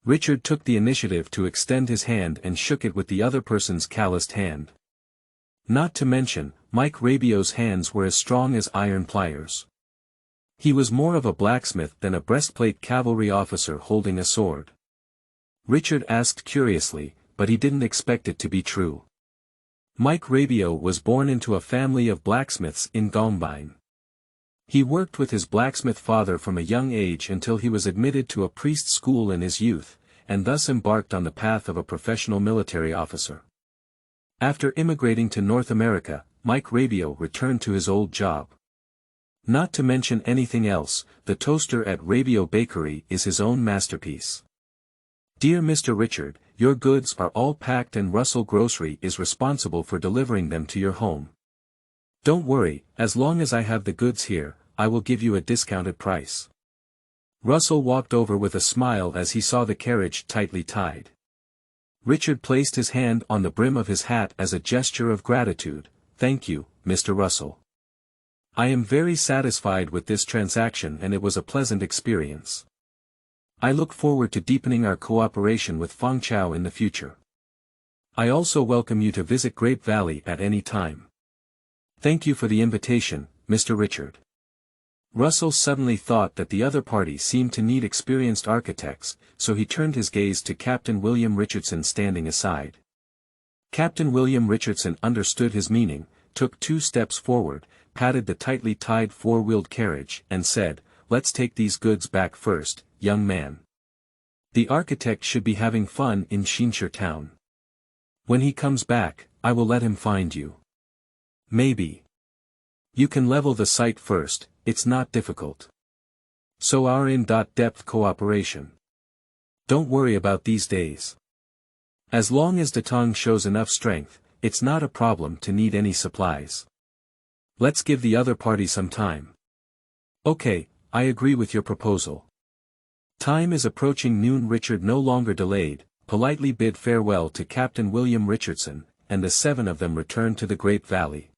Richard took the initiative to extend his hand and shook it with the other person's calloused hand. Not to mention, Mike Rabio's hands were as strong as iron pliers. He was more of a blacksmith than a breastplate cavalry officer holding a sword. Richard asked curiously, but he didn't expect it to be true. Mike Rabio was born into a family of blacksmiths in Gongbin. He worked with his blacksmith father from a young age until he was admitted to a priest school in his youth, and thus embarked on the path of a professional military officer. After immigrating to North America, Mike Rabio returned to his old job. Not to mention anything else, the toaster at Rabio Bakery is his own masterpiece. Dear Mr. Richard, your goods are all packed and Russell Grocery is responsible for delivering them to your home. Don't worry, as long as I have the goods here, I will give you a discounted price. Russell walked over with a smile as he saw the carriage tightly tied. Richard placed his hand on the brim of his hat as a gesture of gratitude. Thank you, Mr. Russell. I am very satisfied with this transaction and it was a pleasant experience. I look forward to deepening our cooperation with Fengchao in the future. I also welcome you to visit Grape Valley at any time. Thank you for the invitation, Mr. Richard. Russell suddenly thought that the other party seemed to need experienced architects, so he turned his gaze to Captain William Richardson standing aside. Captain William Richardson understood his meaning, took 2 steps forward, patted the tightly tied 4-wheeled carriage, and said, "Let's take these goods back first, young man. The architect should be having fun in Xinshe town. When he comes back, I will let him find you. Maybe. You can level the site first, it's not difficult. So our in-depth cooperation. Don't worry about these days. As long as Datong shows enough strength, it's not a problem to need any supplies. Let's give the other party some time." Okay, I agree with your proposal. Time is approaching noon. Richard no longer delayed, politely bid farewell to Captain William Richardson, and the 7 of them returned to the Grape Valley.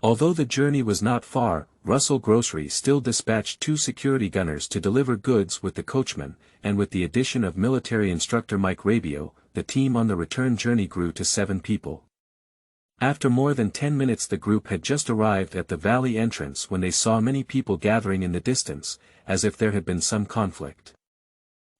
Although the journey was not far, Russell Grocery still dispatched 2 security gunners to deliver goods with the coachman, and with the addition of military instructor Mike Rabio, the team on the return journey grew to 7 people. After more than 10 minutes the group had just arrived at the valley entrance when they saw many people gathering in the distance, as if there had been some conflict.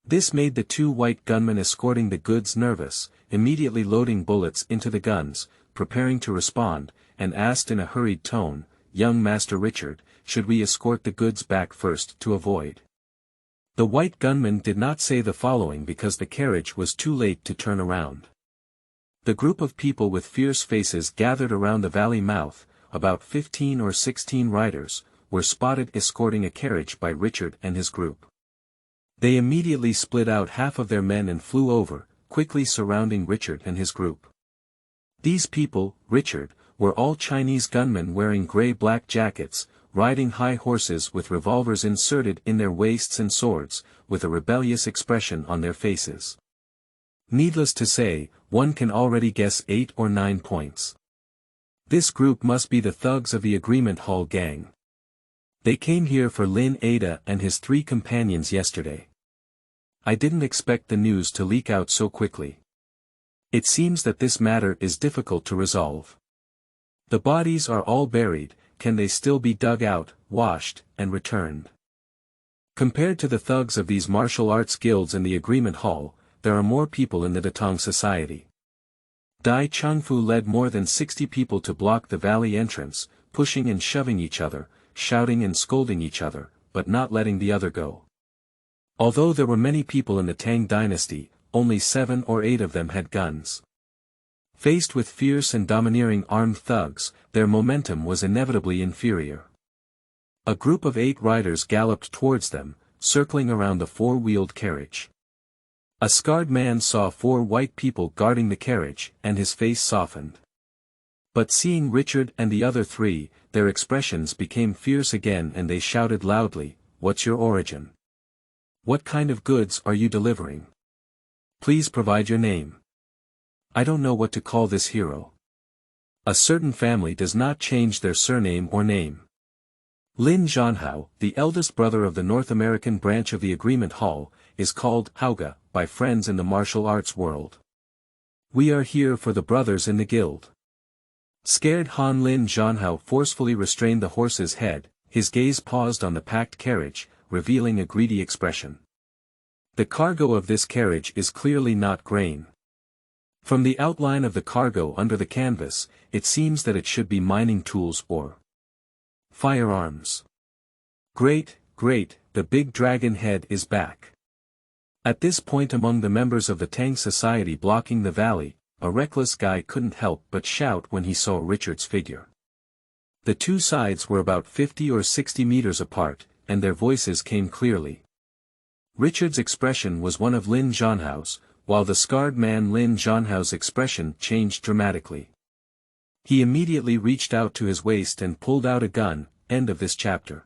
This made the 2 white gunmen escorting the goods nervous, immediately loading bullets into the guns, preparing to respond, and asked in a hurried tone, "Young Master Richard, should we escort the goods back first to avoid?" The white gunman did not say the following because the carriage was too late to turn around. The group of people with fierce faces gathered around the valley mouth, about 15 or 16 riders, were spotted escorting a carriage by Richard and his group. They immediately split out half of their men and flew over, quickly surrounding Richard and his group. These people, Richard, were all Chinese gunmen wearing gray-black jackets, riding high horses with revolvers inserted in their waists and swords, with a rebellious expression on their faces. Needless to say, one can already guess 8 or 9 points. This group must be the thugs of the Agreement Hall gang. They came here for Lin Ada and his 3 companions yesterday. I didn't expect the news to leak out so quickly. It seems that this matter is difficult to resolve. The bodies are all buried, can they still be dug out, washed, and returned? Compared to the thugs of these martial arts guilds in the Agreement Hall, there are more people in the Datong society. Dai Changfu led more than 60 people to block the valley entrance, pushing and shoving each other, shouting and scolding each other, but not letting the other go. Although there were many people in the Tang dynasty, only 7 or 8 of them had guns. Faced with fierce and domineering armed thugs, their momentum was inevitably inferior. A group of 8 riders galloped towards them, circling around the 4-wheeled carriage. A scarred man saw 4 white people guarding the carriage, and his face softened. But seeing Richard and the other 3, their expressions became fierce again and they shouted loudly, "What's your origin? What kind of goods are you delivering? Please provide your name. I don't know what to call this hero." A certain family does not change their surname or name. Lin Zhanhao, the eldest brother of the North American branch of the Agreement Hall, is called Hauga by friends in the martial arts world. We are here for the brothers in the guild. Scared Han Lin Zhanhao forcefully restrained the horse's head, his gaze paused on the packed carriage, revealing a greedy expression. The cargo of this carriage is clearly not grain. From the outline of the cargo under the canvas, it seems that it should be mining tools or firearms. Great, the big dragon head is back. At this point, among the members of the Tang society blocking the valley, a reckless guy couldn't help but shout when he saw Richard's figure. The 2 sides were about 50 or 60 meters apart, and their voices came clearly. Richard's expression was one of Lin Zhanhao's, while the scarred man Lin Zhanhao's expression changed dramatically. He immediately reached out to his waist and pulled out a gun. End of this chapter.